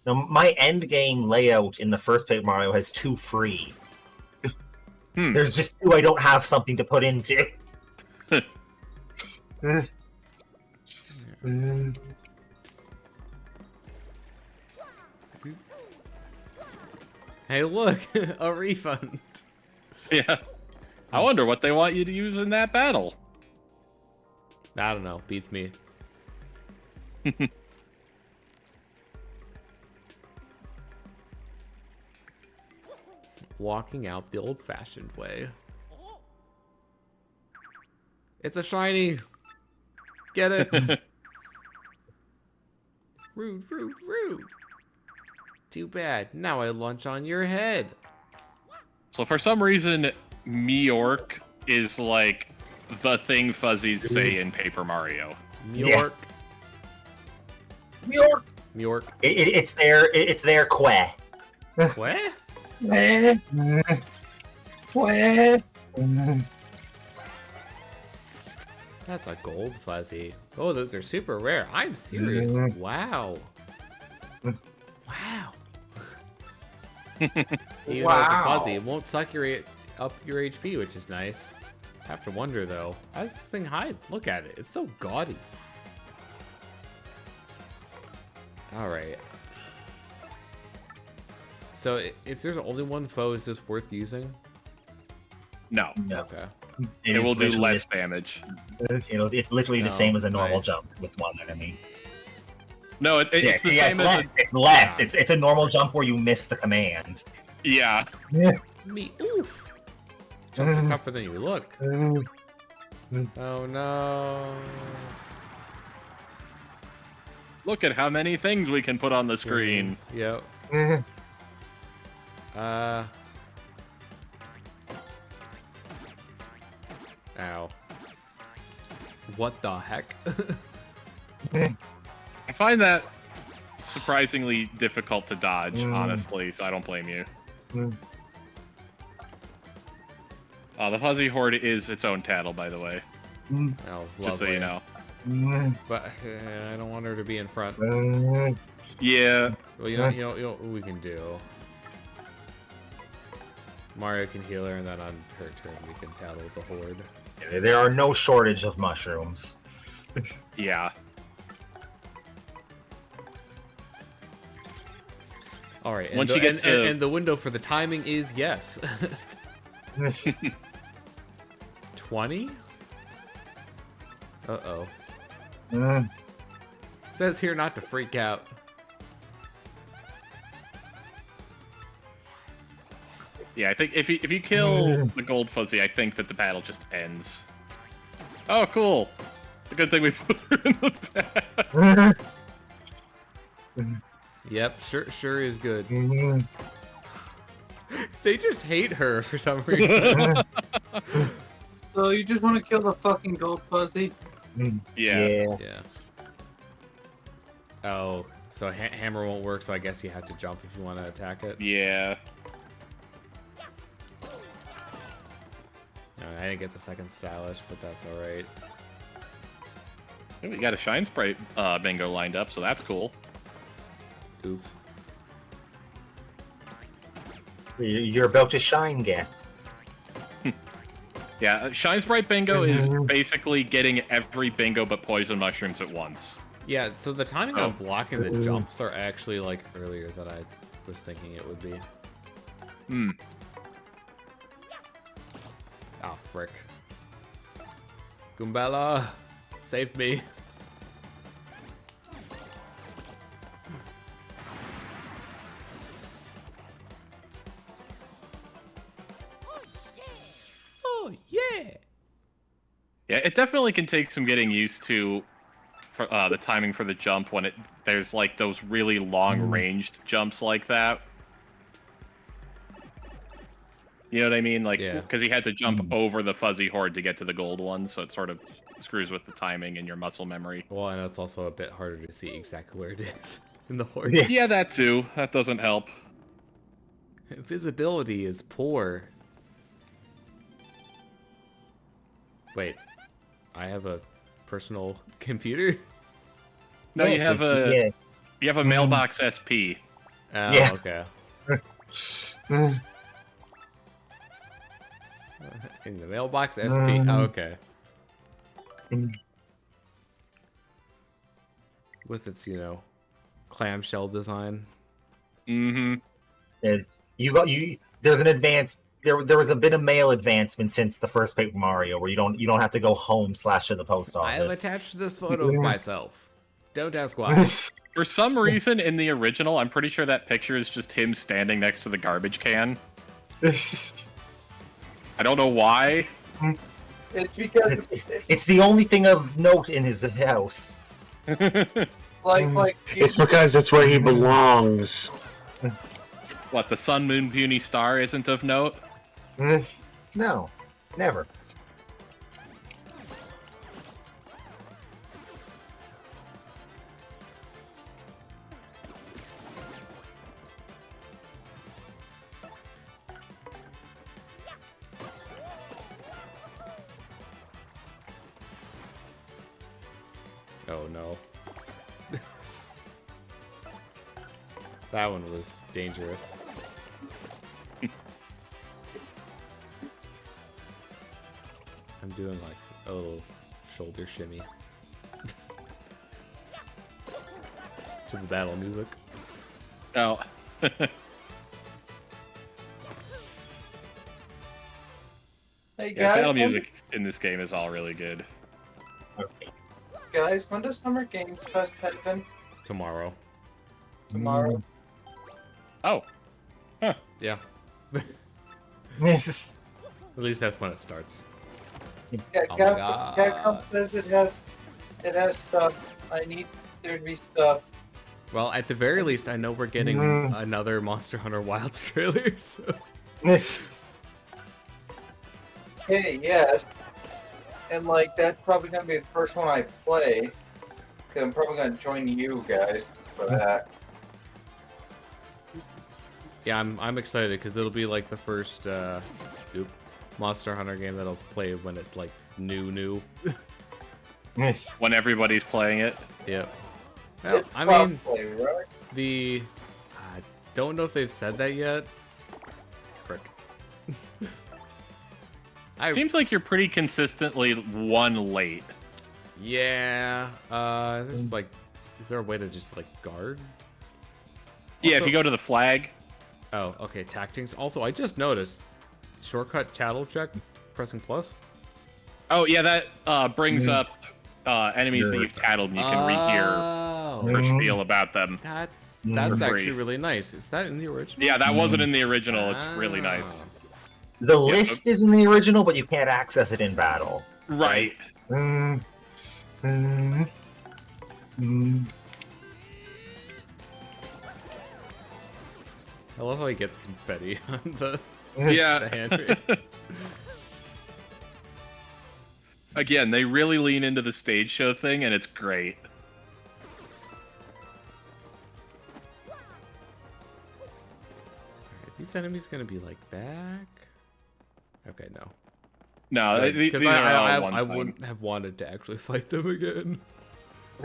now my end game layout in the first Paper Mario has 2 free. There's just 2 I don't have something to put into. Hey, look, a refund. Yeah. I wonder what they want you to use in that battle. I don't know. Beats me. Walking out the old-fashioned way. It's a shiny. Get it? Rude, rude, rude. Too bad. Now I lunch on your head. So for some reason, Meork is like the thing fuzzies say in Paper Mario. Mjork. York. Mjork. It's their queh. What? Queh. That's a gold fuzzy. Oh, those are super rare. I'm serious. Wow. Wow. Even though it's a fuzzy, it won't suck up your HP, which is nice. I have to wonder though, how does this thing hide? Look at it. It's so gaudy. Alright. So if there's only one foe, is this worth using? No. No. Okay. It will do less damage. It's literally the No, same as a normal nice. jump with one enemy. No, it's the same as... It's less. It's a normal jump where you miss the command. Yeah. Me, oof. Jumps are tougher than you look. Oh no. Look at how many things we can put on the screen. Yep. Ow. What the heck? I find that surprisingly difficult to dodge, honestly, so I don't blame you. The Fuzzy Horde is its own tattle, by the way. Oh, Just so you lovely. know. But I don't want her to be in front. Yeah. Well, you know what we can do. Mario can heal her, and then on her turn we can tattle the horde. There are no shortage of mushrooms. Yeah. All right. Once you get to... and the window for the timing is yes. 20? Uh-oh. Says here not to freak out. Yeah, I think if you kill the gold fuzzy, I think that the battle just ends. Oh, cool. It's a good thing we put her in the back. Yep, sure is good. They just hate her for some reason. So you just want to kill the fucking gold fuzzy? Yeah. Yeah. Oh, so hammer won't work, so I guess you have to jump if you want to attack it. Yeah. No, I didn't get the second stylish, but that's alright. We got a Shine Sprite bingo lined up, so that's cool. Oops. You're about to shine, get. Yeah, Shine Sprite bingo is basically getting every bingo but poison mushrooms at once. Yeah, so the timing on blocking the jumps are actually like earlier than I was thinking it would be. Ah, frick. Goombella, save me. Oh, yeah! Yeah, it definitely can take some getting used to for the timing for the jump when there's like those really long-ranged jumps like that. You know what I mean? Like, because he had to jump over the fuzzy horde to get to the gold one, so it sort of screws with the timing and your muscle memory. Well, and it's also a bit harder to see exactly where it is in the horde. Yeah, that too. That doesn't help. Visibility is poor. Wait, I have a personal computer? No, you have a mailbox SP. Oh, Yeah. okay. In the mailbox SP. Oh, okay. With its, clamshell design. Mm-hmm. You There's an advance. There was a bit of mail advancement since the first Paper Mario, where you don't have to go home / to the post office. I have attached this photo of myself. Don't ask why. For some reason, in the original, I'm pretty sure that picture is just him standing next to the garbage can. I don't know why. It's because it's the only thing of note in his house. like It's because it's where he belongs. What, the sun, moon, puny star isn't of note? No, never. Oh no. That one was dangerous. I'm doing like a little shoulder shimmy to the battle music. Oh. hey Yeah, battle guys, music in this game is all really good. when does Summer Games Fest happen? Tomorrow. Tomorrow. Oh. Huh. Yeah. Yes. At least that's when it starts. Yeah, Oh my God. Capcom says it has stuff. I need there to be stuff. Well, at the very least, I know we're getting another Monster Hunter Wilds trailer. So. Yes. Hey, yes. And like that's probably gonna be the first one I play. Cause I'm probably gonna join you guys for that. Yeah, I'm excited because it'll be like the first Monster Hunter game that'll play when it's like new. Yes. When everybody's playing it. Yep. Well, It's I mean, crossplay, right? I don't know if they've said that yet. Frick. Seems like you're pretty consistently one late. Yeah. There's like, is there a way to just like guard? Yeah, if Also- you go to the flag. Oh, okay. Tactics. Also, I just noticed shortcut tattle check, pressing plus. Oh, yeah, that brings up enemies that you've tattled and you can rehear her spiel about them. That's For actually free. really nice. Is that in the original? Yeah, that wasn't in the original. It's really nice. The list is in the original, but you can't access it in battle. Right. I love how he gets confetti on the Yeah. hand. Again, they really lean into the stage show thing, and it's great. Are these enemies gonna be like back? Okay, no. No, these Because are all I one thing. wouldn't have wanted to actually fight them again.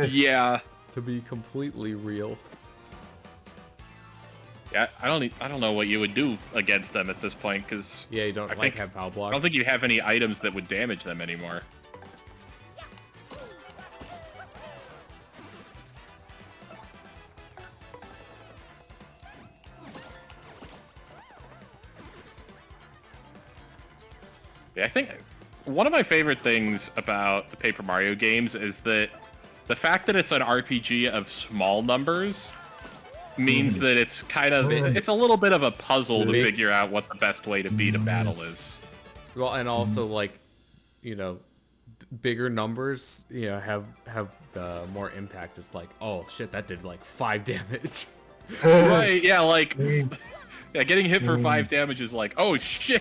Yeah. To be completely real. Yeah, I don't know what you would do against them at this point, because Yeah, you don't I like think- have power blocks. I don't think you have any items that would damage them anymore. Yeah, I think one of my favorite things about the Paper Mario games is that the fact that it's an RPG of small numbers means that it's kind of it's a little bit of a puzzle to figure out what the best way to beat a battle is. Well, and also like, you know, bigger numbers, you know, have more impact. It's like, oh shit, that did like 5 damage. Right, yeah, like yeah, getting hit for 5 damage is like, oh shit.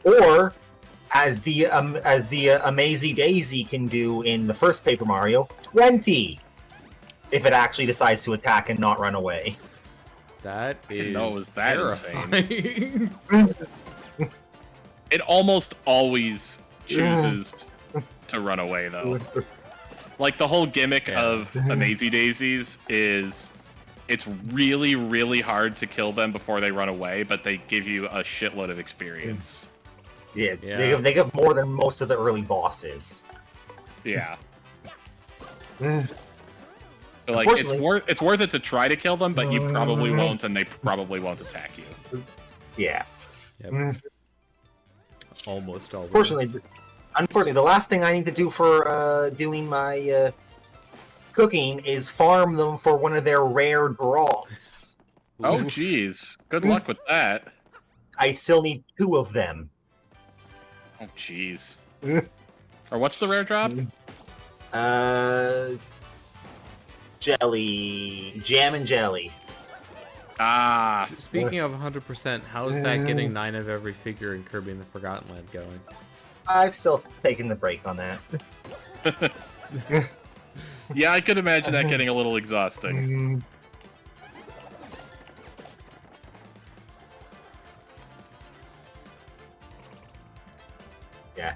Or, as the Amazy Daisy can do in the first Paper Mario, 20, if it actually decides to attack and not run away. That is know it was that terrifying. It almost always chooses to run away, though. Like, the whole gimmick of Amazy Daisies is it's really, really hard to kill them before they run away, but they give you a shitload of experience. Yeah, Yeah. they give more than most of the early bosses. Yeah. So like Unfortunately- it's worth it to try to kill them, but you probably won't, and they probably won't attack you. Yeah. Yep. Almost always. Unfortunately, the last thing I need to do for doing my cooking is farm them for one of their rare draws. Oh, Ooh. jeez. Good luck with that. I still need 2 of them. Oh, jeez. Or what's the rare drop? Jelly, jam and jelly. Ah, Speaking of 100%, how's that getting 9 of every figure in Kirby and the Forgotten Land going? I've still taken the break on that. yeah, I could imagine that getting a little exhausting. Yeah.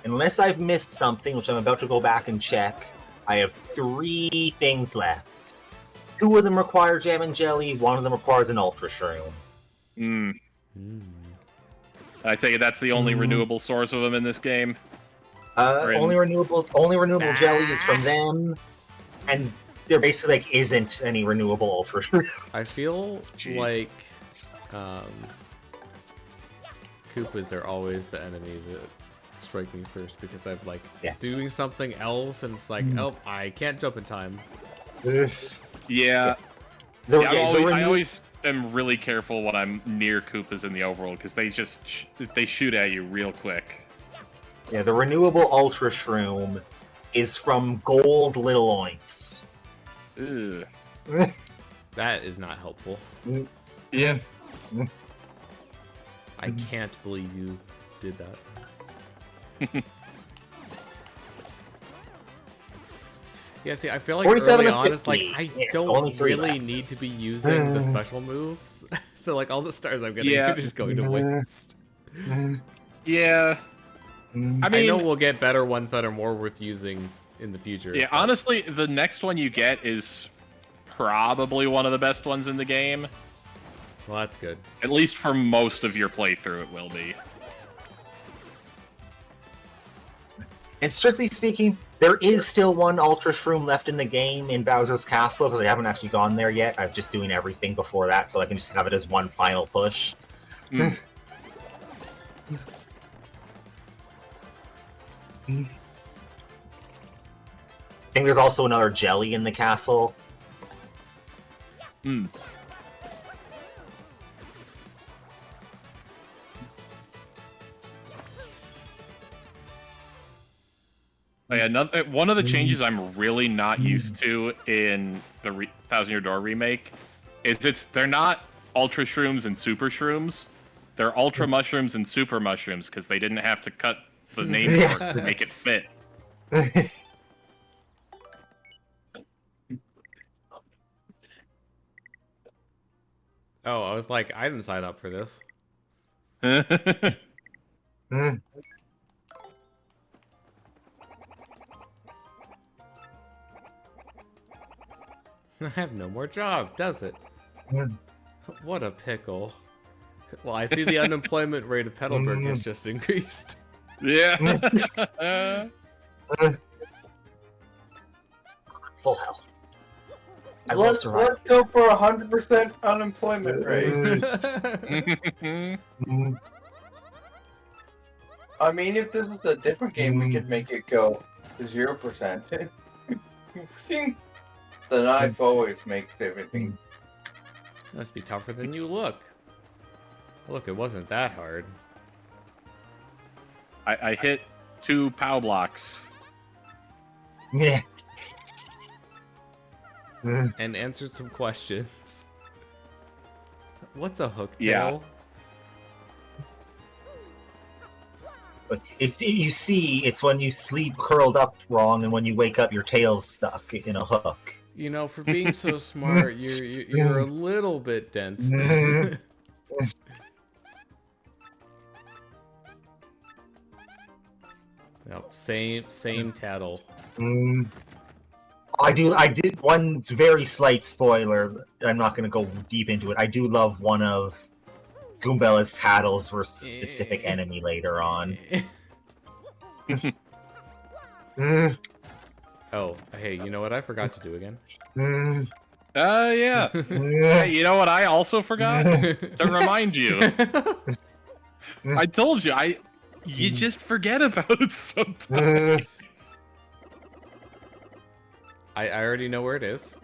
Unless I've missed something, which I'm about to go back and check, I have 3 things left. 2 of them require jam and jelly, 1 of them requires an ultra shroom. Hmm. Hmm. I take it that's the only renewable source of them in this game. Only renewable jelly is from them, and there basically like isn't any renewable ultra shrooms. I feel Jeez. like Koopas are always the enemy that strike me first because I'm like doing something else and it's like, oh, I can't jump in time. Yeah. The- I always am really careful when I'm near Koopas in the overworld because they just they shoot at you real quick. Yeah, the renewable ultra shroom is from gold little oinks. Ugh. That is not helpful. Yeah. I can't believe you did that. Yeah, see, I feel like 47 early of on, it's like 50. I Yeah, don't only 3 really left. need to be using the special moves. So like all the stars I'm getting are just going to waste. Yeah. I mean, I know we'll get better ones that are more worth using in the future. yeah, but- honestly, the next one you get is probably one of the best ones in the game. Well, that's good. At least for most of your playthrough, it will be. And strictly speaking, there is still 1 ultra shroom left in the game in Bowser's Castle because I haven't actually gone there yet. I'm just doing everything before that, so I can just have it as 1 final push. Mm. I think there's also another jelly in the castle. Mm. Oh, yeah, one of the changes I'm really not used to in the Thousand Year Door remake is they're not Ultra Shrooms and Super Shrooms. They're Ultra Mushrooms and Super Mushrooms because they didn't have to cut the name for it to make it fit. Oh, I was like, I didn't sign up for this. I have no more job, does it? What a pickle. Well, I see the unemployment rate of Petalburg has just increased. Yeah. Full health. I will Let's survive. go for 100% unemployment rate. I mean, if this was a different game, we could make it go to 0%. See, the knife always makes everything. Must be tougher than you look. Look, it wasn't that hard. I hit 2 POW blocks. Yeah. And answered some questions. What's a hooktail? Yeah. But if you see, it's when you sleep curled up wrong, and when you wake up, your tail's stuck in a hook. You know, for being so smart, you're a little bit dense. Nope, same tattle. I did one very slight spoiler. I'm not going to go deep into it. I do love one of Goombella's tattles versus a specific enemy later on. Oh, hey, you know what I forgot to do again? Yeah. Hey, you know what I also forgot? To remind you. I told you, you just forget about it sometimes. I already know where it is.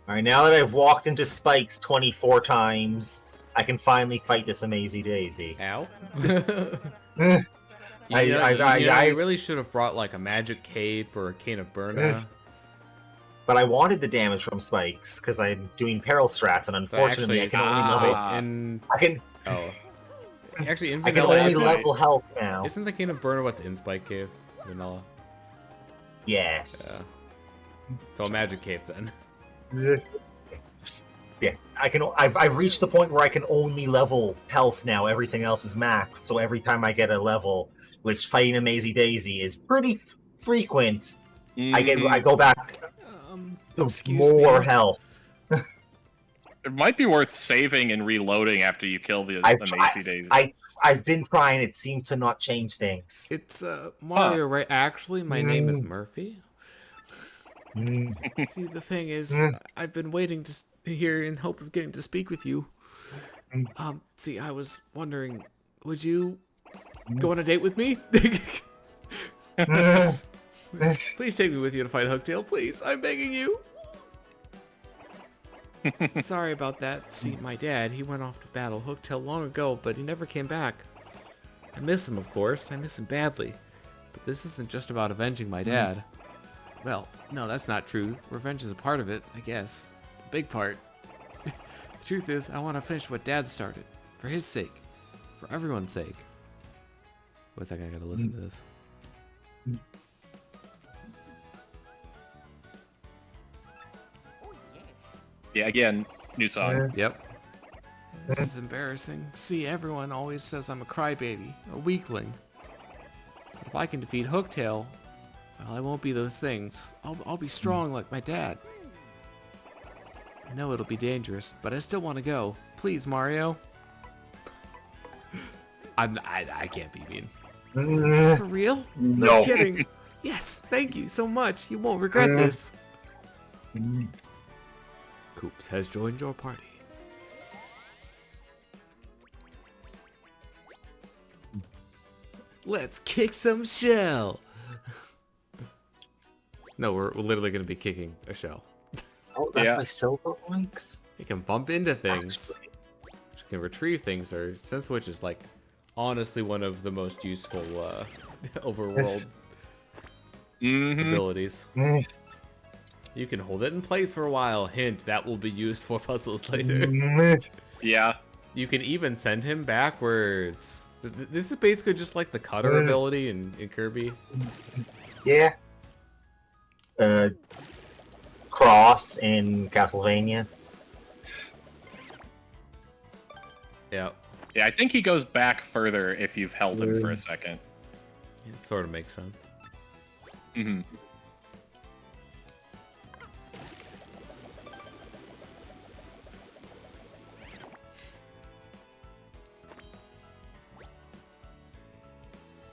Alright, now that I've walked into spikes 24 times, I can finally fight this Amazy Daisy. Ow. I You really should have brought like a magic cape or a cane of Burna. But I wanted the damage from spikes because I'm doing peril strats, and unfortunately, I can only level. I can. Oh, actually, in I can vanilla, only level health now. Isn't the cane of Burna what's in Spike Cave? Vanilla. Yes. So a magic cape then. Yeah, I can. I've reached the point where I can only level health now. Everything else is max. So every time I get a level, which fighting Amazy Daisy is pretty frequent, I go back to more health. It might be worth saving and reloading after you kill the Amazy Daisy. I've been trying. It seems to not change things. It's Mario, right? Actually, my name is Murphy. See, the thing is, I've been waiting to here in hope of getting to speak with you. See, I was wondering, would you go on a date with me? Please take me with you to fight Hooktail, please. I'm begging you. Sorry about that. See, my dad, he went off to battle Hooktail long ago, but he never came back. I miss him, of course. I miss him badly. But this isn't just about avenging my dad. Well, no, that's not true. Revenge is a part of it, I guess. A big part. The truth is, I want to finish what Dad started. For his sake. For everyone's sake. Wait a second, I gotta listen to this. Yeah, again, new song. Yep. This is embarrassing. See, everyone always says I'm a crybaby, a weakling. But if I can defeat Hooktail, well, I won't be those things. I'll be strong like my dad. I know it'll be dangerous, but I still want to go. Please, Mario. I can't be mean. For real? No kidding. Yes, thank you so much. You won't regret this. Koops has joined your party. Let's kick some shell. No, we're literally going to be kicking a shell. Oh, that's my silver oinks? You can bump into things. You can retrieve things, or sense which is like honestly one of the most useful overworld abilities. You can hold it in place for a while. Hint, that will be used for puzzles later. Yeah. You can even send him backwards. This is basically just like the cutter ability in Kirby. Yeah. Cross in Castlevania. Yeah. Yeah, I think he goes back further if you've held him for a second. It sort of makes sense. Mm-hmm.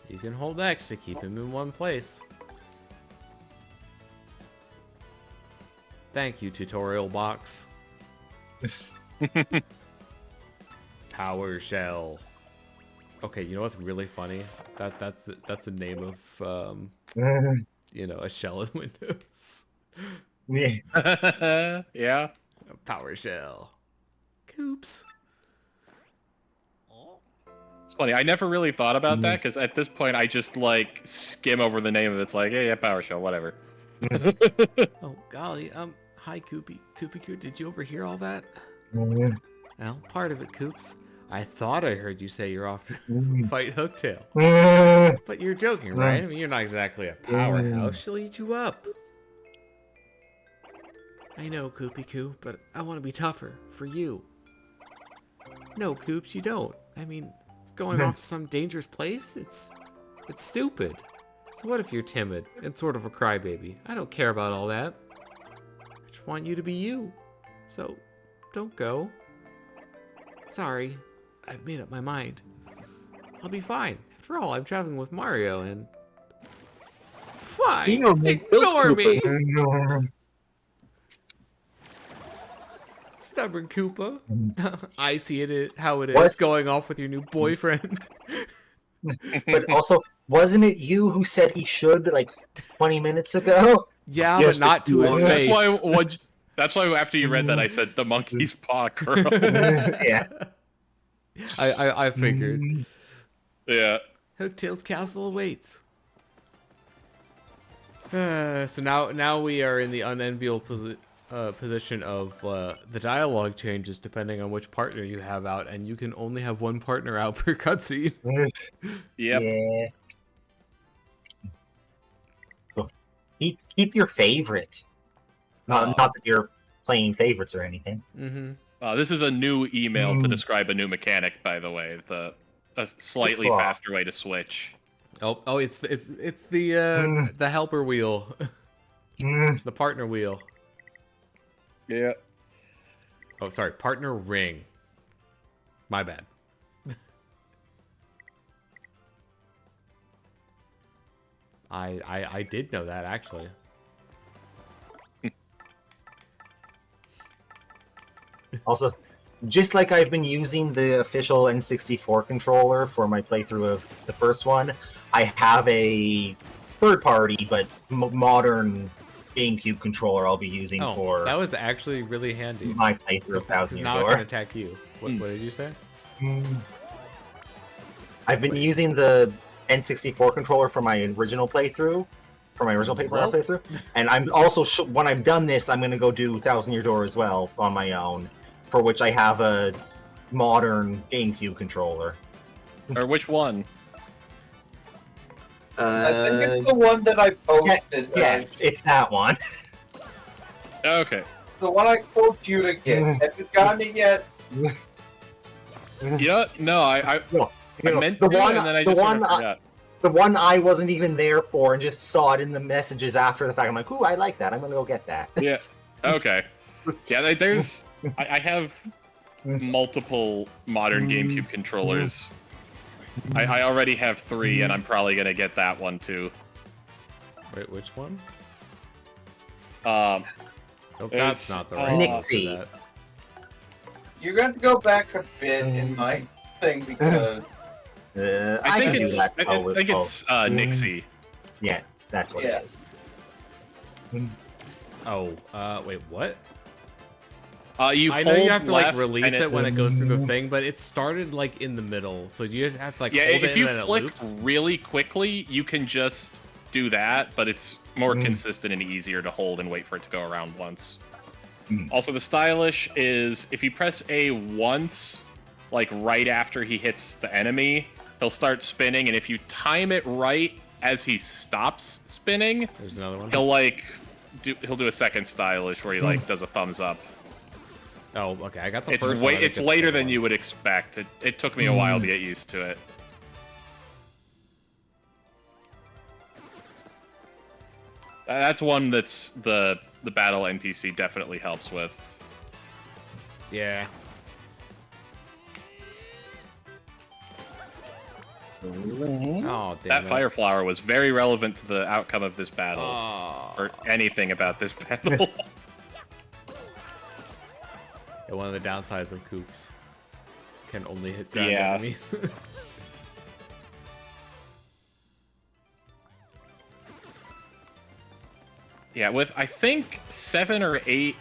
You can hold X to keep him in one place. Thank you, tutorial box. Power shell. Okay, you know what's really funny? That's the name of you know, a shell in Windows. Yeah. Yeah. Power shell. Koops. It's funny. I never really thought about that because at this point I just like skim over the name of it. It's like, yeah, Power Shell, whatever. Oh golly, hi Koopy. Koopy, did you overhear all that? Yeah. Well, part of it, Koops. I thought I heard you say you're off to fight Hooktail. But you're joking, right? I mean, you're not exactly a powerhouse. She'll eat you up. I know, Koopy Koo, but I want to be tougher for you. No, Koops, you don't. I mean, going off to some dangerous place? It's stupid. So what if you're timid and sort of a crybaby? I don't care about all that. I just want you to be you. So, don't go. Sorry, I've made up my mind. I'll be fine. After all, I'm traveling with Mario and... Fine! Ignore me! Stubborn Koopa. I see how it is What? going off with your new boyfriend. But also, wasn't it you who said he should like 20 minutes ago? Yeah, Yes, but not to his That's face. that's why after you read that, I said the monkey's paw curl. Yeah. I figured. Yeah. Hooktail's castle awaits. So now we are in the unenviable position of the dialogue changes depending on which partner you have out, and you can only have one partner out per cutscene. Yep. Yeah. So, keep your favorite. Not that you're playing favorites or anything. Mm-hmm. This is a new email to describe a new mechanic, by the way. A slightly faster way to switch. Oh, it's the helper wheel, the partner wheel. Yeah. Oh, sorry, partner ring. My bad. I did know that actually. Also, just like I've been using the official N64 controller for my playthrough of the first one, I have a third-party but modern GameCube controller I'll be using for that was actually really handy. my playthrough of Thousand Year Now I Door. can attack you. What did you say? I've been using the N64 controller for my original playthrough, for my original Paper Mario playthrough, and I'm also when I'm done this, I'm gonna go do Thousand Year Door as well on my own, for which I have a modern GameCube controller. Or which one? I think it's the one that I posted. Yes, it's that one. Okay. The one I told you to get. Have you gotten it yet? Yeah. No, I meant the to, one, and then I the just one, sort of forgot. the one I wasn't even there for and just saw it in the messages after the fact. I'm like, ooh, I like that. I'm gonna go get that. Yeah. Okay. Yeah, there's. I have multiple modern GameCube controllers. I already have 3, and I'm probably gonna get that one too. Wait, which one? Oh, That's not the right Nixie. one for that. You're going to go back a bit in my thing because I think it's Nixie. Yeah, that's what it is. Oh, wait, what? You I know you hold have to like left release and it when it goes through the thing, but it started like in the middle, so you just have to like Yeah, hold if it you and then flick it loops. really quickly, you can just do that, but it's more consistent and easier to hold and wait for it to go around once. Also, the stylish is if you press A once, like right after he hits the enemy, he'll start spinning, and if you time it right as he stops spinning, There's another one. he'll do a second stylish where he like does a thumbs up. Oh, okay. I got the It's first one. I didn't it's get the later second than one. you would expect. It took me a while to get used to it. That's one that's the battle NPC definitely helps with. Yeah. Oh, damn That it. fire flower was very relevant to the outcome of this battle, or anything about this battle. Yeah, one of the downsides of Koops can only hit ground Yeah. enemies. Yeah, with I think 7 or 8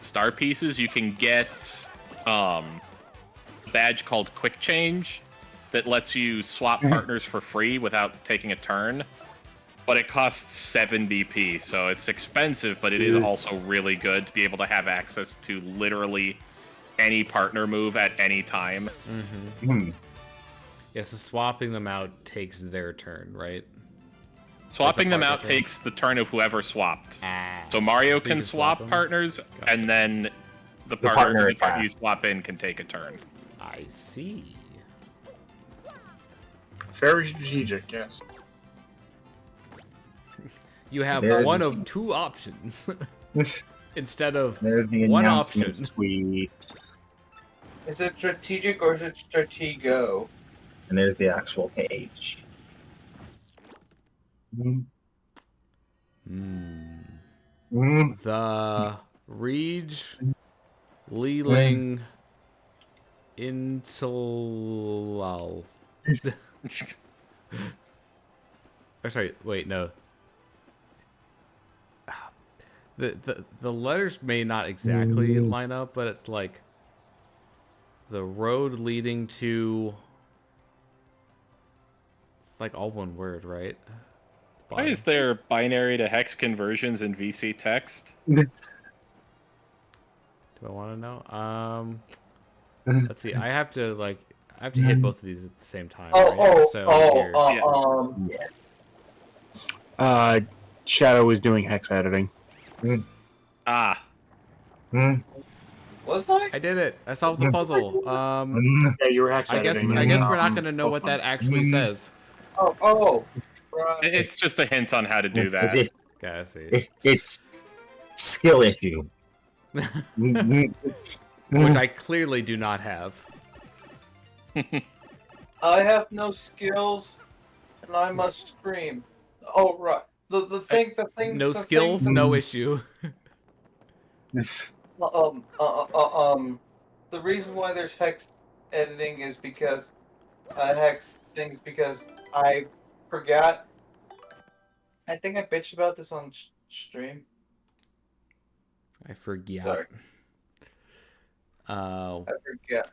star pieces, you can get a badge called Quick Change that lets you swap partners for free without taking a turn. But it costs 70p, so it's expensive, but it is also really good to be able to have access to literally any partner move at any time. Yeah, so swapping them out takes their turn, right? Swapping them partner out turn. takes the turn of whoever swapped. Ah. So Mario So you can swap them? partners, Gotcha. and then the partner partner you swap in can take a turn. I see. Very strategic, yes. You have There's- one of 2 options instead of There's the one announcement option. tweet. Is it strategic or is it stratego? And there's the actual page. Hmm. The Reg Leeling Insolal. Oh, sorry, wait, no. The letters may not exactly line up, but it's like the road leading to. It's like all one word, right? Why is there binary to hex conversions in VC text? Do I want to know? Let's see. I have to hit both of these at the same time. Right? Yeah. Shadow was doing hex editing. Ah. Was I? I did it. I solved the puzzle. Yeah, you were hex I guess editing. we're not gonna know what that actually says. Right. It's just a hint on how to do that. Gotta see. It's skill issue. Which I clearly do not have. I have no skills, and I must scream. Oh right. The thing. No the skills, thing, no issue. The reason why there's hex editing is because hex things because I forgot. I think I bitched about this on stream. I forget. Sorry. Uh, I forget.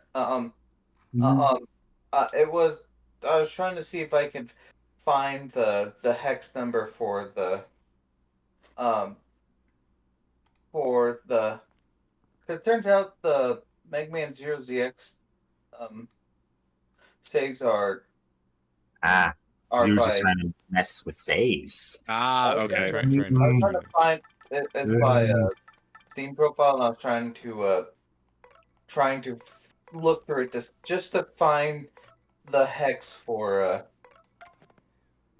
It was. I was trying to see if I could find the hex number for the. For the. Cause it turns out the Mega Man Zero ZX saves are You were by. just trying to mess with saves. Ah, okay. trying to I was trying to find it's by Steam profile, and I was trying to look through it just to find the hex for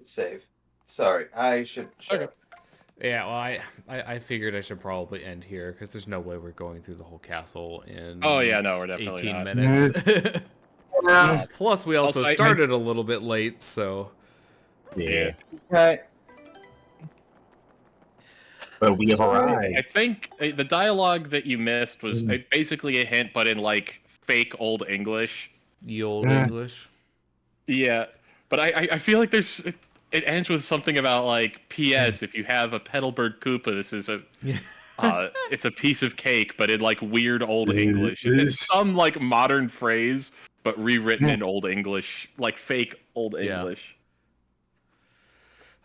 save. Sorry, I should shut up. yeah, well, I figured I should probably end here because there's no way we're going through the whole castle in. Oh yeah, no, we're definitely 18 not. minutes. Plus, we also Also, started a little bit late, so. Yeah. Okay. But we have I arrived. think the dialogue that you missed was basically a hint, but in like fake old English. The old English. Yeah, but I feel like it ends with something about like P.S. If you have a Petalburg Koopa, this is a it's a piece of cake, but in like weird old English. It's some like modern phrase, but rewritten in old English, like fake old English.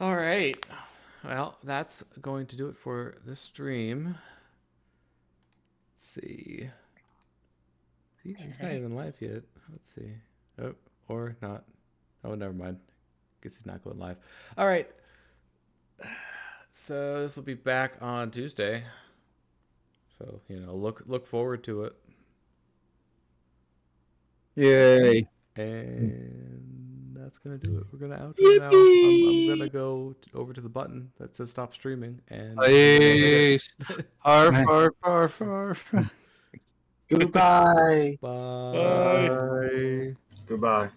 All right. Well, that's going to do it for this stream. Let's see. See, it's not even live yet. Let's see. Oh, or not. Oh, never mind. Guess he's not going live. All right. So this will be back on Tuesday. So, look forward to it. Yay. And that's going to do it. We're going to outro now. I'm going to go over to the button that says stop streaming. And Please. Arf, arf, arf, arf. Goodbye. Bye. Bye. Goodbye.